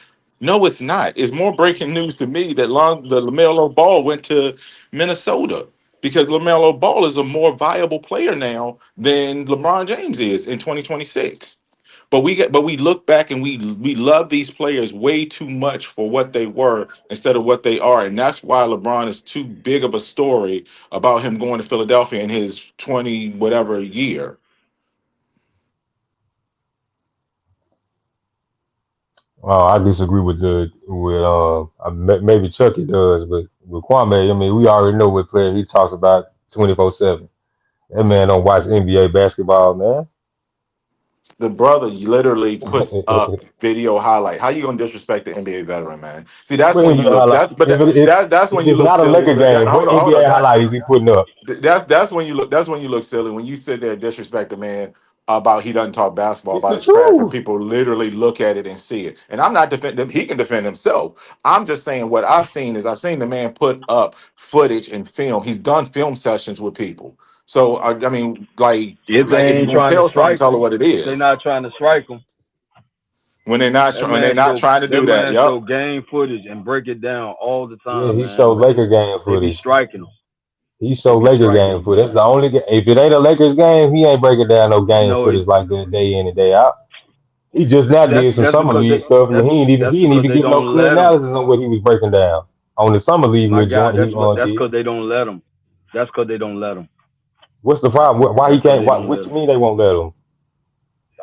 No, it's not. It's more breaking news to me that the LaMelo Ball went to Minnesota, because LaMelo Ball is a more viable player now than LeBron James is in 2026. But we look back and we love these players way too much for what they were instead of what they are, and that's why LeBron is too big of a story about him going to Philadelphia in his 20 whatever year. I disagree maybe Chucky does, but with Kwame, I mean we already know what player he talks about 24/7. That man don't watch NBA basketball, man. The brother literally puts up video highlight. How you gonna disrespect the NBA veteran, man? See, that's What when you NBA look. highlight? That's If when you it's look not a silly. Laker game, what Hold on. NBA highlight is he putting up? That's when you look. That's when you look silly, when you sit there and disrespect a man about he doesn't talk basketball It's about the his craft, and truth. people literally look at it and see it. And I'm not defending him; he can defend himself. I'm just saying what I've seen is I've seen the man put up footage and film. He's done film sessions with people. So I mean, If they like if you're ain't gonna trying to tell something, strike tell it them, what it if they is. not trying to strike them, When they're not trying to that do that, man yep. show game footage and break it down all the Yeah, time, he man. showed But Laker game they be footage. striking them. He They showed be Laker striking game them, footage. That's man. the only game. If it ain't a Lakers game, he ain't breaking down no You game know, footage like that day in and day out. He just now that's did some that's summer because league they stuff, and that's he that's didn't because even they give no don't clear let them. analysis on what he was breaking down on the summer league My little God, joint he that's did. because they don't let them. That's because they don't let them. What's the problem? Why he That's because can't? they don't What let you them. mean they won't let him?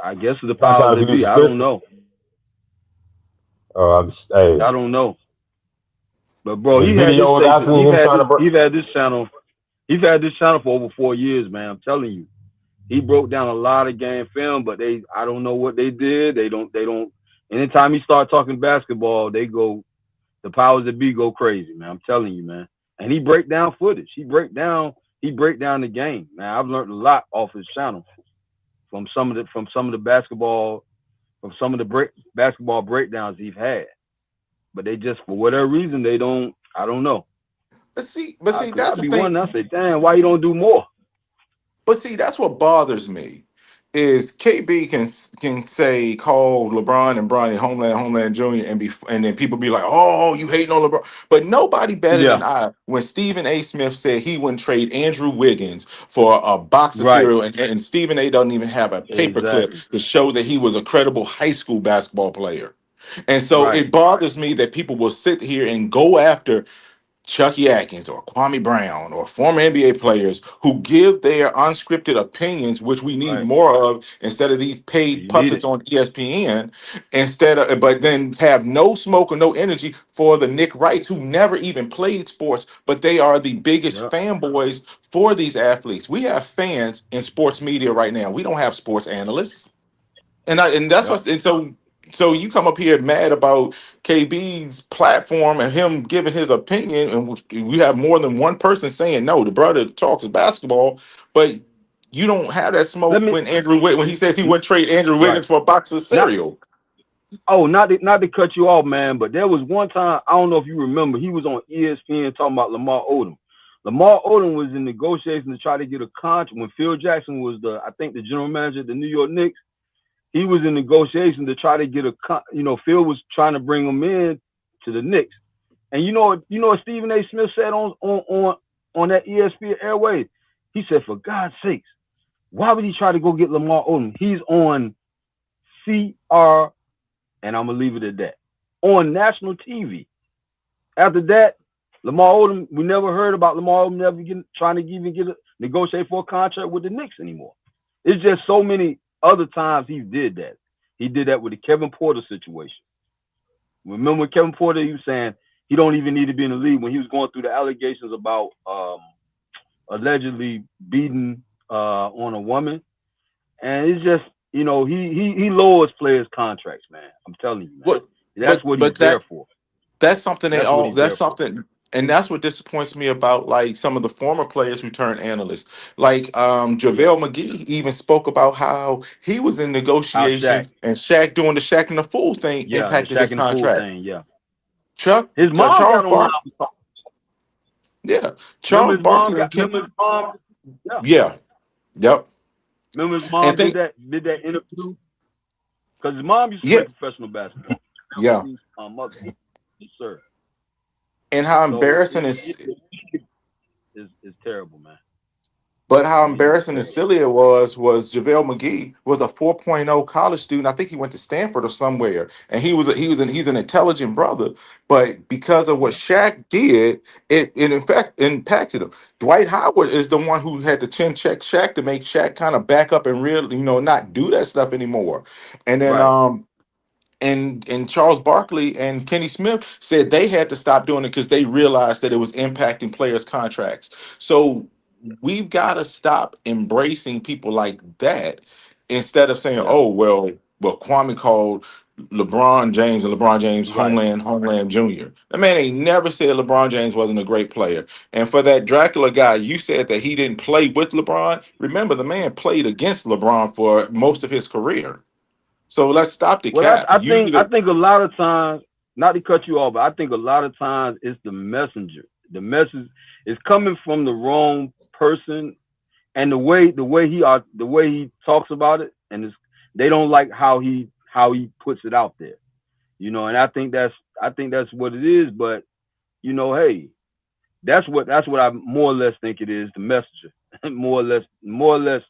I guess the Not powers trying to that be be. I don't disrespectful. know. Hey, I don't know. But bro, the he had this videos I station. seen him trying to. He's had this channel. He's had this channel for over 4 years, man. I'm telling you. He broke down a lot of game film, but I don't know what they did. They don't. Anytime he start talking basketball, the powers that be go crazy, man. I'm telling you, man. And he break down footage. He break down the game, man. I've learned a lot off his channel from some of the basketball from some of the basketball breakdowns he's had. But they just, for whatever reason, they don't. I don't know. but see, Because that's I'd the be thing. wondering. I say, damn, why you don't do more? But see, that's what bothers me is KB can say call LeBron and Bronny Homeland Jr. and then people be like, oh, you hating on LeBron. But nobody better Yeah, than I when Stephen A. Smith said he wouldn't trade Andrew Wiggins for a box of right, cereal, and Stephen A. doesn't even have a paper clip exactly, to show that he was a credible high school basketball player. And so right. it bothers me that people will sit here and go after Chucky Atkins or Kwame Brown or former NBA players who give their unscripted opinions, which we need Right. more of instead of these paid You need puppets it. on ESPN, but then have no smoke or no energy for the Nick Wrights who never even played sports, but they are the biggest Yeah. fanboys for these athletes. We have fans in sports media right now. We don't have sports analysts. And that's Yeah. what and so you come up here mad about KB's platform and him giving his opinion, and we have more than one person saying no. The brother talks basketball, but you don't have that Let smoke me. when he says he wouldn't trade Andrew Right. Wiggins for a box of Not. cereal. Oh, not to cut you off, man. But there was one time I don't know if you remember. He was on ESPN talking about Lamar Odom. Lamar Odom was in negotiations to try to get a contract when Phil Jackson was I think the general manager of the New York Knicks. He was in negotiation to try to get Phil was trying to bring him in to the Knicks. And what Stephen A. Smith said on that ESPN airways. He said, for God's sakes, why would he try to go get Lamar Odom? He's on CR, and I'm gonna leave it at that. On national TV. After that, Lamar Odom, we never heard about Lamar Odom trying to even negotiate for a contract with the Knicks anymore. It's just so many other times he did that. He did that with the Kevin Porter situation. Remember when Kevin Porter, he was saying he don't even need to be in the league when he was going through the allegations about allegedly beating on a woman, and it's just he lowers players' contracts, man. I'm telling you, man. What That's what he's but there that for. that's something That's what he's that's there for. something and that's what disappoints me about like some of the former players who turned analysts like Yeah. JaVale McGee even spoke about how he was in How Shaq. negotiations and Shaq doing the Shaq and the Fool thing Yeah, the impacted his Shaq and the Fool contract. thing. Yeah. His mom Charles got online. Bark yeah, Remember Charles his mom Barkley got. and Ken, Remember his mom. Yeah. yeah, yep. Remember his And mom did think that interview because his mom used to play yes, professional basketball. That was yeah. his mother. Yes, sir. And how So embarrassing is it's terrible, man. But how It is embarrassing and terrible. silly it was JaVale McGee was a 4.0 college student. I think he went to Stanford or somewhere. And he's an intelligent brother. But because of what Yeah. Shaq did, it in fact impacted him. Dwight Howard is the one who had to chin check Shaq to make Shaq kind of back up and really, not do that stuff anymore. And then Right. and Charles Barkley and Kenny Smith said they had to stop doing it because they realized that it was impacting players' contracts. So we've got to stop embracing people like that instead of saying, Yeah. "Oh well, Kwame called LeBron James and LeBron James Right. Homeland Jr." That man ain't never said LeBron James wasn't a great player. And for that Dracula guy, you said that he didn't play with LeBron. Remember, the man played against LeBron for most of his career. So let's stop the Well, cap. I Usually, think a lot of times, not to cut you off, but I think a lot of times it's the messenger. The message is coming from the wrong person, and the way he talks about it, and they don't like how he puts it out there. And I think that's what it is. But hey, that's what I more or less think it is. The messenger, more or less,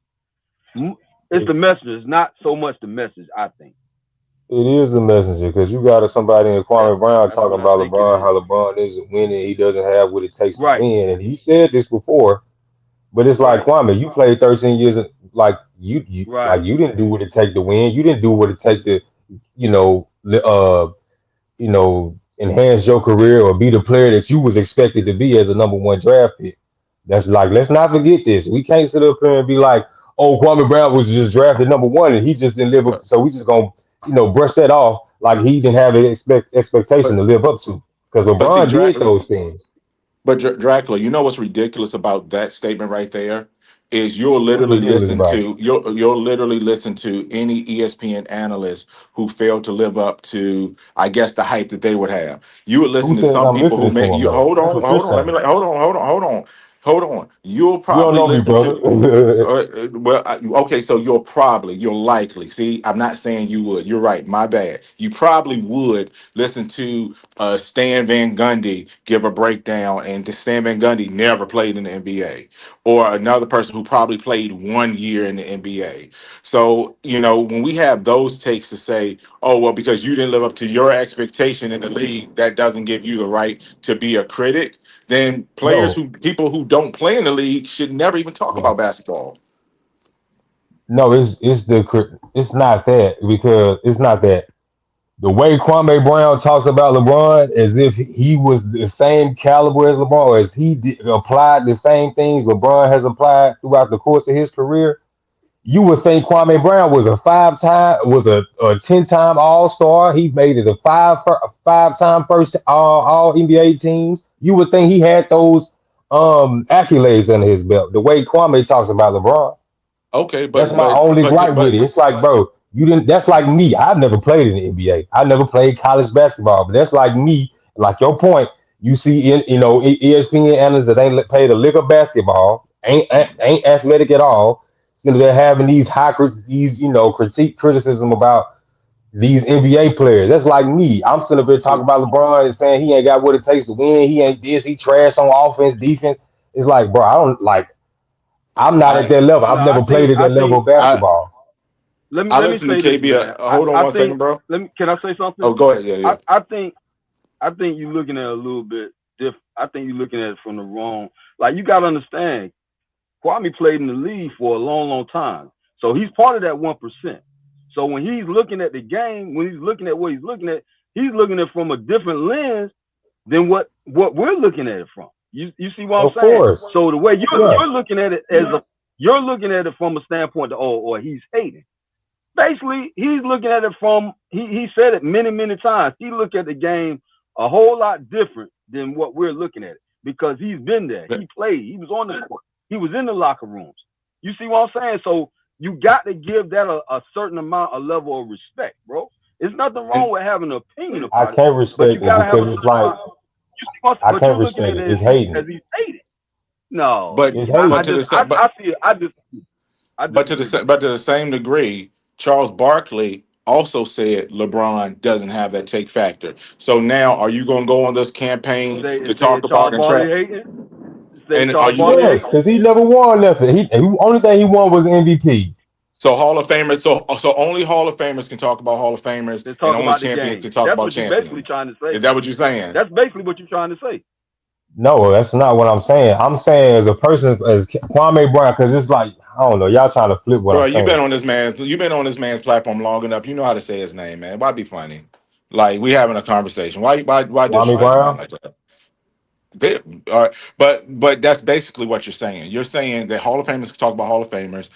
it's It, the messenger. It's not so much the message. I think. it is the messenger because you got somebody in That, Kwame Brown that's talking what I about think it LeBron, is. how LeBron isn't winning, he doesn't have what it takes to Right, win, and he said this before. But it's like right, Kwame, you played 13 years, like right. you didn't do what it take to win. You didn't do what it take to, you know, enhance your career or be the player that you was expected to be as a number one draft pick. That's like, let's not forget this. We can't sit up here and be like, oh, Kwame Brown was just drafted number one and he just didn't live up to, but so we just gonna, brush that off like he didn't have an expectation but to live up to. Because but see, LeBron did those things. Dracula, you know what's ridiculous about that statement right there? is What ridiculous about it? you'll literally listen to any ESPN analyst who failed to live up to, I guess, the hype that they would have. You would Who listen to said some I'm people who listening to make him you though? That's what you're hold on, let me saying. hold on. You'll You don't probably know me, listen to brother. okay, so you'll likely see. I'm not saying you would. You're right. My bad. You probably would listen to Stan Van Gundy give a breakdown, and Stan Van Gundy never played in the NBA, or another person who probably played 1 year in the NBA. So when we have those takes to say, "Oh well," because you didn't live up to your expectation in the league, that doesn't give you the right to be a critic. Then No, people who don't play in the league should never even talk no, about basketball. no. It's not that because it's not that. The way Kwame Brown talks about LeBron as if he was the same caliber as LeBron, or as applied the same things LeBron has applied throughout the course of his career. You would think Kwame Brown was a 10-time All Star. He made it a five-time first All NBA teams. You would think he had those accolades under his belt. The way Kwame talks about LeBron. Okay, That's my only gripe with it. It's like, bro, you didn't. That's like me. I've never played in the NBA. I never played college basketball. But that's like me. Like your point. You see, ESPN analysts that ain't played a lick of basketball, ain't athletic at all. So they're having these these criticism about these NBA players. That's like me. I'm sitting up here talking so about LeBron and saying he ain't got what it takes to win. He ain't this. He trash on offense, defense. It's like, bro, I don't like. I'm not at I that level. No, I've never played at I that level think of I basketball. I let me listen to say this, KB. man. Hold on I one think second, bro. can I say something? Oh, go ahead. Yeah, yeah. I think you're looking at it a little bit different. I think you're looking at it from the wrong. Like you got to understand, Kwame played in the league for a long, long time, so he's part of that 1%. So when he's looking at the game, when he's looking at what he's looking at from a different lens than what we're looking at it from. You see what I'm Of saying? course. So the way Yeah. you're looking at it as you're looking at it from a standpoint of, or he's hating. Basically, he's looking at it from he said it many, many times. He looked at the game a whole lot different than what we're looking at it because he's been there. He played. He was on the court. He was in the locker rooms. You see what I'm saying? So you got to give that a certain amount, a level of respect, bro. There's nothing wrong And with having an opinion I about it, can't but you respect it gotta have a because it's certain like amount. I But can't you're looking respect at it. it It's hating. as he's hating. No, but It's I but hating. to the just sa- but I see it. I but to the disagree sa- with that. but to the same degree, Charles Barkley also said LeBron doesn't have that take factor. So now, are you going to go on this campaign to Say talk about Charles and Barkley try? hating. Say And are Charles you Barkley Yes, hating. because he never won nothing. Only thing he won was MVP. so Hall of Famers? So only Hall of Famers can talk about Hall of Famers, Let's and talk only about the champions game. can talk That's about what you're basically champions. trying to Is say. that what you're saying? That's basically what you're trying to say. No, that's not what I'm saying. I'm saying as a person, as Kwame Brown, because it's like I don't know, y'all trying to flip what I'm Bro, you've been saying. on this man. You've been on this man's platform long enough. You know how to say his name, man. Why be funny? Like we having a conversation. Why Kwame disrespect the man Brown. like that? They, but that's basically what you're saying. You're saying that Hall of Famers talk about Hall of Famers,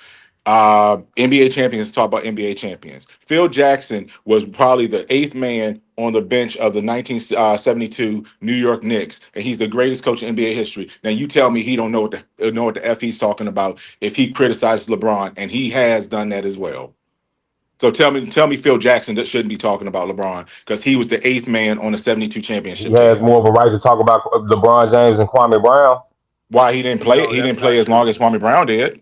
NBA champions talk about NBA champions. Phil Jackson was probably the eighth man on the bench of the 1972 New York Knicks, and he's the greatest coach in NBA history. Now you tell me he don't know what the f he's talking about if he criticizes LeBron, and he has done that as well. So tell me, Phil Jackson that shouldn't be talking about LeBron because he was the eighth man on the '72 He championship has team. more of a right to talk about LeBron James and Kwame Brown. Why he didn't play? No, He that's didn't play not as long true. as Kwame Brown did.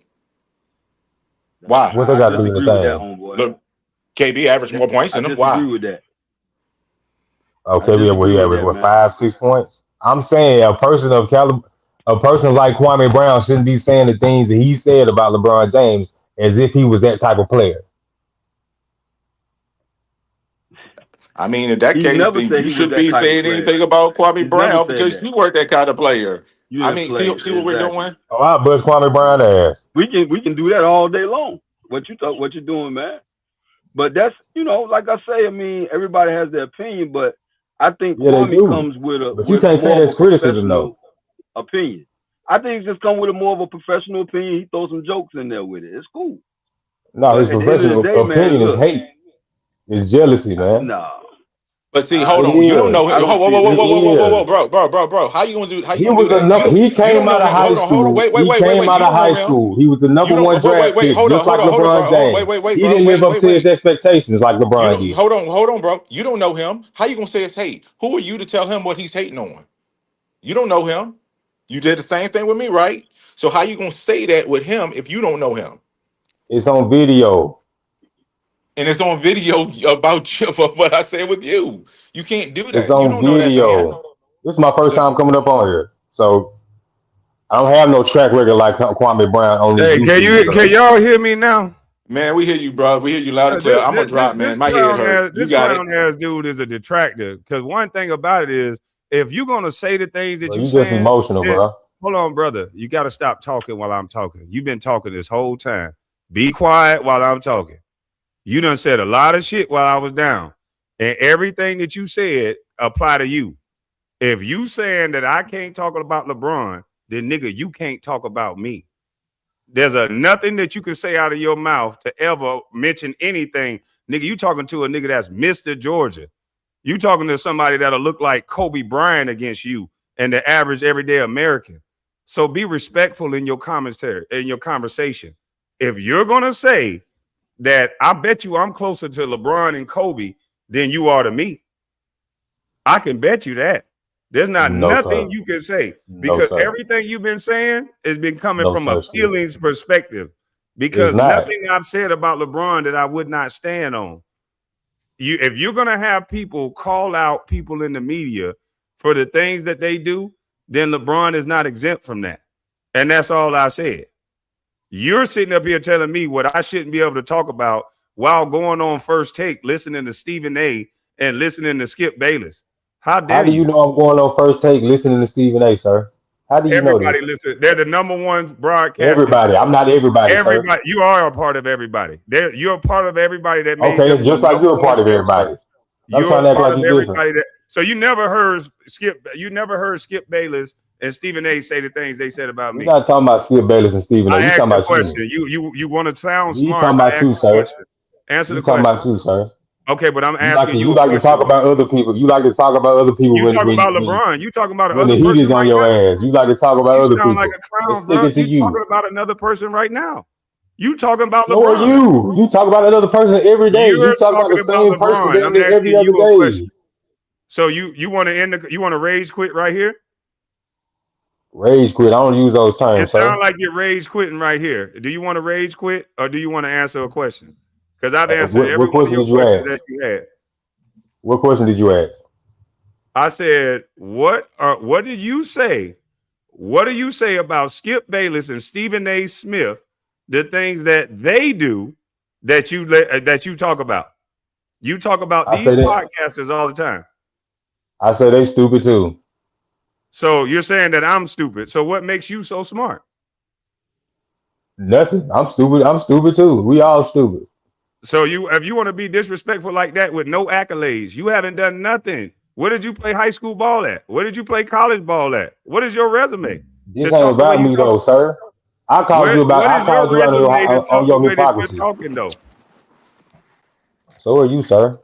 Why? What they I got to do with disagree with that, anything? homeboy. Look, KB averaged more points I than him. Why? disagree with that. I Okay, we disagree have with that, what man. 5, 6 points. I'm saying a person like Kwame Brown shouldn't be saying the things that he said about LeBron James as if he was that type of player. I mean, in that He's case, never then said you he was should that be type of saying player. anything about Kwame He's never Brown said because that. you weren't that kind of player. You I didn't mean, play see what we're exactly. doing. Oh, I bust Kwame Brown ass. We can do that all day long. What you're doing, man. But that's like I say. I mean, everybody has their opinion, but I think Yeah, they Kwame do. comes with But you with can't say more of that's a criticism though. professional opinion. I think he just come with a more of a professional opinion. He throws some jokes in there with it. It's cool. No, his But at the end of the professional day, man, opinion is look, hate, is jealousy, man. nah. But see, hold It on. You don't is. know I him. Whoa, don't whoa, see whoa, it whoa, that It whoa, way. whoa, whoa, whoa, whoa, is. bro. How you gonna do? How you He gonna do was that? enough. He You came don't know out of him. high Hold on. school. Wait, wait, He wait, wait, came wait. out You of don't know high him. school. He was the You number don't. one Wait, draft pick, hold just on, hold like on, hold on, LeBron bro. James. Wait, He bro. didn't live up to his Wait. expectations like You LeBron don't. did. Hold on, bro. You don't know him. How you gonna say it's hate? Who are you to tell him what he's hating on? You don't know him. You did the same thing with me, right? So how you gonna say that with him if you don't know him? It's on video. And it's on video about you for what I said with you. You can't do It's that. You on don't know that man. video. This is my first time coming up on here, so I don't have no track record like Kwame Brown on this Hey, YouTube can stuff. y'all hear me now? Man, we hear you, bro. We hear you loud and clear. I'm gonna drop, man. This My head clown hurt. ass, You got it. dude is a detractor. Because one thing about it is, if you're gonna say the things that Bro, you you just saying, emotional, then, bro. hold on, brother. You got to stop talking while I'm talking. You've been talking this whole time. Be quiet while I'm talking. You done said a lot of shit while I was down, and everything that you said apply to you. If you saying that I can't talk about LeBron, then nigga, you can't talk about me. There's nothing that you can say out of your mouth to ever mention anything. Nigga, you talking to a nigga that's Mr. Georgia. You talking to somebody that'll look like Kobe Bryant against you and the average everyday American. So be respectful in your commentary, in your conversation. If you're gonna say that I bet you I'm closer to LeBron and Kobe than you are to me, I can bet you that. There's not No, nothing sir. you can say No, because sir. everything you've been saying has been coming No, from a sir, Skip. feelings perspective. It's Because not. nothing I've said about LeBron that I would not stand on. If you're gonna have people call out people in the media for the things that they do, then LeBron is not exempt from that. And that's all I said. You're sitting up here telling me what I shouldn't be able to talk about while going on First Take, listening to Stephen A. and listening to Skip Bayless. How How dare do you you? know I'm going on first take listening to Stephen A, sir? How do you know Everybody this? listen. They're the number one broadcasting Everybody. show. I'm not everybody, sir. Everybody, you are a part of everybody. You're a part of everybody that made Okay, them the just like number you're a one part of sports show. everybody. Stop You're trying a to act part like of you're different. everybody that. So you never heard Skip. You never heard Skip Bayless and Stephen A. say the things they said about We're me. not talking about Skip Bayless and Stephen A. I We asked talking a about you. question. You want to sound We smart. talking I about you, asked a sir. question. Answer We the talking question. about you, sir. Okay, but I'm You like to asking you you a like to talk question. about other people. You like to talk about other people You talking about LeBron. You talking about when the another heat person is on right your now. ass. You like to talk about You other sound like people. a Let's clown, stick bro. it to You you. talking about another person right now. You talking about So are LeBron. you. You talk about another person every day. You You're talk about the talking about same person LeBron. damn I'm near every asking other you a day. question. So you want to you want to rage quit right here? Rage quit. I don't use those It terms, sounds sir. like you're rage quitting right here. Do you want to rage quit or do you want to answer a question? Because I've answered What every one of question your did you questions ask? that you had. What question did you ask? I said, what did you say? What do you say about Skip Bayless and Stephen A. Smith, the things that they do that you talk about? You talk about I these say that. podcasters all the time. I say they stupid too. So you're saying that I'm stupid. So what makes you so smart? Nothing. I'm stupid. I'm stupid too. We all stupid. So if you want to be disrespectful like that with no accolades, you haven't done nothing. Where did you play high school ball at? Where did you play college ball at? What is your resume This to ain't talk the way about you me though, talk? sir. What I is your called you out resume to on talk the your way that you're hypocrisy. talking though? So are you, sir.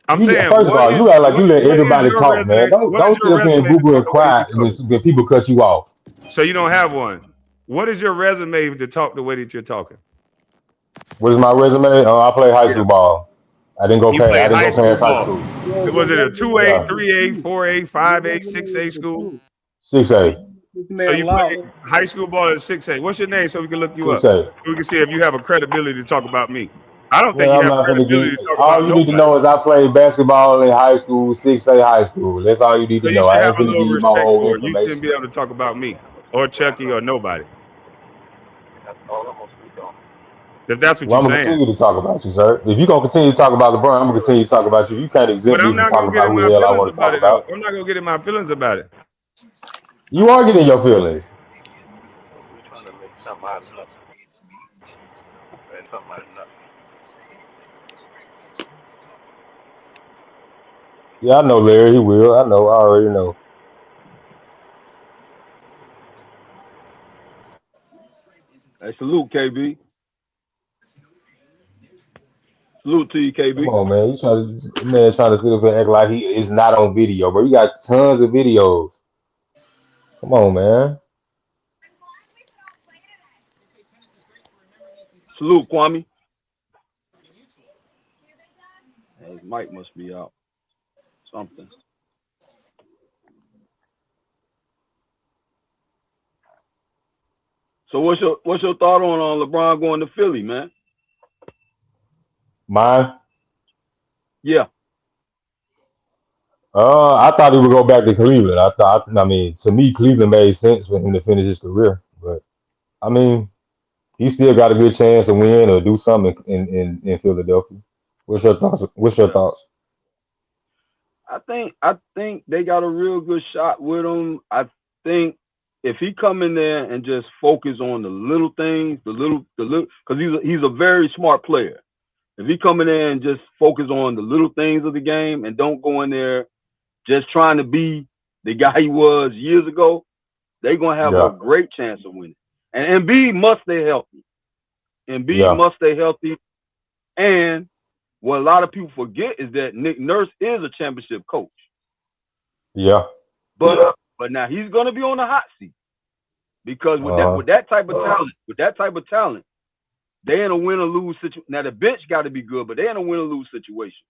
I'm You saying, first of all, you act like you let what is everybody your talk, man. resume? What is Don't sit your up here and resume boo to boo talk and the way that cry you talk? when people cut you off. So you don't have one. What is your resume to talk the way that you're talking? What's my resume? I play high Yeah. school ball. You I played didn't high go school past high ball. school. Was it a 2A, Yeah, 3A, 4A, 5A, 6A school? 6A, This So man you play loud. high school ball at 6A. What's your name so we can look you up? 6A. So we can see if you have a credibility to talk about me. I don't think Well, you I'm have not gonna credibility get. to talk All about you need to nobody. know is I played basketball in high school, 6A high school. That's all you need So to you know. should I have ain't a gonna little give you my respect whole for it. You shouldn't information. be able to talk about me or Chucky or nobody. If that's what Well, you're I'm gonna saying. continue to talk about you, sir. If you're gonna continue to talk about LeBron, I'm gonna continue to talk about you. You can't But exempt me I'm from not talking gonna get about in who my the hell I feelings want to about talk it though. about. I'm not gonna get in my feelings about it. You are getting your feelings. Yeah, I know, Larry. He will. I know. I already know. Hey, salute, KB. Salute to you, Come KB. on, man. Trying to sit up and act like he is not on video, but we got tons of videos. Come on, man. Salute, Kwame. His mic must be out. Something. So what's your thought on LeBron going to Philly, man? Mine. Yeah. I thought he would go back to Cleveland. I mean, to me, Cleveland made sense for him to finish his career. But I mean, he still got a good chance to win or do something in Philadelphia. What's your thoughts? What's your Yeah. thoughts? I think they got a real good shot with him. I think if he come in there and just focus on the little things, because he's a very smart player. If he come in there and just focus on the little things of the game and don't go in there just trying to be the guy he was years ago, they're gonna have a Yeah, great chance of winning. And Embiid must stay healthy. Embiid yeah, must stay healthy. And what a lot of people forget is that Nick Nurse is a championship coach. yeah. But now he's gonna be on the hot seat because with that Uh huh. with that type of talent, they in a win or lose situation. Now the bench got to be good, but they in a win or lose situation,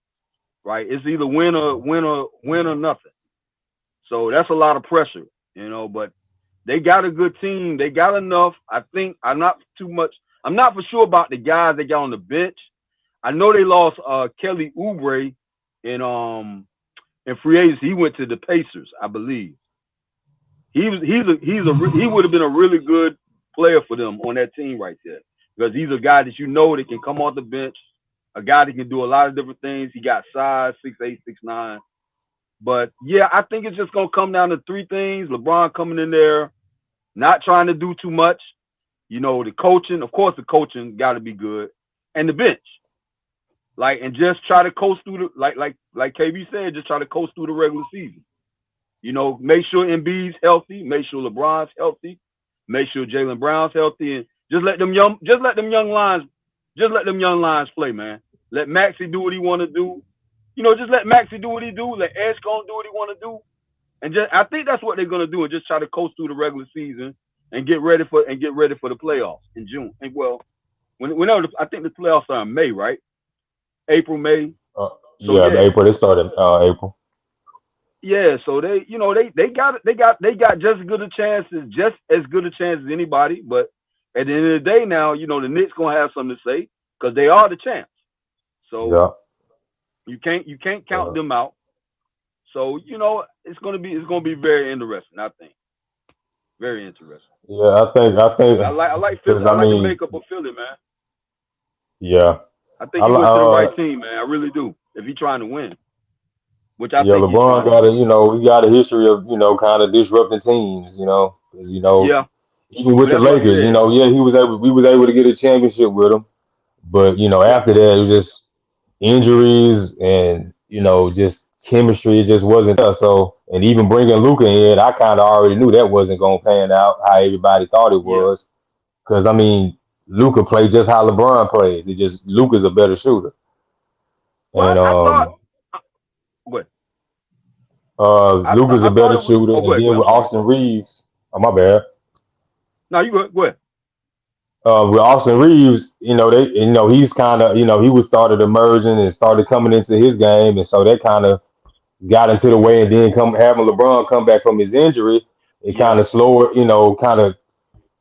right? It's either win or nothing. So that's a lot of pressure, But they got a good team. They got enough. I think I'm not too much. I'm not for sure about the guys they got on the bench. I know they lost Kelly Oubre in free agency. He went to the Pacers, I believe. He would have been a really good player for them on that team right there because he's a guy that that can come off the bench, a guy that can do a lot of different things. He got size, 6'8", 6'9". But yeah, I think it's just gonna come down to three things: LeBron coming in there, not trying to do too much. The coaching, of course, the coaching got to be good, and the bench, and just try to coast through the like KB said, just try to coast through the regular season. Make sure Embiid's healthy, make sure LeBron's healthy, make sure Jaylen Brown's healthy, and just let them young lions play, man. Let Maxey do what he want to do. Just let Maxey do what he do. Let Edgecombe do what he want to do, and I think that's what they're gonna do, and just try to coast through the regular season and get ready for the playoffs in June. And whenever I think the playoffs are in May, right? April, May. So Yeah, yeah, April. They started April. yeah. So they got just as good a chance as anybody. But at the end of the day, now the Knicks gonna have something to say because they are the champs. So Yeah. you can't count Uh, them out. So it's gonna be very interesting. I think very interesting. yeah, I But think I like Philly. because I I like the mean, makeup of Philly, man. yeah, I think he went to the right team, man. I really do. If he's trying to win, which I yeah. think he's LeBron trying to got win. he got a history of kind of disrupting teams. 'Cause, Yeah. even with Well, the that's what I Lakers, said. yeah, we was able to get a championship with him, but Yeah. after that it was just injuries and just chemistry. It just wasn't there. So, and even bringing Luca in, I kind of already knew that wasn't gonna pan out how everybody thought it Yeah. was. Because I mean, Luca plays just how LeBron plays. It's just Luca's a better shooter, Well, and I thought. What? Luca's a I thought better it was. shooter. Oh, go And ahead. Go then ahead. with I'm sorry. Austin Reeves, oh my bad. No, you go ahead. Go ahead. With Austin Reeves, he's kind of, he was started emerging and started coming into his game, and so that kind of got into the way, and then come having LeBron come back from his injury, it Yeah. kind of slowed, kind of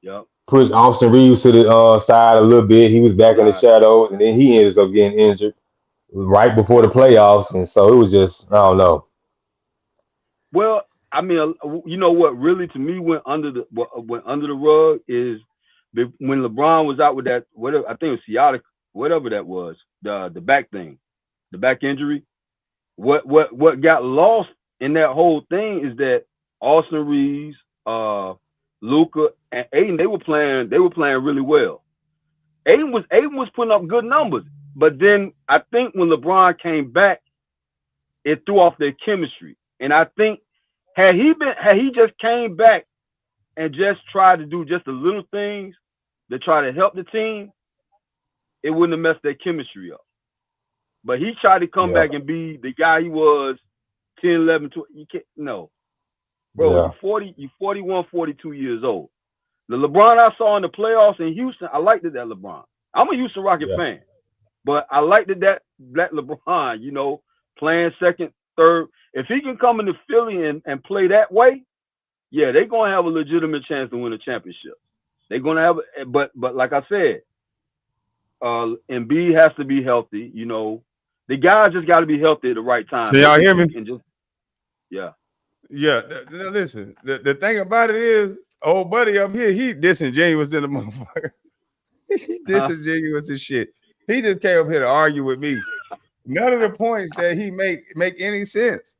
Yeah. put Austin Reeves to the side a little bit. He was back in the Right. shadows, and then he ends up getting injured right before the playoffs, and so it was just, I don't know. Well, I mean, what really to me went under the rug is when LeBron was out with that whatever I think it was sciatic, whatever that was, the back thing, the back injury. What got lost in that whole thing is that Austin Reeves, Luca, and Aiden they were playing really well. Aiden was putting up good numbers, but then I think when LeBron came back, it threw off their chemistry. And I think had he just came back and just tried to do just the little things to try to help the team, it wouldn't have messed their chemistry up. But he tried to come Yeah, back and be the guy he was 10, 11, 12. You can't, no. Bro, yeah, you 40, you 41, 42 years old. The LeBron I saw in the playoffs in Houston, I liked it, that LeBron. I'm a Houston Rocket yeah. fan, but I liked it, that LeBron, playing second, third. If he can come into Philly and play that way, yeah, they're gonna have a legitimate chance to win a championship. They're gonna have, but like I said, Embiid has to be healthy. The guys just got to be healthy at the right time. Can y'all hear me? And just yeah, Yeah. Listen, the thing about it is, old buddy up here, he disingenuous in the motherfucker. He disingenuous as shit. He just came up here to argue with me. None of the points that he make any sense.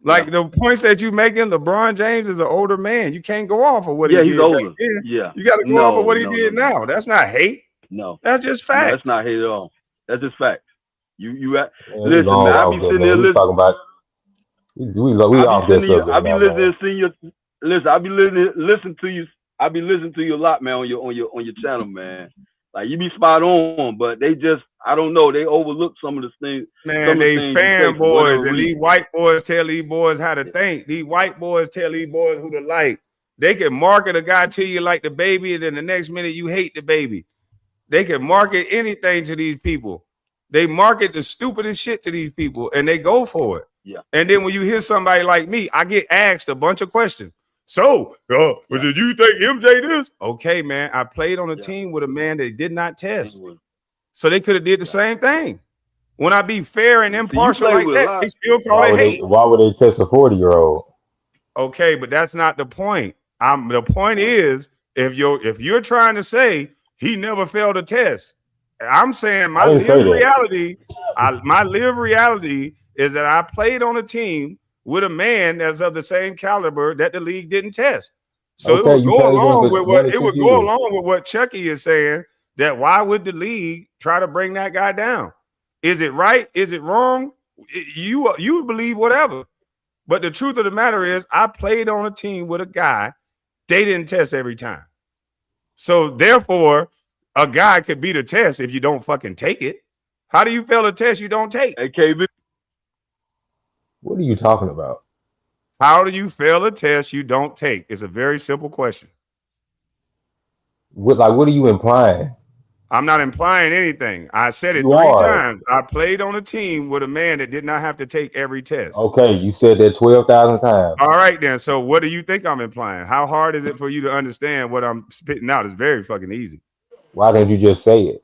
Like the points that you making, LeBron James is an older man. You can't go off of what he he's did back older. then. Yeah, You got to go off of what he did now. That's not hate. No, that's just no, facts. that's not hate at all. That's just facts. You listen, man. I be sitting there listening. Talking about we off this subject. I be listening to you. Listen, I be listening to you. I be listening to you a lot, man, on your channel, man. Like, you be spot on, but they just, I don't know, they overlook some of the things. Man, they fanboys, and these white boys tell these boys how to think. These white boys tell these boys who to like. They can market a guy to you like the baby, and then the next minute you hate the baby. They can market anything to these people. They market the stupidest shit to these people, and they go for it. Yeah. And then when you hear somebody like me, I get asked a bunch of questions. So, did you think MJ this? Okay, man, I played on a team with a man that did not test. So they could have did the same thing. When I be fair and impartial like that, they still call it hate. Why would they test a 40-year-old? Okay, but that's not the point. The point is, if you're trying to say he never failed a test, I'm saying my live reality is that I played on a team with a man that's of the same caliber that the league didn't test. So it would go along with what Chucky is saying, that why would the league try to bring that guy down? Is it right? Is it wrong? You believe whatever. But the truth of the matter is, I played on a team with a guy, they didn't test every time. So therefore, a guy could beat a test if you don't fucking take it. How do you fail a test you don't take? Hey, KB. What are you talking about? How do you fail a test you don't take? It's a very simple question. What are you implying? I'm not implying anything. I said it 3 times. I played on a team with a man that did not have to take every test. Okay, you said that 12,000 times. All right, then. So what do you think I'm implying? How hard is it for you to understand what I'm spitting out? It's very fucking easy. Why didn't you just say it?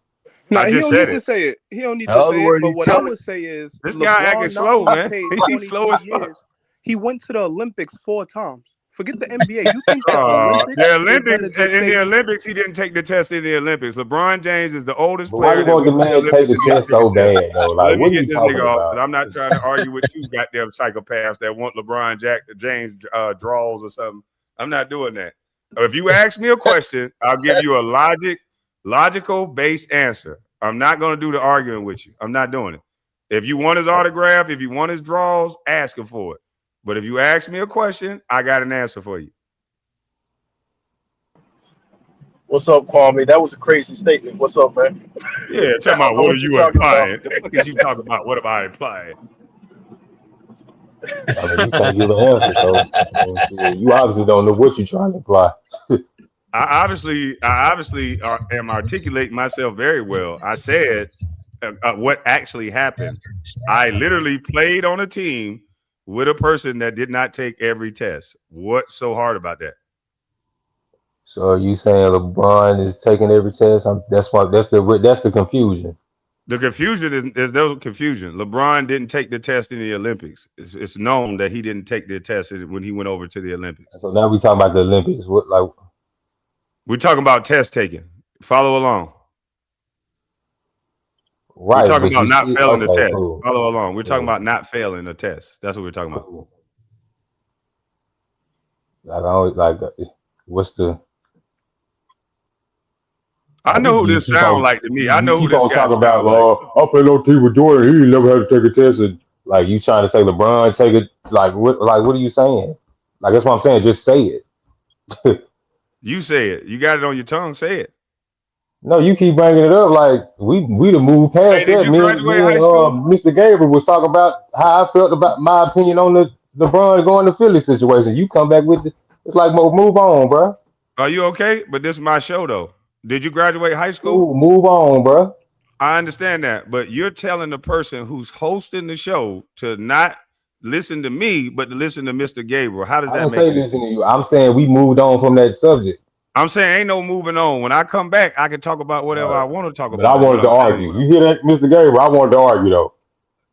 No, he don't need to say it. He don't need to say it. But what I would say is, this guy acting slow, man. He's slow as fuck. He went to the Olympics 4 times. Forget the NBA. You think the Olympics, he didn't take the test in the Olympics. LeBron James is the oldest player. Why you want the man to take the test so bad, though? Like, what are you talking about? I'm not trying to argue with two goddamn psychopaths that want LeBron James draws or something. I'm not doing that. If you ask me a question, I'll give you a logical based answer. I'm not going to do the arguing with you. I'm not doing it. If you want his autograph, if you want his draws, ask him for it. But if you ask me a question, I got an answer for you. What's up, Kwame? That was a crazy statement. What's up, man? Yeah, talking about what are you implying? The fuck is you talking about? What am I implying? I mean, you can't give an answer, so you obviously don't know what you're trying to imply. I obviously am articulating myself very well. I said what actually happened. I literally played on a team with a person that did not take every test. What's so hard about that? So you saying LeBron is taking every test? That's the confusion. The confusion is no confusion. LeBron didn't take the test in the Olympics. It's known that he didn't take the test when he went over to the Olympics. So now we talking about the Olympics. We're talking about test taking. Follow along. Right. We're talking about not failing the test. Cool. Follow along. We're talking about not failing the test. That's what we're talking about. What's the? I know who this sounds like to me. I know who this guy talking about. I played on team with Jordan. He never had to take a test. And like you trying to say LeBron take it? Like what? Like what are you saying? Like that's what I'm saying. Just say it. You say it. You got it on your tongue. Say it. No, you keep bringing it up like we to move Hey, past did that. you Me graduate and high school? Mr. Gabriel was talking about how I felt about my opinion on the LeBron going to Philly situation. You come back with it's like move on, bro. Are you okay? But this is my show, though. Did you graduate high school? Cool, move on, bro. I understand that, but you're telling the person who's hosting the show to not listen to me, but to listen to Mr. Gabriel. How does I that didn't make say any listen sense? to you. I'm saying we moved on from that subject. I'm saying ain't no moving on. When I come back, I can talk about All whatever I right. want to talk But I about, is what wanted to I'm telling you. argue. You hear that, Mr. Gabriel? I wanted to argue though.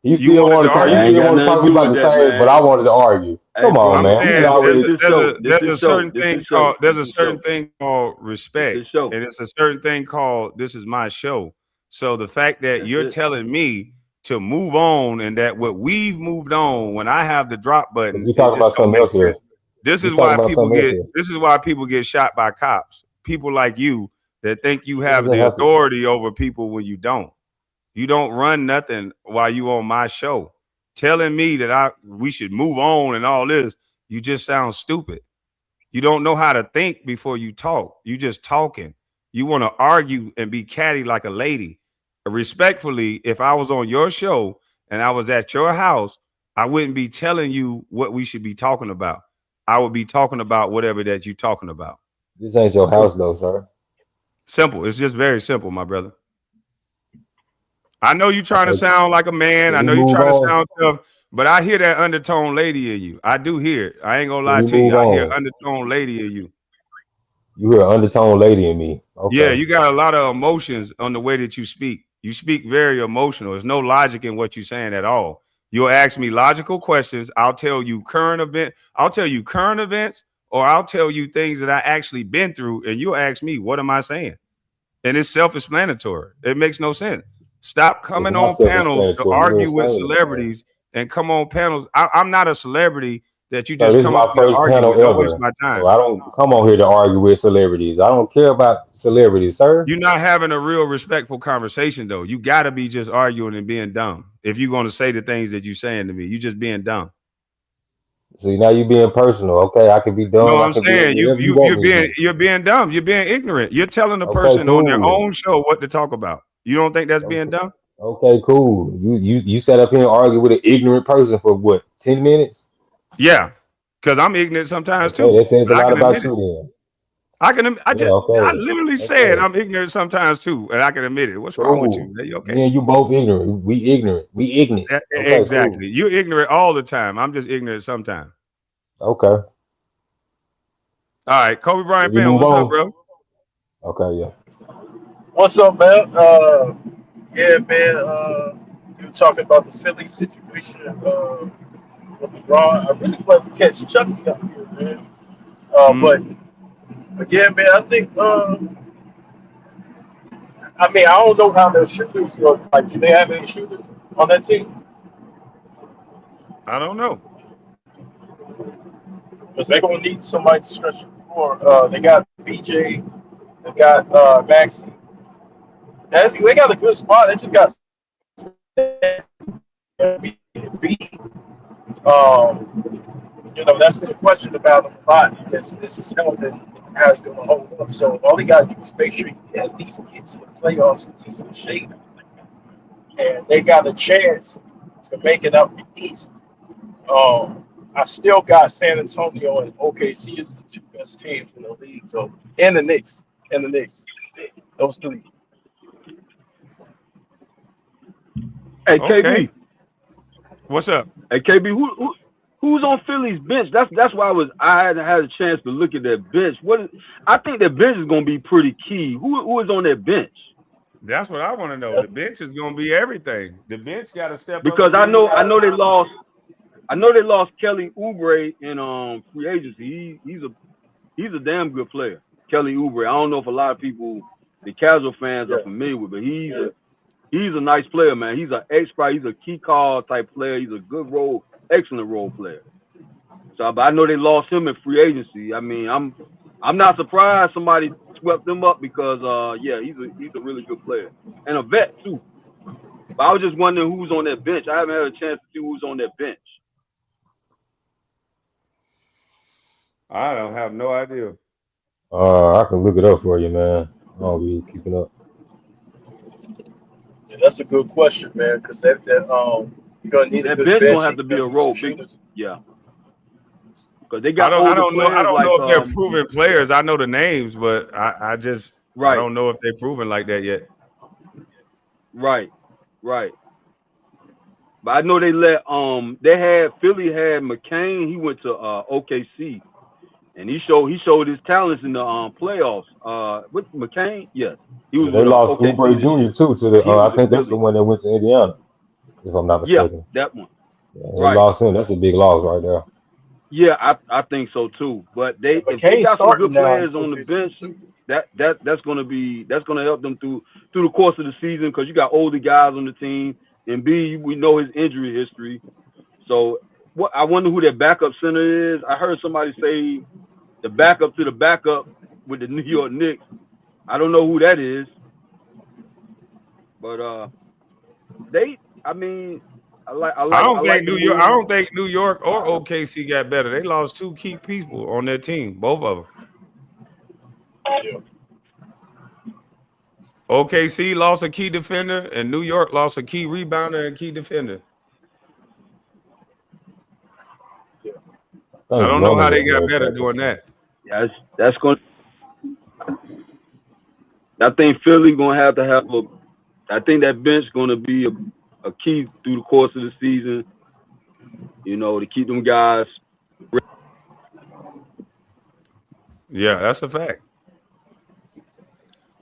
He You still wanted to want to talk. He That argue? ain't still got want to nothing talk. to We do about with the that, same, but I man. wanted to argue. Hey, Come on, I'm bro, man. We this had saying this there's this a already. this there's show. a This there's this a show. certain This thing this show. called there's This a this certain show. thing called This respect, this show. and it's a certain thing called this is my show. So the fact that That's you're it. telling me to move on and that what we've moved on when I have the drop But button, we it talking just about don't something make else sense. here. This We is talking why about people something else get here. this is why people get shot by cops. People like you that think you What does have that the have to? authority over people when you don't. You don't run nothing while you on my show. Telling me that we should move on and all this, you just sound stupid. You don't know how to think before you talk. You just talking. You want to argue and be catty like a lady. Respectfully, if I was on your show and I was at your house, I wouldn't be telling you what we should be talking about. I would be talking about whatever that you're talking about. This ain't your So house though, sir. simple. It's just very simple, my brother. I know you trying to Okay. sound like a man. Can I we know you move trying to on? sound tough, but I hear that undertone lady in you. I do hear it. I ain't gonna Can lie we to you. move I hear on? undertone lady in you. You hear an undertone lady in me. Yeah, Okay. you got a lot of emotions on the way that you speak. You speak very emotional. There's no logic in what you're saying at all. You'll ask me logical questions. I'll tell you current event. I'll tell you current events, or I'll tell you things that I actually been through, and you'll ask me, what am I saying? And it's self-explanatory. It makes no sense. Stop It's coming not on panels to self-explanatory. Let me argue with explain it, man. celebrities and come on panels. I'm not a celebrity that you So just this is come up my here to first argue panel with. Don't waste ever. my So time. I don't come on here to argue with celebrities. I don't care about celebrities, sir. You're not having a real respectful conversation, though. You got to be just arguing and being dumb. If you're going to say the things that you're saying to me, you just being dumb. So now you being personal. Okay, I can be No, dumb. I I'm can be saying you whatever you you want you're me to being be. you're being dumb. You're being ignorant. You're telling the Okay, person on their cool. own show what to talk about. You don't think that's being Okay, dumb? okay, cool. You sat up here and argued with an ignorant person for what? 10 minutes? Yeah, because I'm ignorant sometimes Okay, too, that says a and I lot can about admit it. you then. I can. Yeah, I okay. literally said Okay. I'm ignorant sometimes too, and I can admit it. What's wrong with you? Cool. Are you okay? Me and you both ignorant. We ignorant. We ignorant. Okay, Exactly. cool. You're ignorant all the time. I'm just ignorant sometimes. Okay. All right, Kobe Can Bryant we fan, move what's up, on? bro? Okay, yeah. What's up, man? Yeah, man. You were talking about the Philly situation with LeBron. I really wanted to catch Chucky up here, man. Mm, But again, man, I think. I mean, I don't know how their shooters look. Like, do they have any shooters on that team? I don't know. Because they're gonna need somebody to stretch the floor. They got VJ. They got Maxi. They got a good squad. They just got V. That's been a question about him a lot. This is health and how it's going to hold up. So all he got to do is make sure he at least get to the playoffs in decent shape, and they got a chance to make it up the East. I still got San Antonio and OKC as the two best teams in the league, so and the Knicks, those three. Hey, Okay, KB. what's up? Hey, KB. Who's on Philly's bench? That's why I hadn't had a chance to look at that bench. I think that bench is gonna be pretty key. Who is on that bench? That's what I want to know. The bench is going to be everything. The bench got to step up Because and be the guy. I know they lost Kelly Oubre in free agency. He's a damn good player, Kelly Oubre. I don't know if a lot of people, the casual fans, are Yeah, familiar with, but he's a nice player, man. He's an expert. He's a key call type player. He's a excellent role player. So, but I know they lost him in free agency. I mean, I'm not surprised somebody swept him up because yeah, he's a really good player and a vet too. But I was just wondering who's on that bench. I haven't had a chance to see who's on that bench. I don't have no idea. I can look it up for you, man. I don't be keeping up. Yeah, that's a good question, man, because that you're gonna need a That good bench gonna bench have and to you're be gonna a need some role big. shooters. Yeah, because they got I older don't know. I players don't know like if they're proven players. I know the names, but I right, don't know if they're proven like that yet. right, right. But I know they had Philly had McCain. He went to OKC and he showed his talents in the playoffs. With McCain, yes, he was Yeah, they with lost OKC Oubre this year, Jr. too to and the. he was I in think that's the Philly. one that went to Indiana, if I'm not Yeah, mistaken. that one. Yeah, they Right. lost him. That's a big loss right there. Yeah, I think so too. But And if they McCain's got some starting good now in players on the OKC bench, too. that's gonna help them through the course of the season because you got older guys on the team, and B, we know his injury history. So what I wonder who their backup center is. I heard somebody say the backup to the backup with the New York Knicks. I don't know who that is, but they. I mean, I like the I move. don't think New York or OKC got better. They lost two key people on their team, both of them. Yeah. OKC lost a key defender, and New York lost a key rebounder and key defender. Yeah. I I think don't know Drummond how they was got their better backup doing center. that. Yeah, that's going. I think Philly gonna have to have a. I think that bench gonna be a key through the course of the season. You know, to keep them guys. Yeah, that's a fact.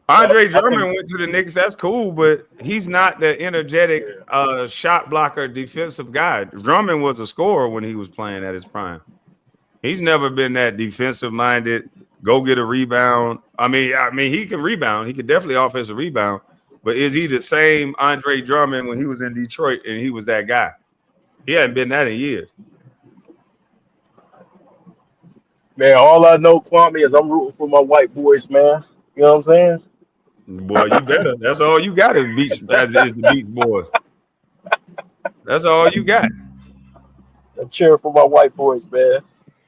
Yeah, Andre I think. Drummond went to the Knicks. That's cool, but he's not the energetic Yeah. shot blocker defensive guy. Drummond was a scorer when he was playing at his prime. He's never been that defensive minded. Go get a rebound. I mean, he can rebound. He can definitely offensive rebound. But is he the same Andre Drummond when he was in Detroit and he was that guy? He hadn't been that in years. Man, all I know, Kwame, is I'm rooting for my white boys, man. You know what I'm Boy, you better. That's all you got is the Beach Boys. That's all you got. I'm cheering for my white boys, man.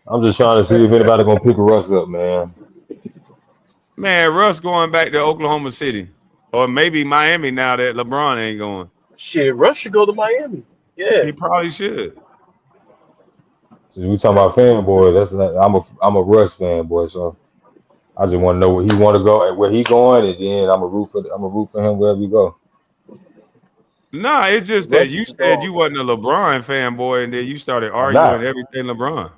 I'm just trying to see if anybody gonna pick Russ up, man. Man, Russ going back to Oklahoma City. Or maybe Miami now that LeBron ain't going. Shit, Russ should go to Miami. Yeah. He probably should. So we talking about fanboys. That's not, I'm a Russ fanboy, so I just want to know where he want to go and where he going, and then I'm a root for him wherever he go. Nah, it's just that Russ you is a said dog, you man. wasn't a LeBron fanboy and then you started I'm arguing not. everything LeBron.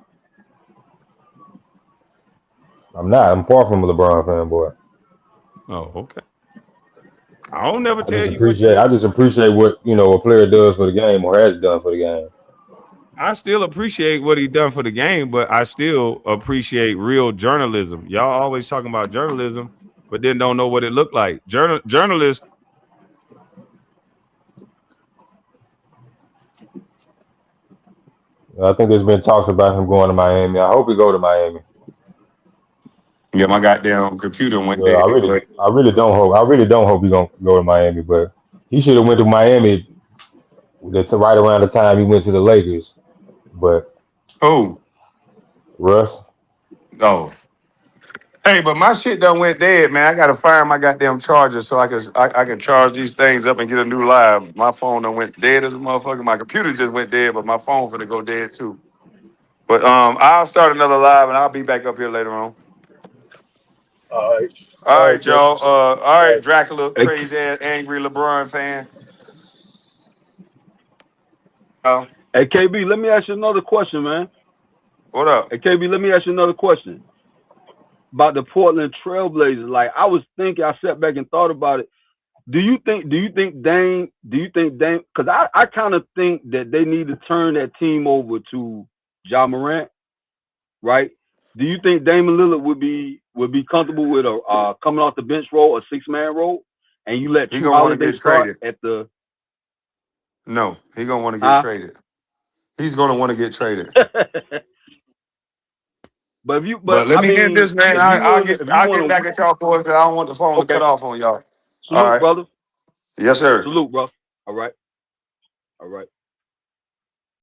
I'm not. I'm far from a LeBron fanboy. Oh, okay. I don't never I tell just you what appreciate. you I just appreciate what a player does for the game or has done for the game. I still appreciate what he done for the game, but I still appreciate real journalism. Y'all always talking about journalism, but then don't know what it looked like. Journalists, I think there's been talks about him going to Miami. I hope he go to Miami. Yeah, my goddamn computer went Well, I dead, really, but I really don't hope. I really don't hope he gonna go to Miami. But he should have went to Miami. That's right around the time he went to the Lakers. But oh, Russ, oh. Hey, but my shit done went dead, man. I gotta find my goddamn charger so I can charge these things up and get a new live. My phone done went dead as a motherfucker. My computer just went dead, but my phone finna go dead too. But I'll start another live and I'll be back up here later on. All right. All All right, right, Jay. y'all. All All right, right. Dracula, Hey, crazy ass, angry LeBron fan. hey, KB, let me ask you another question, man. What up? Hey, KB, let me ask you another question about the Portland Trailblazers. Like I was thinking, I sat back and thought about it. Do you think Dame? Because I kind of think that they need to turn that team over to Ja Morant, right? Do you think Damian Lillard would be comfortable with a coming off the bench role, a 6-man role, and you let He True gonna want to Holiday get start traded. at the No, he gonna want to get huh? traded. He's gonna want to get traded. but But let I me end mean, this, man. if you I'll willing to get if you I'll want get back to at y'all boys because I don't want the phone to cut okay, off on y'all. All salute, right. brother, Yes, sir. salute, bro. All right, all right.